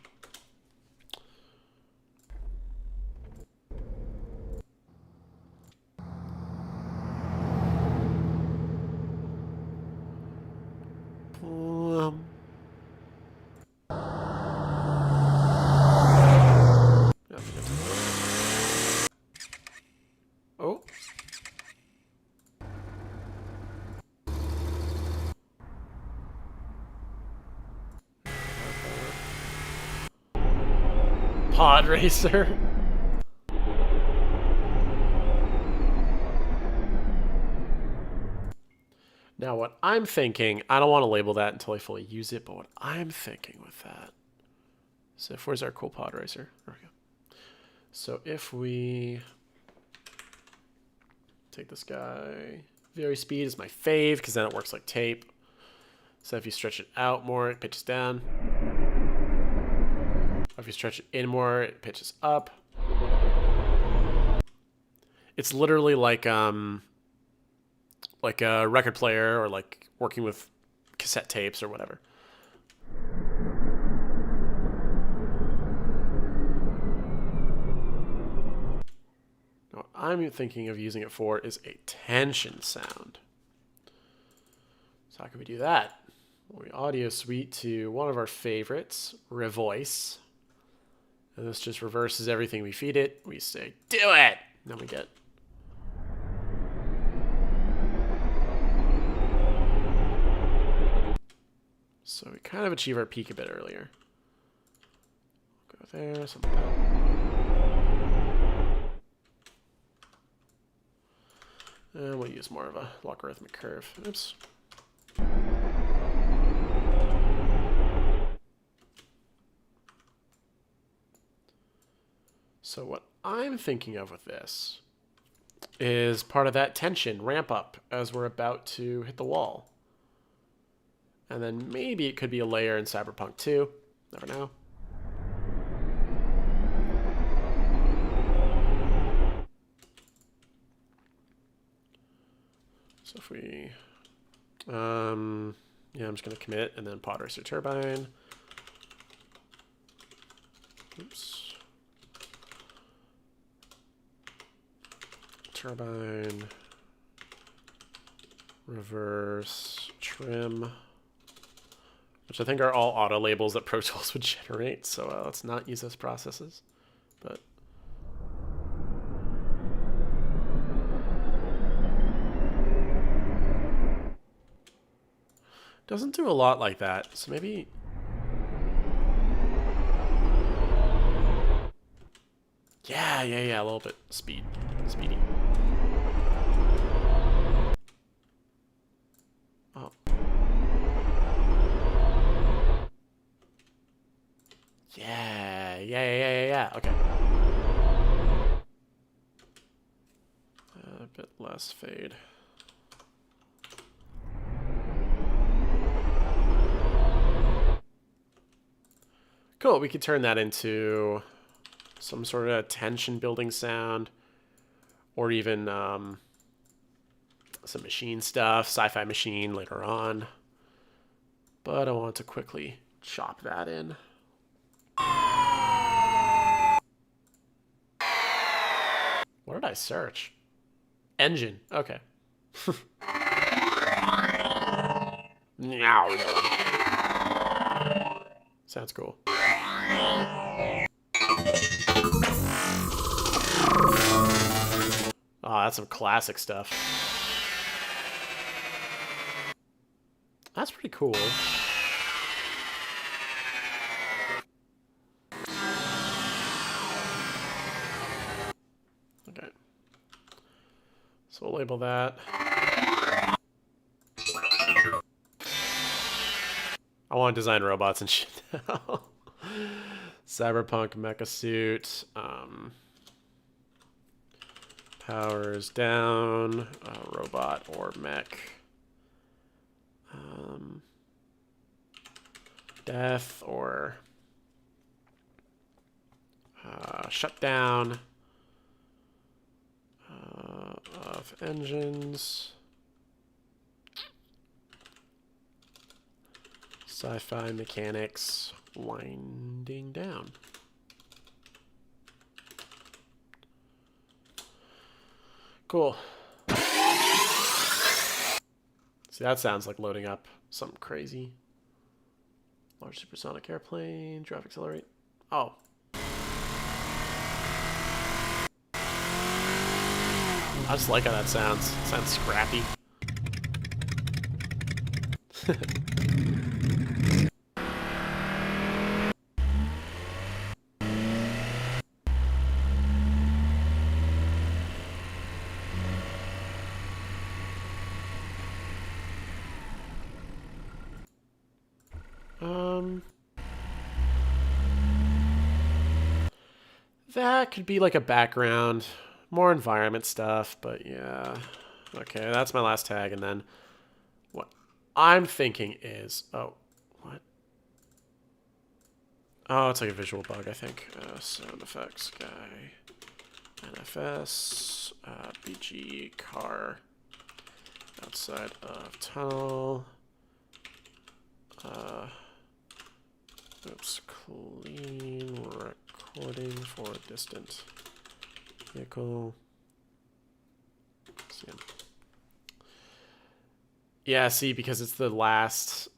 Oh. Pod racer. Now what I'm thinking, I don't want to label that until I fully use it, but what I'm thinking with that, so where's our cool pod racer? There we go. So if we take this guy, very speed is my fave because then it works like tape. So if you stretch it out more, it pitches down. If you stretch it in more, it pitches up. It's literally like a record player or like working with cassette tapes or whatever. Now, what I'm thinking of using it for is a tension sound. So how can we do that? Well, we audio suite to one of our favorites, Revoice. And this just reverses everything we feed it. We say, do it! And then we get. So we kind of achieve our peak a bit earlier. Go there, something like that. And we'll use more of a logarithmic curve. Oops. So what I'm thinking of with this is part of that tension ramp up as we're about to hit the wall. And then maybe it could be a layer in Cyberpunk 2. Never know. So if we Yeah, I'm just going to commit and then pod racer turbine. Oops. Turbine. Reverse. Trim. Which I think are all auto labels that Pro Tools would generate. So let's not use those processes. But doesn't do a lot like that. So maybe yeah, a little bit speedy. Oh. Yeah. Okay. A bit less fade. Cool, we could turn that into some sort of tension building sound, or even some machine stuff, sci-fi machine later on. But I want to quickly chop that in. What did I search? Engine. Okay. Sounds cool. Oh, that's some classic stuff. That's pretty cool. Okay. So we'll label that. I want to design robots and shit now. Cyberpunk mecha suit. Powers down. Robot or mech. Death or shutdown of engines. Sci-fi mechanics winding down. Cool. See, that sounds like loading up something crazy. Large supersonic airplane, drive accelerate. Oh. I just like how that sounds. It sounds scrappy. That could be like a background, more environment stuff, but yeah. Okay, that's my last tag, and then what I'm thinking is, oh, what? Oh, it's like a visual bug, I think. SoundFXGuy, NFS, BG, car, outside of tunnel, oops, clean recording for distant vehicle. Yeah, see, because it's the last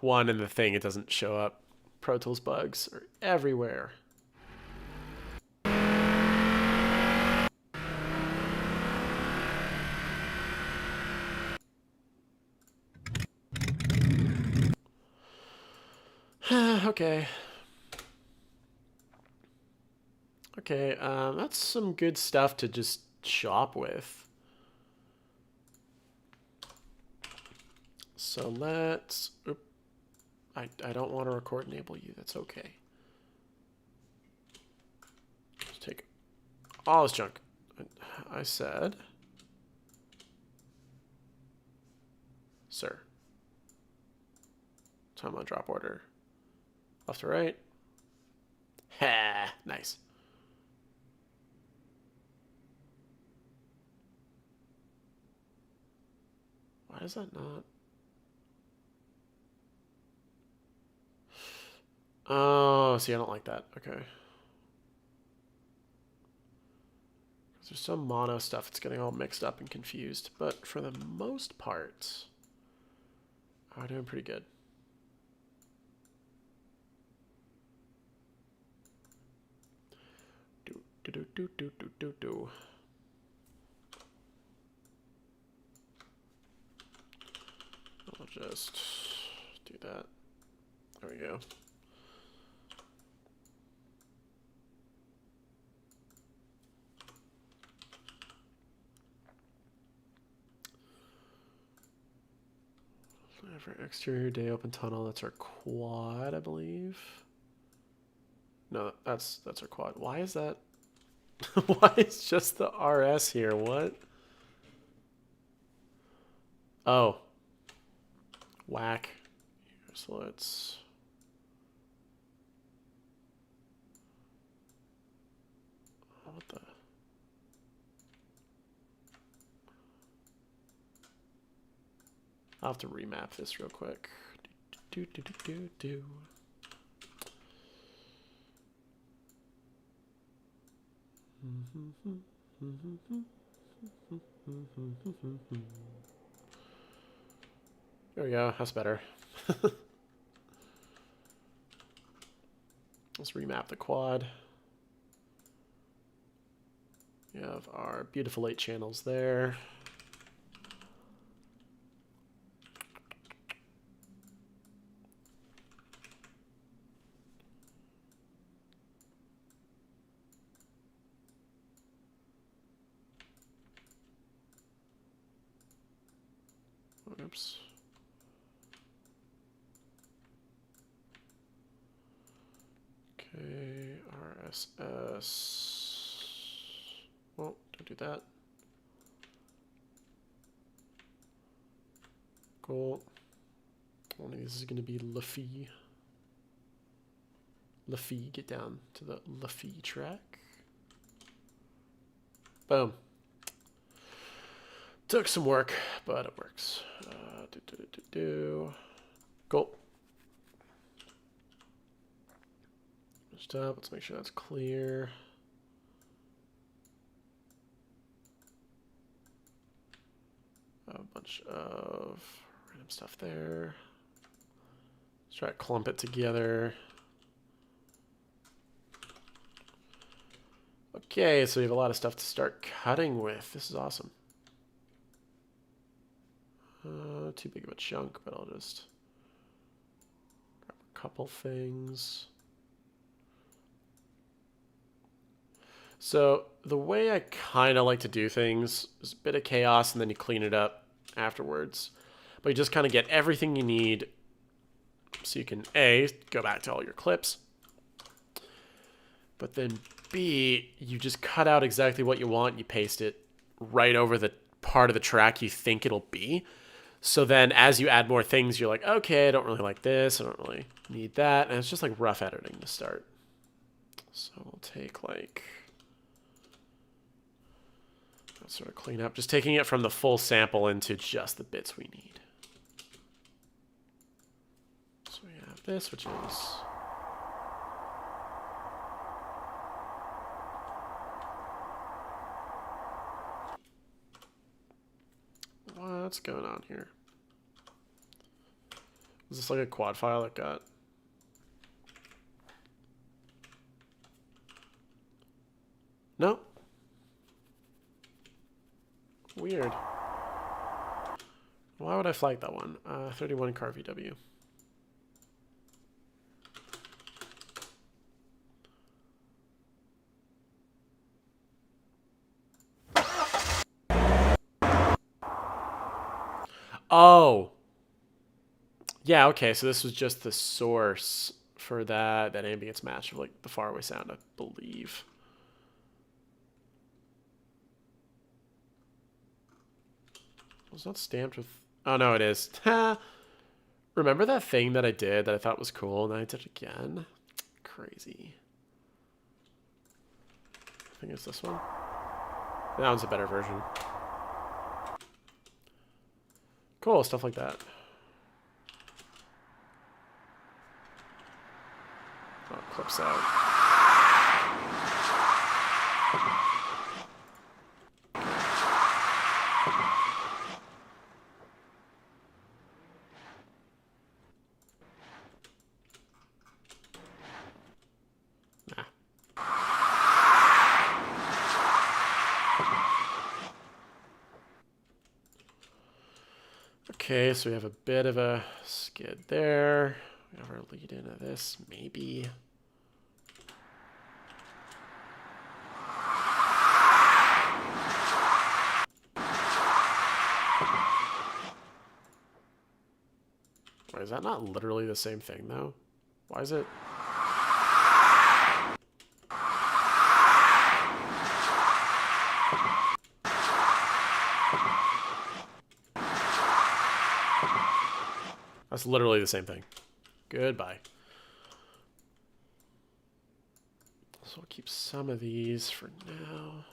one in the thing, it doesn't show up. Pro Tools bugs are everywhere. Okay. Okay, that's some good stuff to just shop with. So let's... Oop, I don't want to record enable you. That's okay. Just take all this junk. I said... Sir. Time on drop order. Left to right. Ha! Nice. Why is that not? Oh, see, I don't like that. Okay. There's some mono stuff. It's getting all mixed up and confused. But for the most part, we're doing pretty good. Do. I'll just do that. There we go. For exterior day open tunnel, that's our quad, I believe. No, that's our quad. Why is that? Why is just the RS here? What? Oh. Whack. So let's... What the... I'll have to remap this real quick. There we go. That's better. Let's remap the quad. We have our beautiful 8 channels there. Oops. Okay, RSS. Well, don't do that. Cool. One of these is going to be Laffy. Laffy, get down to the Laffy track. Boom. Took some work, but it works. Cool. Just up. Let's make sure that's clear. A bunch of random stuff there. Let's try to clump it together. Okay, so we have a lot of stuff to start cutting with. This is awesome. Too big of a chunk, but I'll just grab a couple things. So the way I kind of like to do things is a bit of chaos and then you clean it up afterwards. But you just kind of get everything you need so you can A, go back to all your clips. But then B, you just cut out exactly what you want and you paste it right over the part of the track you think it'll be. So then as you add more things, you're like, okay, I don't really like this. I don't really need that. And it's just like rough editing to start. So we'll take like, let's sort of clean up, just taking it from the full sample into just the bits we need. So we have this, which is... What's going on here? Is this like a quad file that got... No. Weird. Why would I flag that one? 31 car VW. Oh. Yeah, okay, so this was just the source for that ambience match of like the faraway sound, I believe. Was not stamped with... Oh, no, it is. Remember that thing that I did that I thought was cool, and then I did it again? Crazy. I think it's this one. That one's a better version. Cool, stuff like that. Oh, clips out. Okay, so we have a bit of a skid there. We have our lead into this, maybe. Wait, is that not literally the same thing, though? Why is it? That's literally the same thing. Goodbye. So I'll keep some of these for now.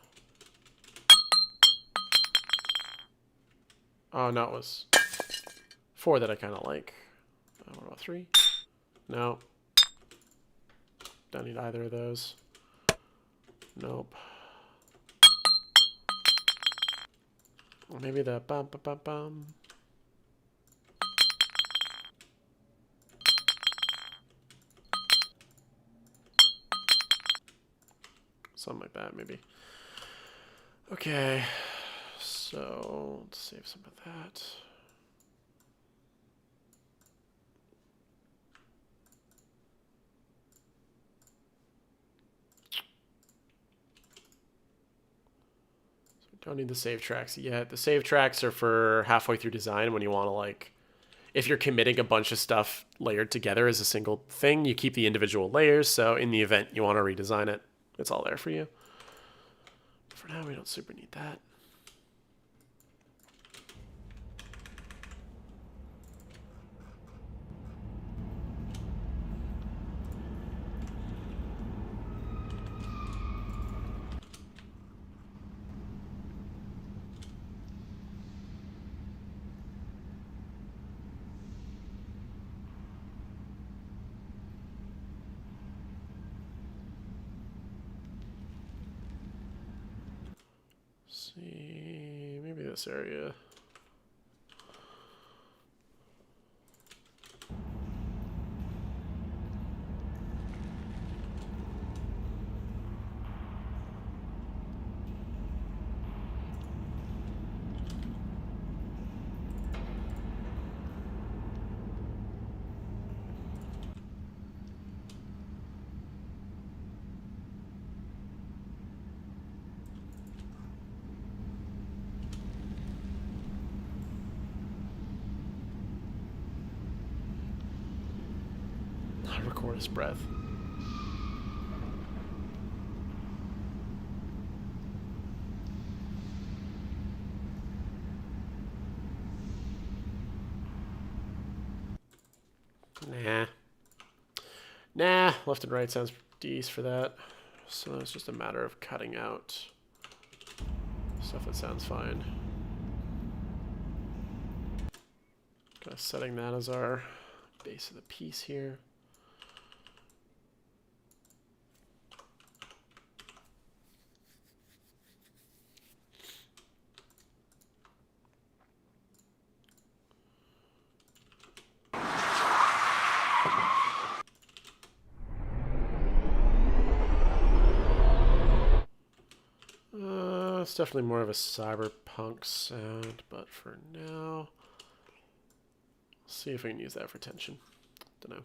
Oh, no, it was 4 that I kind of like. What about 3? No. Don't need either of those. Nope. Or maybe the bum bum bum bum. Something like that, maybe. Okay, so let's save some of that. So we don't need the save tracks yet. The save tracks are for halfway through design when you want to, like, if you're committing a bunch of stuff layered together as a single thing, you keep the individual layers. So in the event you want to redesign it, it's all there for you. For now, we don't super need that. See, maybe this area. Record his breath. Nah, left and right sounds decent for that. So it's just a matter of cutting out stuff that sounds fine. Kind of setting that as our base of the piece here. It's definitely more of a cyberpunk sound, but for now, see if we can use that for tension. Don't know.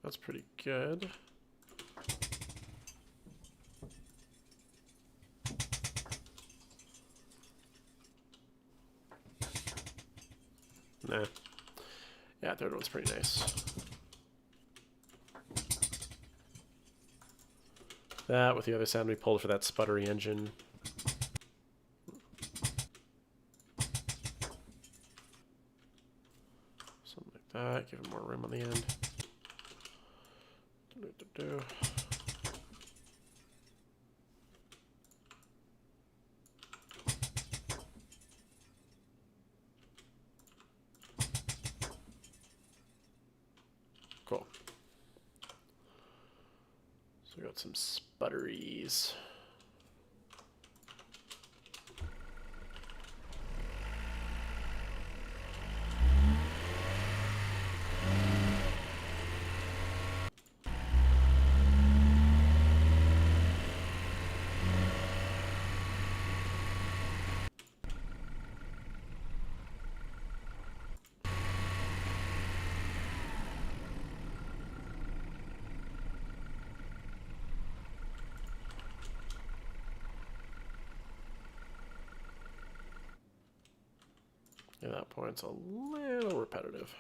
That's pretty good. Nah. Yeah, third one's pretty nice. That with the other sound we pulled for that sputtery engine. Something like that. Give it more room on the end. Cool. So we got some sputteries. At that point, it's a little repetitive.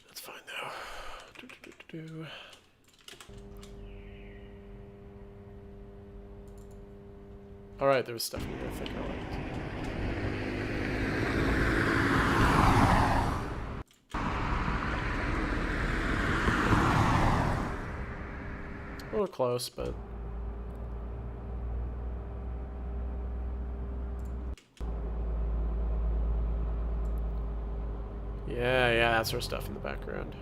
That's fine, though. All right, there was stuff in here I think I liked. A little close, but... Yeah, that sort of stuff in the background.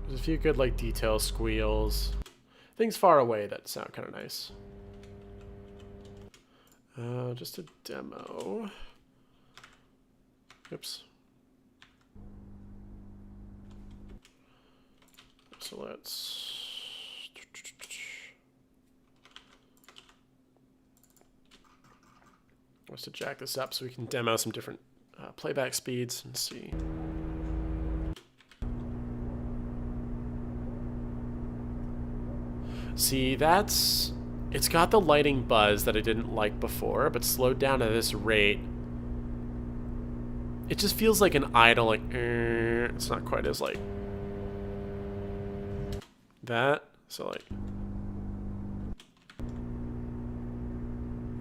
There's a few good, like, detail squeals. Things far away that sound kind of nice. Just a demo. Oops. So let's to jack this up so we can demo some different playback speeds and see. See, it's got the lighting buzz that I didn't like before, but slowed down at this rate. It just feels like an idle, like, it's not quite as like that. So like,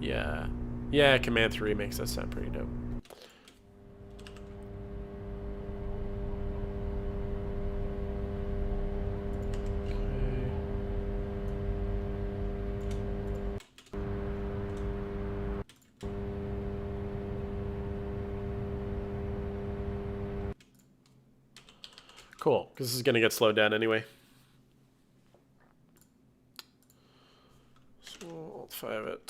yeah, Command 3 makes that sound pretty dope. Cool, because this is going to get slowed down anyway. So Alt 5 it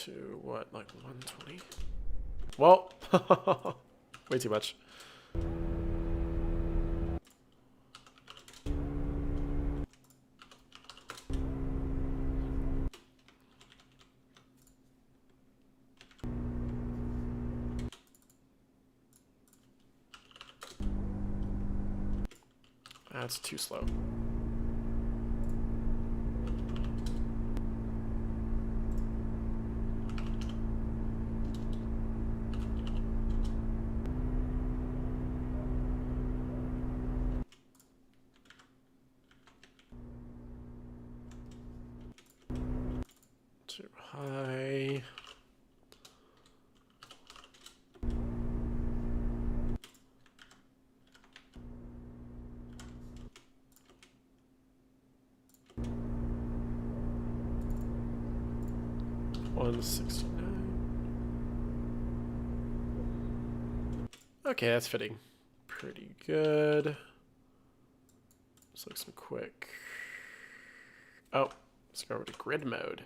to what, like 120? Well, way too much. That's too slow. Too high. Okay, that's fitting pretty good. Let's look some quick. Oh, let's go over to grid mode.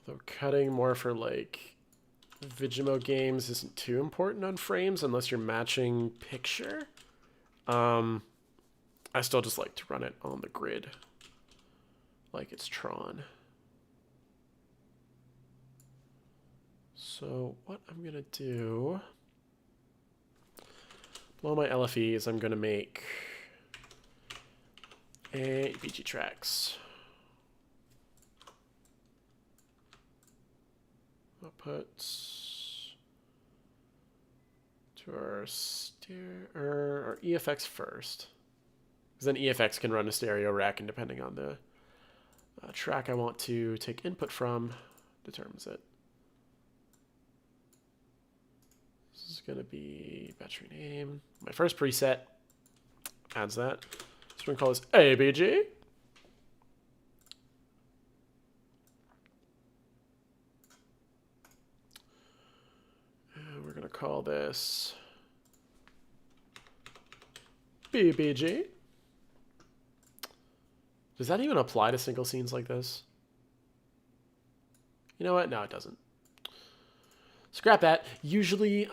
Though cutting more for like Vigimo games isn't too important on frames unless you're matching picture. I still just like to run it on the grid, like it's Tron. So what I'm gonna do, below my LFE, is I'm gonna make ABG tracks. Outputs to our our EFX first, because then EFX can run a stereo rack, and depending on the track I want to take input from, determines it. This is going to be battery name. My first preset adds that. So we're going to call this ABG. And we're going to call this BBG. Does that even apply to single scenes like this? You know what? No, it doesn't. Scrap that. Usually,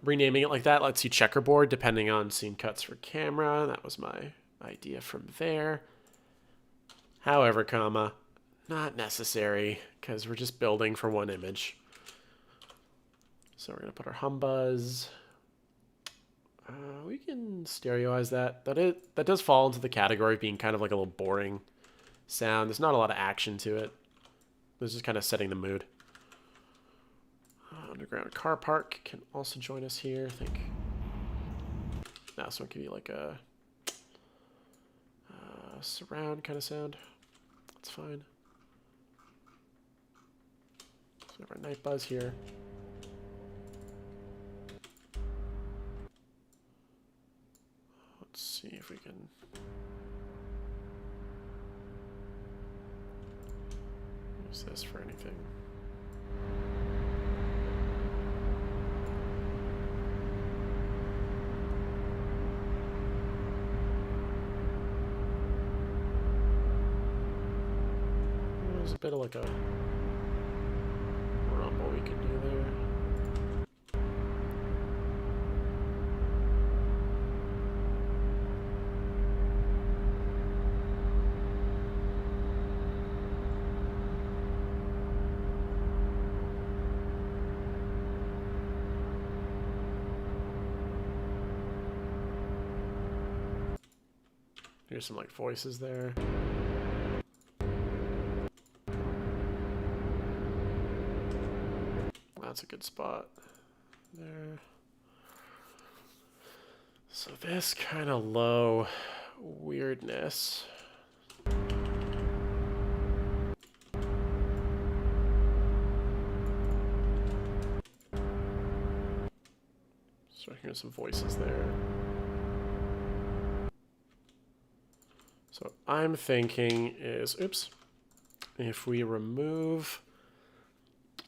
renaming it like that lets you checkerboard depending on scene cuts for camera. That was my idea from there. However, comma, not necessary because we're just building for one image. So we're going to put our hum buzz. We can stereoize that. That does fall into the category of being kind of like a little boring sound. There's not a lot of action to it. It's just kind of setting the mood. Underground car park can also join us here, I think. Now, this one could be like a surround kind of sound. That's fine. So we have our night buzz here. Let's see if we can use this for anything. There's a bit of like a rumble we can do there. Here's some like voices there. That's a good spot there. So this kind of low weirdness. So here's some voices there. So what I'm thinking is, oops, if we remove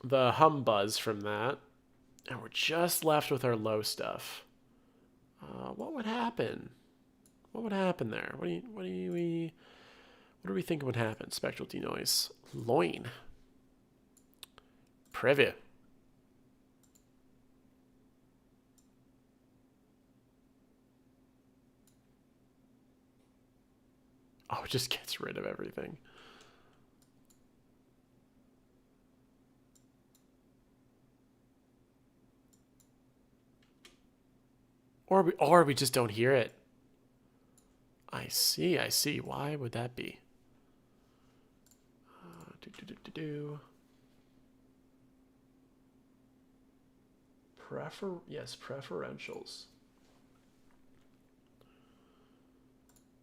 the hum buzz from that, and we're just left with our low stuff, what would happen? What would happen there? What do we think would happen? Spectral denoise, loin, preview. Oh, it just gets rid of everything. Or we just don't hear it. I see. Why would that be? Yes, preferentials.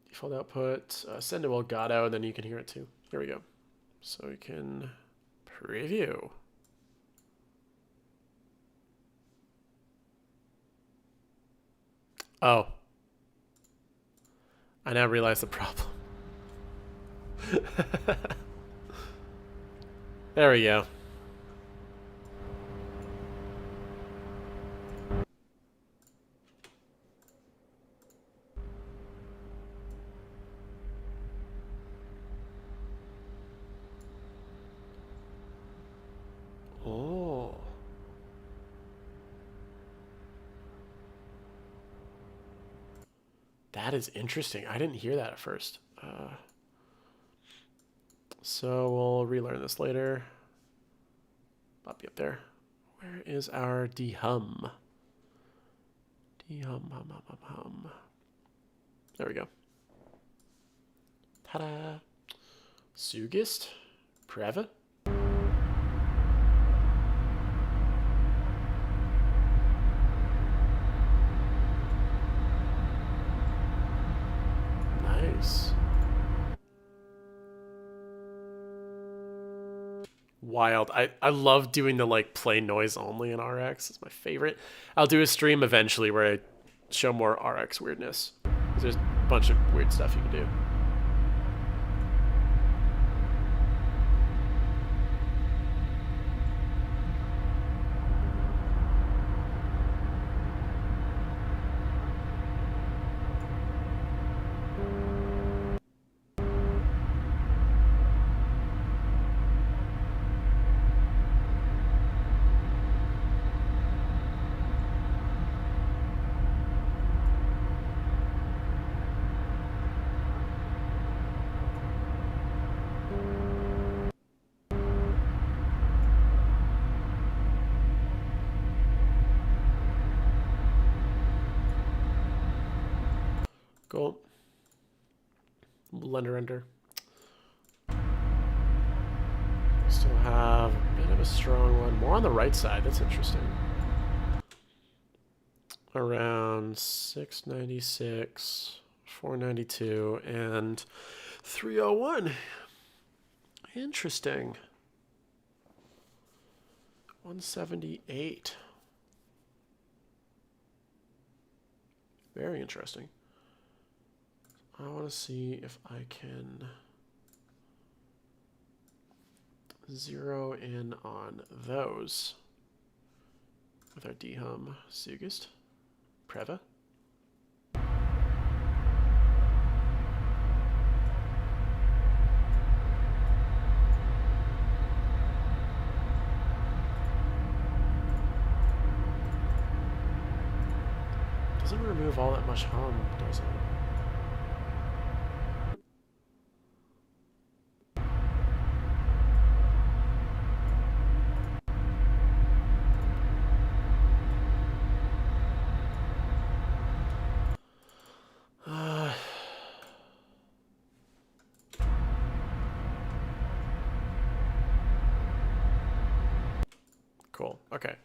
Default output, send to Elgato, and then you can hear it too. Here we go. So we can preview. Oh. I now realize the problem. There we go. Oh. That is interesting. I didn't hear that at first. So we'll relearn this later. Poppy up there. Where is our dehum? Dehum, hum. There we go. Ta-da. Sugist? Preva? Nice. Wild. I love doing the like play noise only in RX. It's my favorite. I'll do a stream eventually where I show more RX weirdness. There's a bunch of weird stuff you can do. Cool. Blender render. Still have a bit of a strong one. More on the right side. That's interesting. Around 696, 492, and 301. Interesting. 178. Very interesting. I want to see if I can zero in on those with our dehum Sugist. Preva. Doesn't remove all that much hum, does it? Cool. Okay.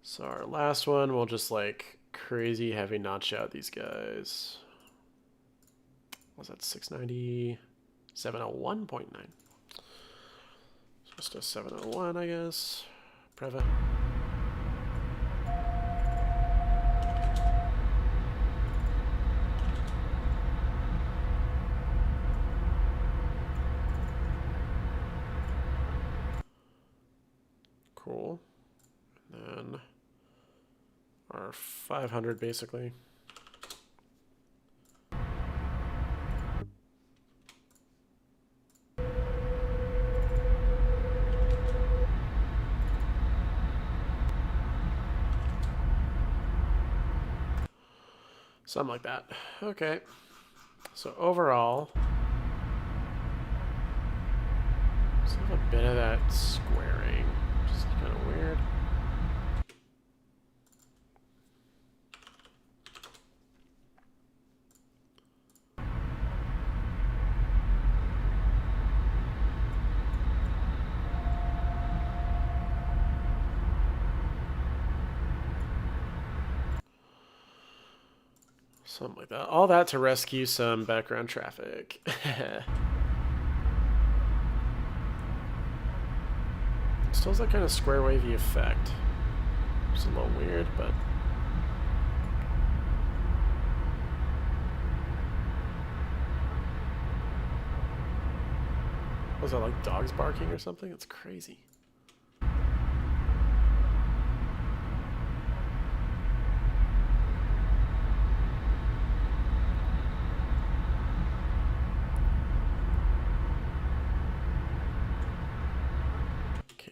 So our last one, we'll just like crazy heavy notch out these guys. What was that? 690, 701.9. Just a 701, I guess. Preva. Cool. And then our 500 basically. Something like that. Okay. So overall, still have a bit of that squaring, which is kind of weird. Something like that. All that to rescue some background traffic. Still has that kind of square wavy effect. It's a little weird, but was that like dogs barking or something? It's crazy.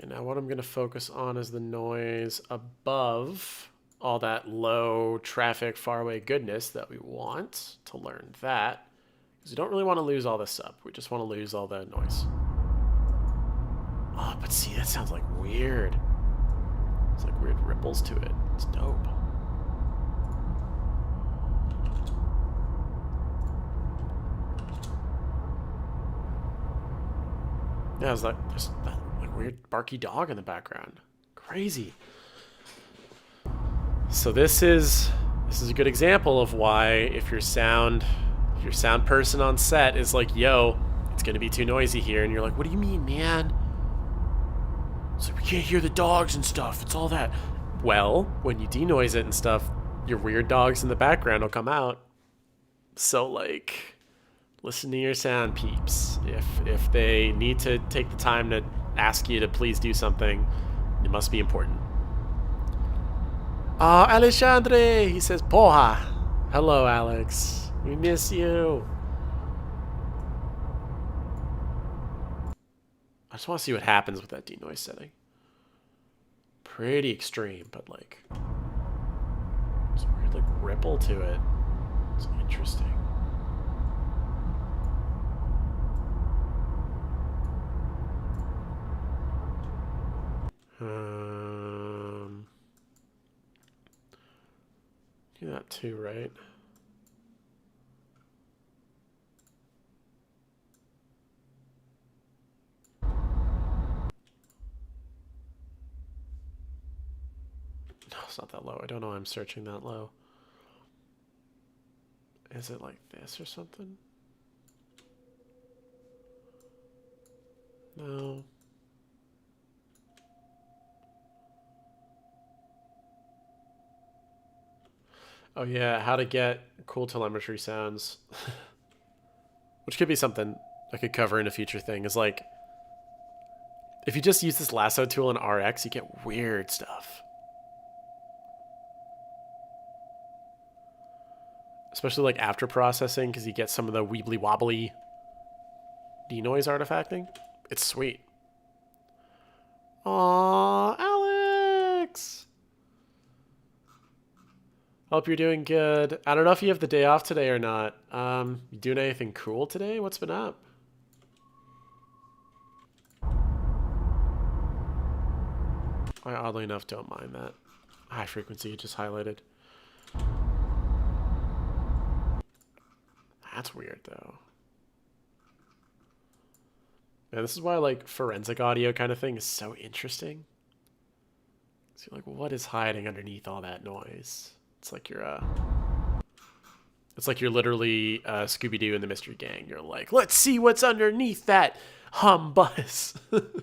Now what I'm going to focus on is the noise above all that low traffic faraway goodness that we want to learn that. Because we don't really want to lose all this up. We just want to lose all the noise. Oh, but see, that sounds like weird. It's like weird ripples to it. It's dope. Yeah, there's that like weird barky dog in the background. Crazy. So this is a good example of why if your sound person on set is like, yo, it's gonna be too noisy here, and you're like, what do you mean, man? It's like, we can't hear the dogs and stuff. It's all that. Well, when you denoise it and stuff, your weird dogs in the background will come out. So like, listen to your sound peeps. If they need to take the time to ask you to please do something, it must be important. Alexandre, he says, Porra. Hello, Alex. We miss you. I just want to see what happens with that denoise setting. Pretty extreme, but like, there's a weird like ripple to it. It's interesting. Do that too, right? No, it's not that low. I don't know why I'm searching that low. Is it like this or something? No. Oh yeah, how to get cool telemetry sounds. Which could be something I could cover in a future thing. Is like, if you just use this lasso tool in RX, you get weird stuff. Especially like after processing, because you get some of the weebly wobbly denoise artifacting. It's sweet. Aww, Alex! Hope you're doing good. I don't know if you have the day off today or not. You doing anything cool today? What's been up? I oddly enough don't mind that. High frequency you just highlighted. That's weird though. Yeah, this is why like forensic audio kind of thing is so interesting. So you're like, what is hiding underneath all that noise? It's like you're literally Scooby-Doo and the Mystery Gang. You're like, let's see what's underneath that hum buzz. Boom.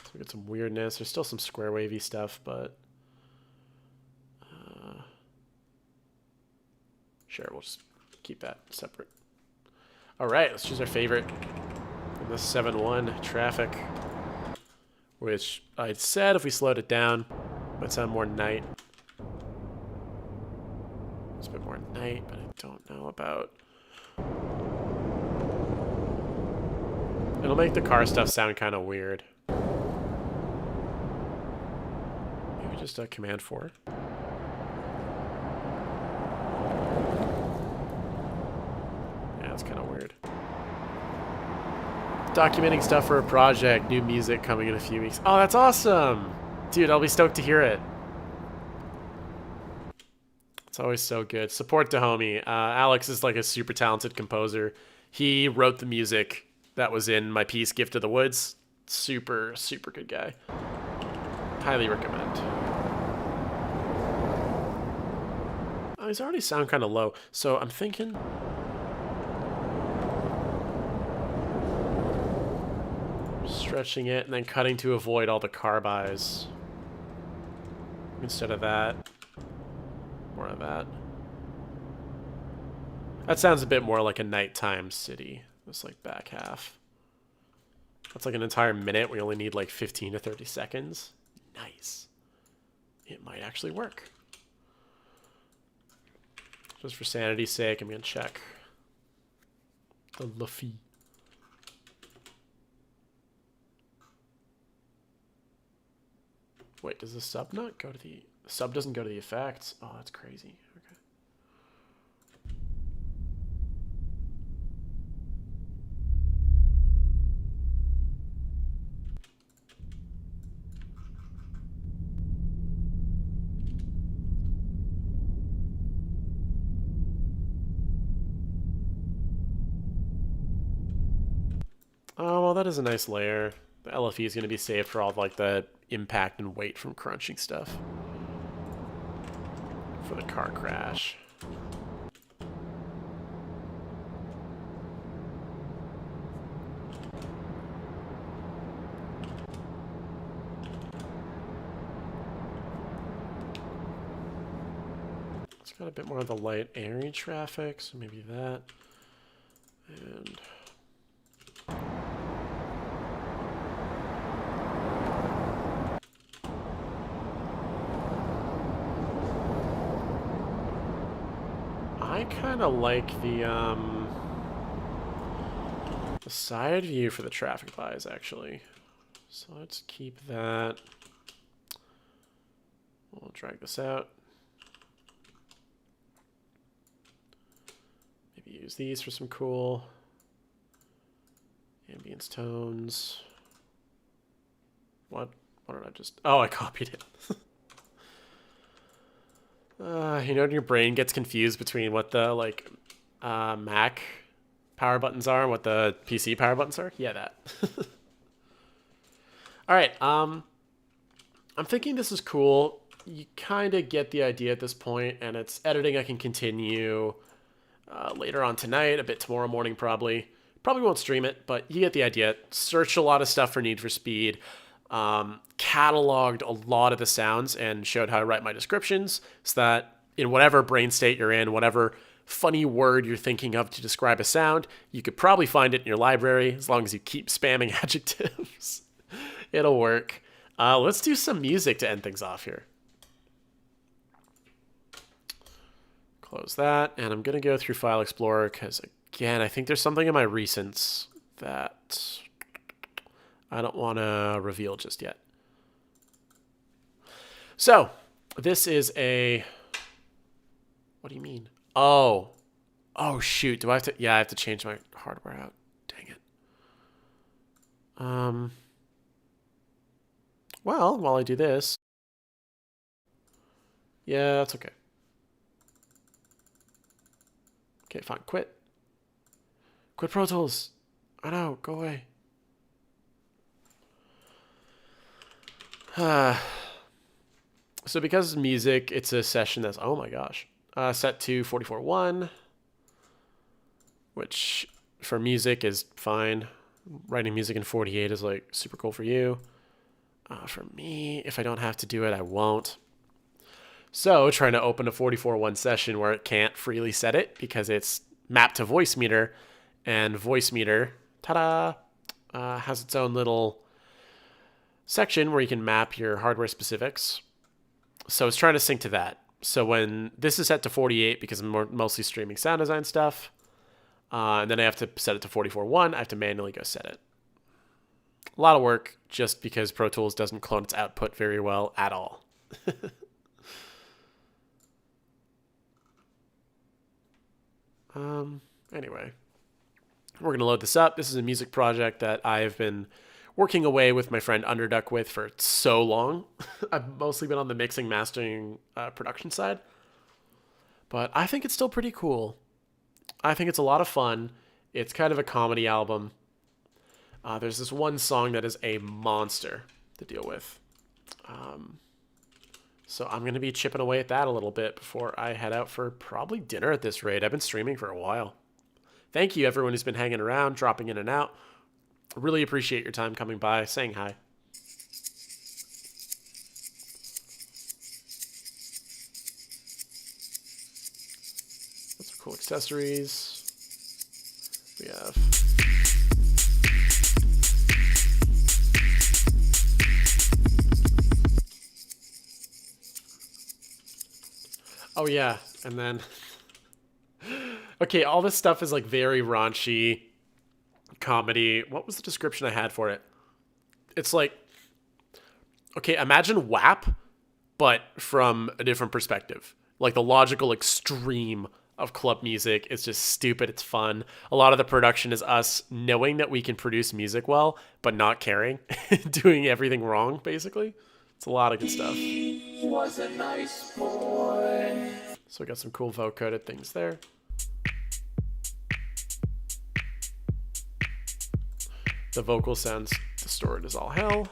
So we get some weirdness. There's still some square wavy stuff, but sure, we'll just keep that separate. All right, let's choose our favorite from the 7.1 traffic, which I said if we slowed it down, might sound more night. It's a bit more night, but I don't know about. It'll make the car stuff sound kind of weird. Maybe just a Command 4. Yeah, it's kind of weird. Documenting stuff for a project, new music coming in a few weeks. Oh, that's awesome! Dude, I'll be stoked to hear it. It's always so good. Support the homie. Alex is like a super talented composer. He wrote the music that was in my piece, Gift of the Woods. Super, super good guy. Highly recommend. Oh, he's already sound kind of low. So I'm thinking... stretching it and then cutting to avoid all the carbis. Instead of that. More of that. That sounds a bit more like a nighttime city. This like back half. That's like an entire minute. We only need like 15 to 30 seconds. Nice. It might actually work. Just for sanity's sake, I'm gonna check the Luffy. Wait, does the sub not go to the... The sub doesn't go to the effects? Oh, that's crazy. Okay. Oh, well, that is a nice layer. The LFE is going to be saved for all of, like, the impact and weight from crunching stuff. For the car crash. It's got a bit more of the light, airy traffic, so maybe that. And... I kind of like the side view for the traffic lights, actually. So let's keep that. We'll drag this out. Maybe use these for some cool ambience tones. What did I just... Oh, I copied it. You know when your brain gets confused between what the, like, Mac power buttons are and what the PC power buttons are? Yeah, that. All right, I'm thinking this is cool. You kind of get the idea at this point, and it's editing I can continue later on tonight, a bit tomorrow morning probably. Probably won't stream it, but you get the idea. Searched a lot of stuff for Need for Speed. Cataloged a lot of the sounds and showed how to write my descriptions so that in whatever brain state you're in, whatever funny word you're thinking of to describe a sound, you could probably find it in your library as long as you keep spamming adjectives. It'll work. Let's do some music to end things off here. Close that, and I'm going to go through File Explorer because, again, I think there's something in my recents that I don't want to reveal just yet. So, this is a... What do you mean? Oh, shoot. Do I have to... Yeah, I have to change my hardware out. Dang it. Well, while I do this... Yeah, that's okay. Okay, fine. Quit. Quit Pro Tools. I know. Go away. So because it's music, it's a session that's, oh my gosh, set to 44.1, which for music is fine. Writing music in 48 is like super cool for you. For me, if I don't have to do it, I won't. So trying to open a 44.1 session where it can't freely set it because it's mapped to voice meter, and voice meter, ta-da, has its own little section where you can map your hardware specifics. So it's trying to sync to that. So when this is set to 48 because I'm mostly streaming sound design stuff, and then I have to set it to 44.1, I have to manually go set it. A lot of work just because Pro Tools doesn't clone its output very well at all. Anyway, we're going to load this up. This is a music project that I've been working away with my friend Underduck with for so long. I've mostly been on the mixing, mastering, production side. But I think it's still pretty cool. I think it's a lot of fun. It's kind of a comedy album. There's this one song that is a monster to deal with. So I'm going to be chipping away at that a little bit before I head out for probably dinner at this rate. I've been streaming for a while. Thank you, everyone who's been hanging around, dropping in and out. I really appreciate your time coming by, saying hi. Lots of cool accessories. We have... Oh, yeah. And then... Okay, all this stuff is like very raunchy comedy. What was the description I had for it? It's like... Okay, imagine WAP, but from a different perspective. Like the logical extreme of club music. It's just stupid. It's fun. A lot of the production is us knowing that we can produce music well, but not caring. Doing everything wrong, basically. It's a lot of good stuff. He was a nice boy. So we got some cool vocoded things there. The vocal sounds distorted as all hell.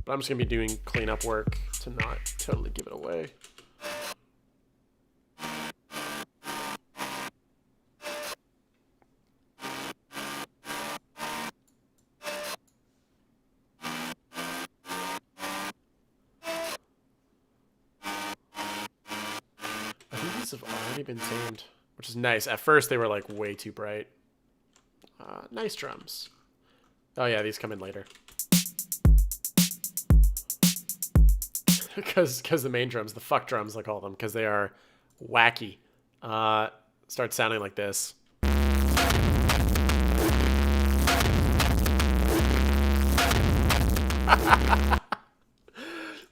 But I'm just going to be doing cleanup work to not totally give it away. Have already been tamed, which is nice. At first they were like way too bright. Nice drums. Oh yeah, these come in later. Because the main drums, the fuck drums I call them, because they are wacky. Start sounding like this.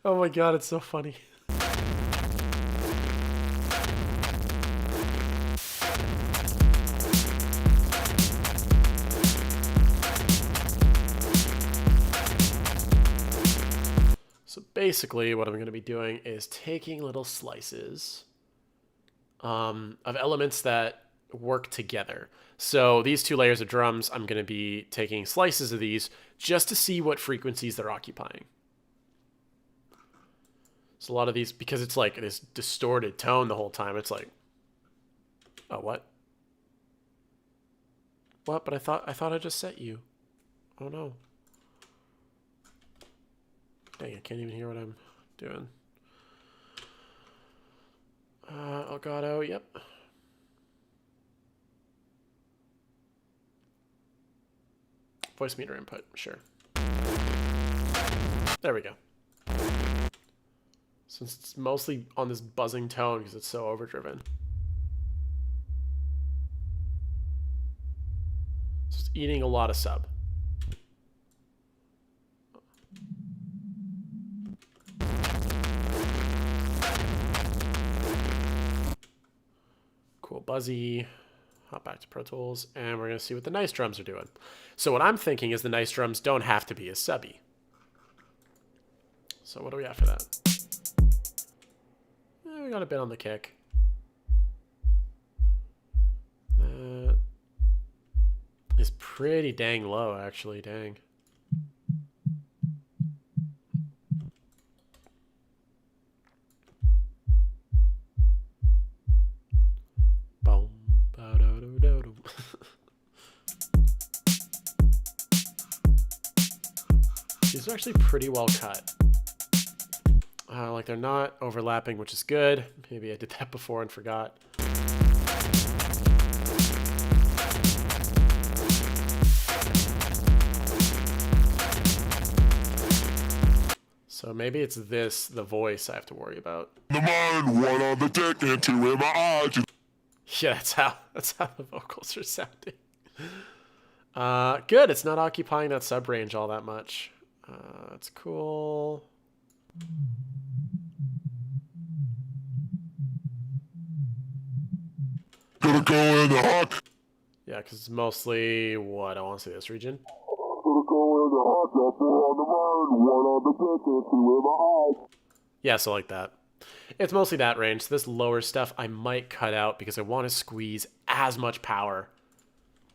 Oh my god, it's so funny. Basically, what I'm going to be doing is taking little slices of elements that work together. So these two layers of drums, I'm going to be taking slices of these just to see what frequencies they're occupying. So a lot of these, because it's like this distorted tone the whole time, it's like, oh, what? What? But I thought I just set you. Oh no. Dang, I can't even hear what I'm doing. Elgato, yep. Voice meter input, sure. There we go. Since it's mostly on this buzzing tone because it's so overdriven. So it's eating a lot of sub. Cool, buzzy. Hop back to Pro Tools, and we're going to see what the nice drums are doing. So what I'm thinking is the nice drums don't have to be as subby. So what do we have for that? We got a bit on the kick. That is pretty dang low, actually. Dang. These are actually pretty well cut. Like they're not overlapping, which is good. Maybe I did that before and forgot. So maybe it's this, the voice I have to worry about. The mind, one on the dick, and two in my eyes. Yeah, that's how the vocals are sounding. Good, it's not occupying that sub range all that much. That's cool. Gonna go in the hot. Yeah, because it's mostly what I want to say this region. Yeah, so like that. It's mostly that range. So this lower stuff I might cut out because I want to squeeze as much power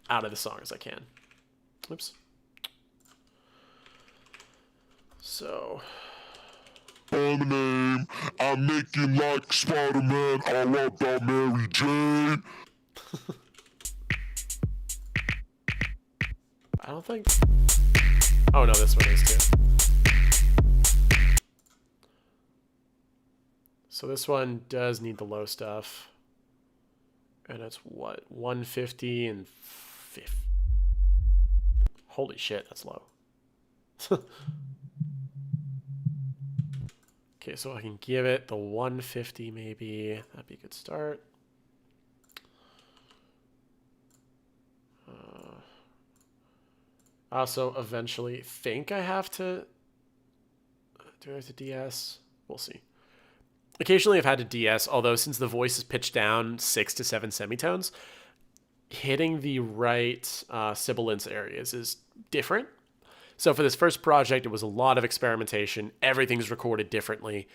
out of the song as I can. Oops. So. On the name, I'm making like Spider-Man, all about Mary Jane. I don't think. Oh no, this one is too. So this one does need the low stuff. And it's what? 150 and 50. Holy shit, that's low. Okay, so I can give it the 150 maybe. That'd be a good start. I also eventually think I have to... Do I have to DS? We'll see. Occasionally I've had to DS, although since the voice is pitched down 6 to 7 semitones, hitting the right sibilance areas is different. So for this first project, it was a lot of experimentation. Everything's recorded differently.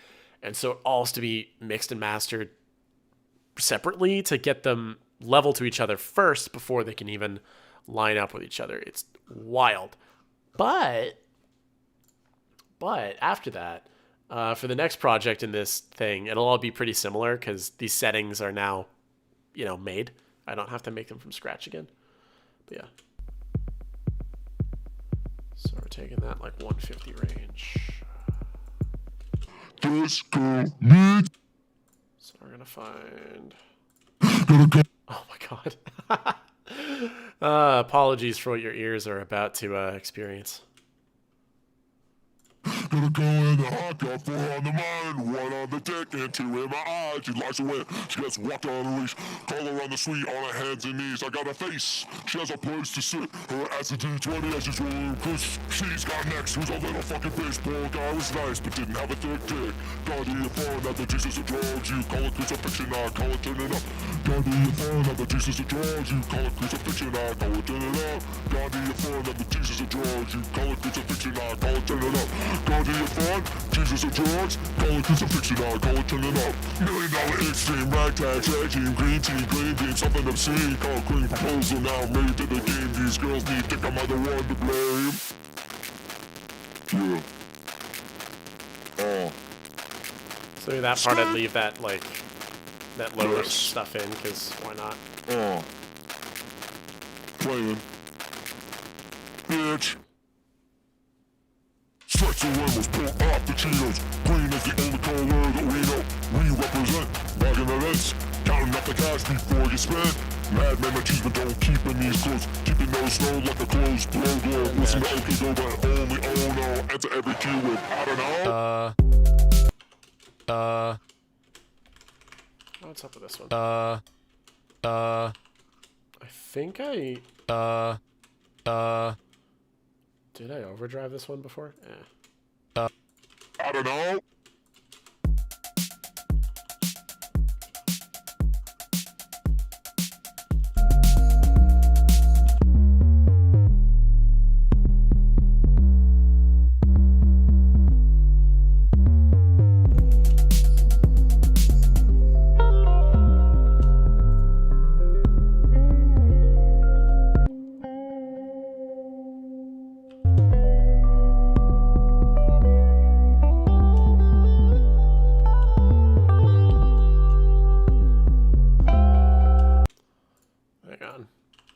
And so it all has to be mixed and mastered separately to get them level to each other first before they can even line up with each other. It's wild. But after that, for the next project in this thing, it'll all be pretty similar because these settings are now, made. I don't have to make them from scratch again. But yeah. So we're taking that like 150 range. This girl needs. So we're gonna find. Oh my god. Apologies for what your ears are about to experience. Gonna go in the hot got 4 on the mind, 1 on the dick and 2 in my eyes. She likes to win, she gets walked on a leash. Call her on the street on her hands and knees. I got a face, she has a place to sit. Her ass a D20 as she's rolling cause she's got next. Who's a little fucking baseball guy, was nice but didn't have a thick dick. God to your phone, now the Jesus of drugs. You call it crucifixion, I call it turning up. God to your phone, now the Jesus of drugs. You call it crucifixion, I call it turning up. God to your phone, now the Jesus of drugs. You call it crucifixion, I call it turning up. God to your phone, Jesus of drugs. Call it crucifixion, I call it turning up. $1 million extreme, ragtag, tag team, green bean, something obscene. Call clean proposal now made to the game. These girls need think I'm either one to blame. Yeah. So that part I'd leave that that lower stuff in because why not? Playing. Bitch. Stretch the lemons, pull off the Cheetos. Green is the only color that we know. We represent bagging the rents, counting up the cash before you spend. Madman machismo don't keep in these clothes. Keep your nose slow like a closed blow. Listen to OK Go, but only oh no. Answer every cue with I don't know. What's up with this one? I think I did I overdrive this one before? Yeah. I don't know.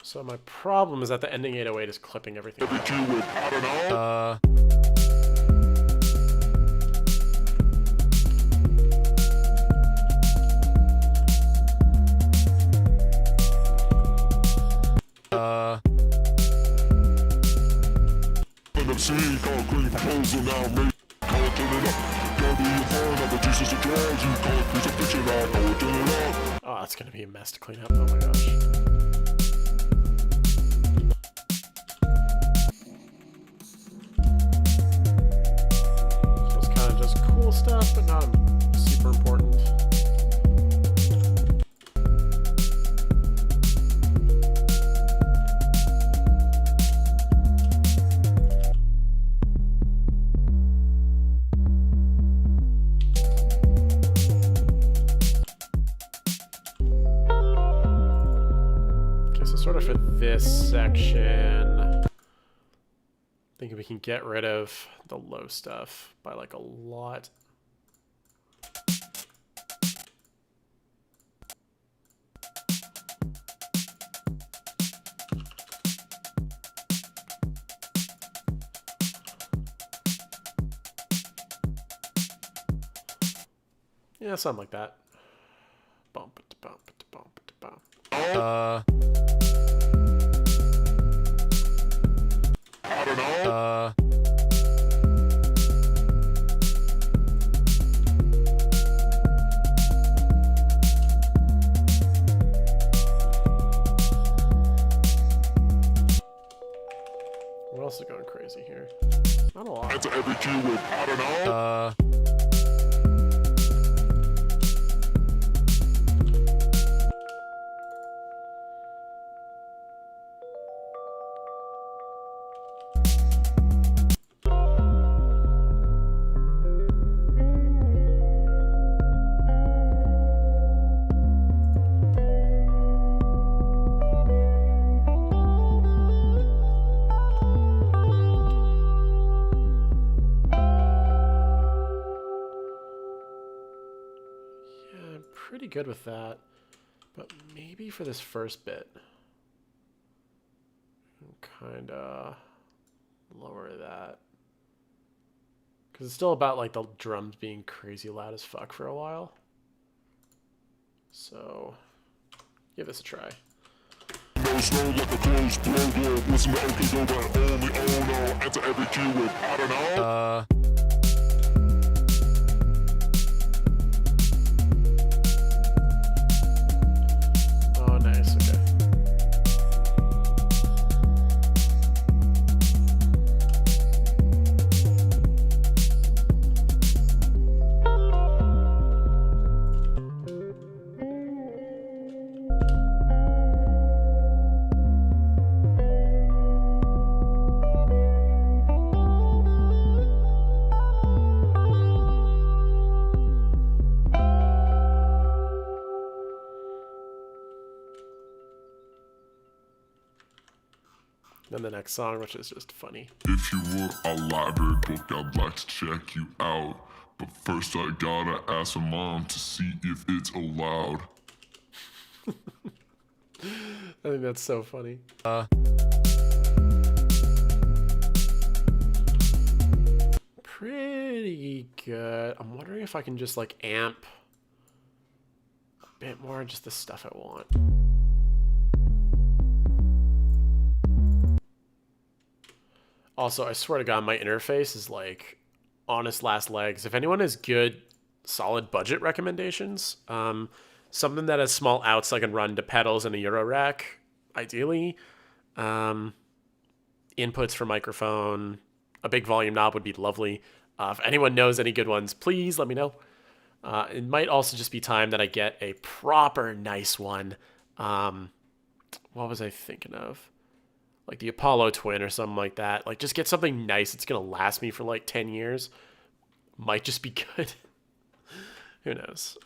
So my problem is that the ending 808 is clipping everything. Every cue with I don't know. And I'm seeing call clean proposal now made. Call it turn it up. Go to your phone, now the Jesus of drugs. You call it crucifixion, I call it turn it up. Oh, that's gonna be a mess to clean up. Oh my gosh. Stuff, but not super important. Okay, so sort of for this section, I think we can get rid of the low stuff by like a lot. Yeah, something like that. Bump it, bump it, bump it, bump. I don't know. What else is going crazy here? Not a lot. Answer every cue with I don't know. pretty good with that. But maybe for this first bit, kind of lower that. Because it's still about like the drums being crazy loud as fuck for a while. So give this a try. No snow like a closed blow globe. Listen to OK Go, but only oh no. Enter every key with I don't know. Oh, nice. Okay. And the next song, which is just funny. If you were a library book, I'd like to check you out. But first I gotta ask my mom to see if it's allowed. I think that's so funny. Pretty good. I'm wondering if I can just like amp a bit more, just the stuff I want. Also, I swear to God, my interface is like honest last legs. If anyone has good, solid budget recommendations, something that has small outs I can run to pedals and a Euro rack, ideally. Inputs for microphone, a big volume knob would be lovely. If anyone knows any good ones, please let me know. It might also just be time that I get a proper nice one. What was I thinking of? Like the Apollo Twin or something like that. Like just get something nice. It's going to last me for like 10 years. Might just be good. Who knows?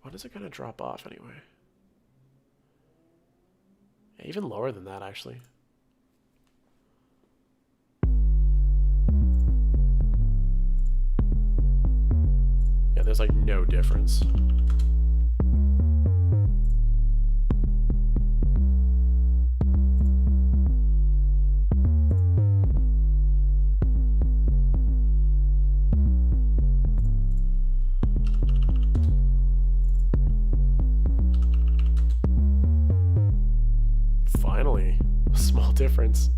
When is it going to drop off anyway? Yeah, even lower than that, actually. Yeah, there's like no difference. Finally, a small difference.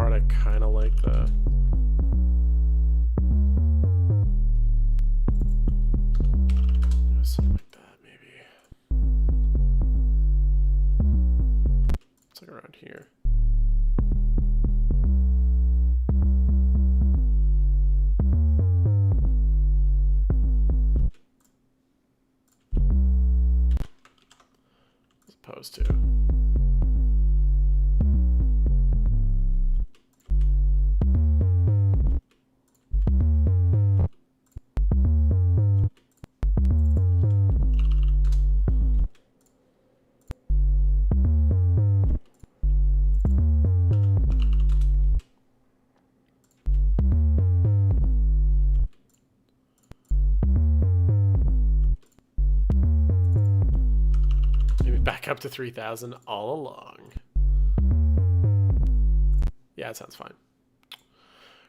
I kind of like the something like that, maybe. It's like around here. As opposed to back up to 3,000 all along. Yeah, it sounds fine.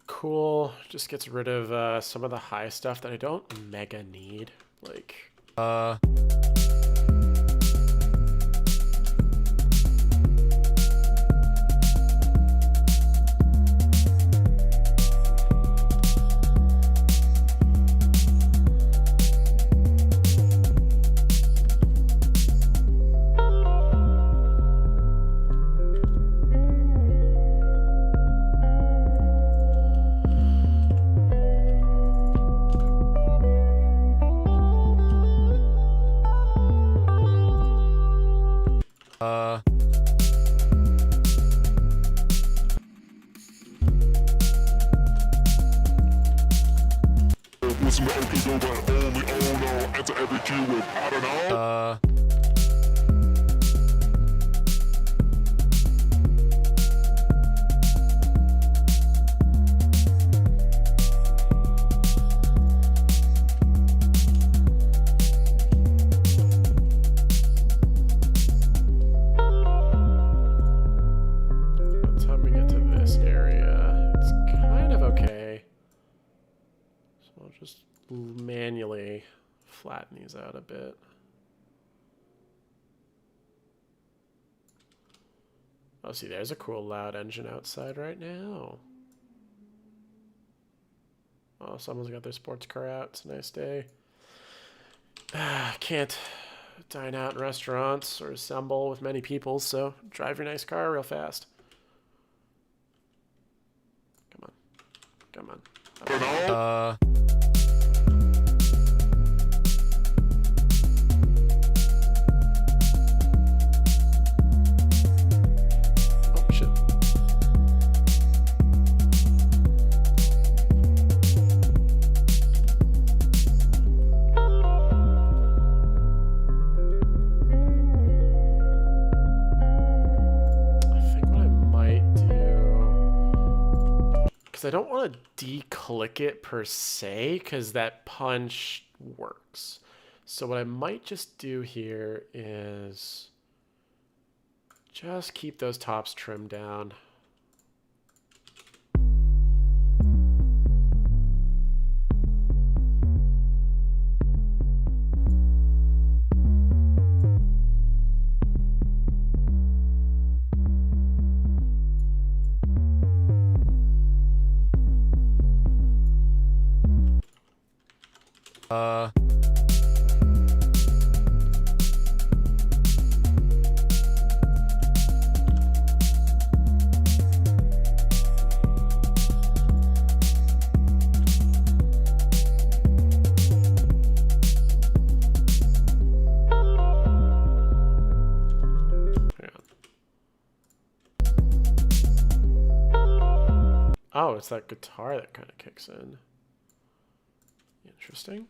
Cool. Just gets rid of some of the high stuff that I don't mega need. Like, Listen to OK Go, but only no. Enter every key with I don't know. Manually flatten these out a bit. Oh, see, there's a cool loud engine outside right now. Oh, someone's got their sports car out. It's a nice day. Can't dine out in restaurants or assemble with many people, so drive your nice car real fast. Come on. Come on. I don't want to declick it per se because that punch works. So what I might just do here is just keep those tops trimmed down. Oh, it's that guitar that kind of kicks in. Interesting.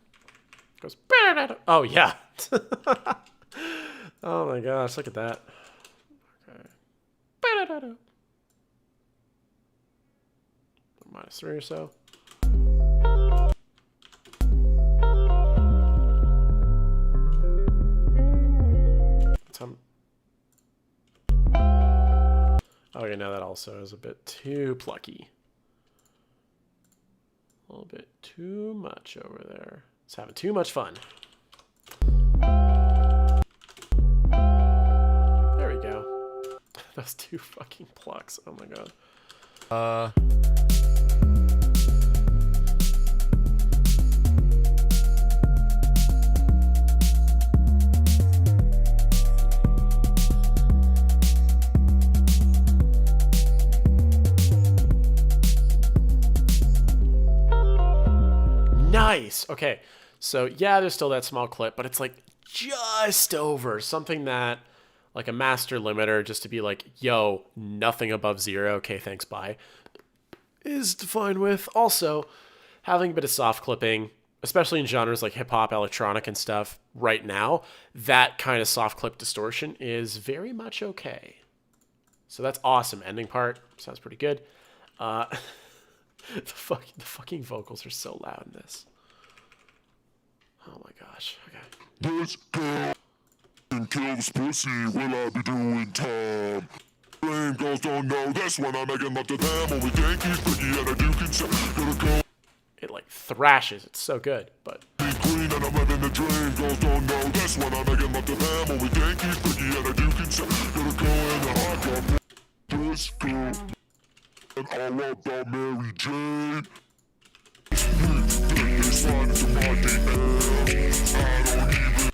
Goes. Oh yeah. Oh my gosh! Look at that. Okay. -3 or so. Okay, now that also is a bit too plucky. A little bit too much over there. It's having too much fun. There we go. Those two fucking plucks. Oh my god. Nice. Okay. So yeah, there's still that small clip, but it's like just over something that like a master limiter just to be like, yo, nothing above 0. Okay, thanks, bye. Is fine with. Also, having a bit of soft clipping, especially in genres like hip hop, electronic and stuff right now, that kind of soft clip distortion is very much okay. So that's awesome. Ending part sounds pretty good. The fucking vocals are so loud in this. Oh my gosh. Okay. This girl and kill this pussy, will I be doing time? Blame girls don't know this when I'm making love to them. Only Yankees, Biggie, and I do consent. Gonna go. It like thrashes. It's so good, but. Green and I'm living the dream. Girls don't know this when I'm making love to them. Only Yankees, Biggie, and I do consent. Gonna go in the hot cup. This girl. And all about Mary Jane. They slide into my DM. I don't even.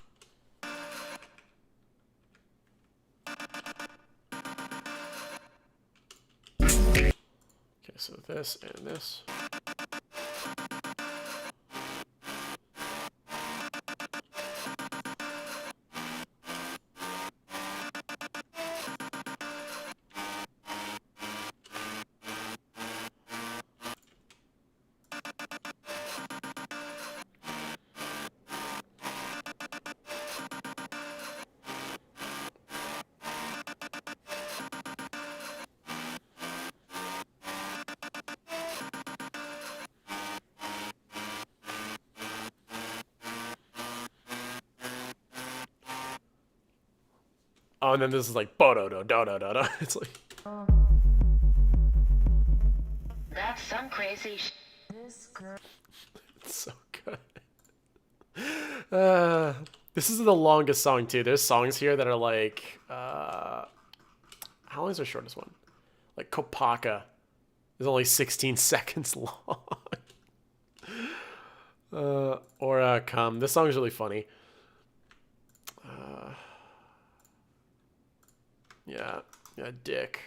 Okay, so this and this. Oh, and then this is like bo-do-do, do-do-do-do. It's like... That's some crazy It's so good. This is the longest song, too. There's songs here that are like... how long is the shortest one? Like Kopaka is only 16 seconds long. Or Come. This song is really funny. Yeah, Dick.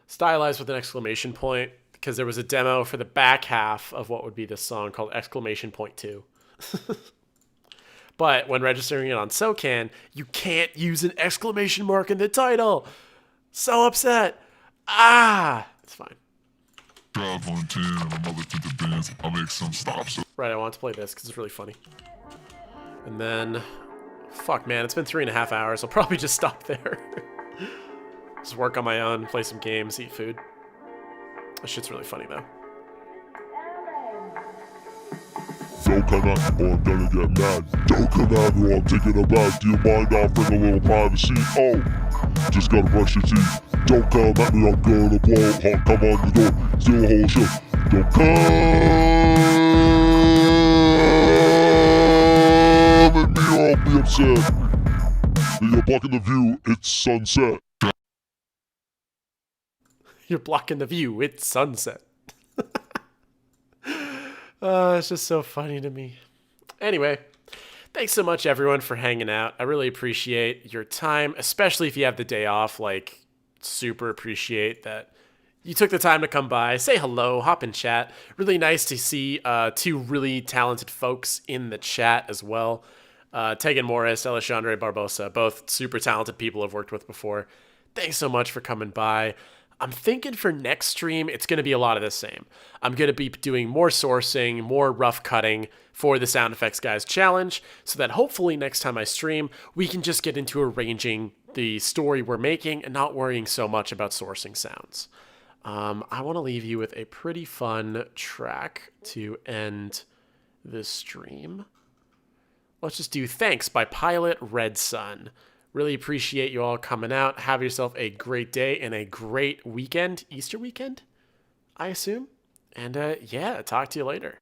Stylized with an exclamation point because there was a demo for the back half of what would be this song called exclamation point 2. But when registering it on SoCan, you can't use an exclamation mark in the title. So upset. It's fine. Drive on 10, my mother took the Benz. I'll make some stops. Right, I want to play this because it's really funny. And then, fuck man, it's been 3.5 hours. I'll probably just stop there. Just work on my own, play some games, eat food. This shit's really funny though. Don't come out or I'm gonna get mad. Don't come out or I'm taking a bath. Do you mind offering a little privacy? Oh, just gotta brush your teeth. Don't come at me, I'm gonna blow. Honk, come on the door, steal the whole show. Don't come at me or I'll be upset. You're blocking the view, it's sunset. You're blocking the view, it's sunset. It's just so funny to me. Anyway, thanks so much everyone for hanging out. I really appreciate your time, especially if you have the day off. Like, super appreciate that you took the time to come by, say hello, hop in chat. Really nice to see two really talented folks in the chat as well. Tegan Morris, Alexandre Barbosa, both super talented people I've worked with before. Thanks so much for coming by. I'm thinking for next stream, it's going to be a lot of the same. I'm going to be doing more sourcing, more rough cutting for the SoundFXGuys challenge, so that hopefully next time I stream, we can just get into arranging the story we're making and not worrying so much about sourcing sounds. I want to leave you with a pretty fun track to end this stream. Let's just do Thanks by Pilot Red Sun. Really appreciate you all coming out. Have yourself a great day and a great weekend. Easter weekend, I assume. And yeah, talk to you later.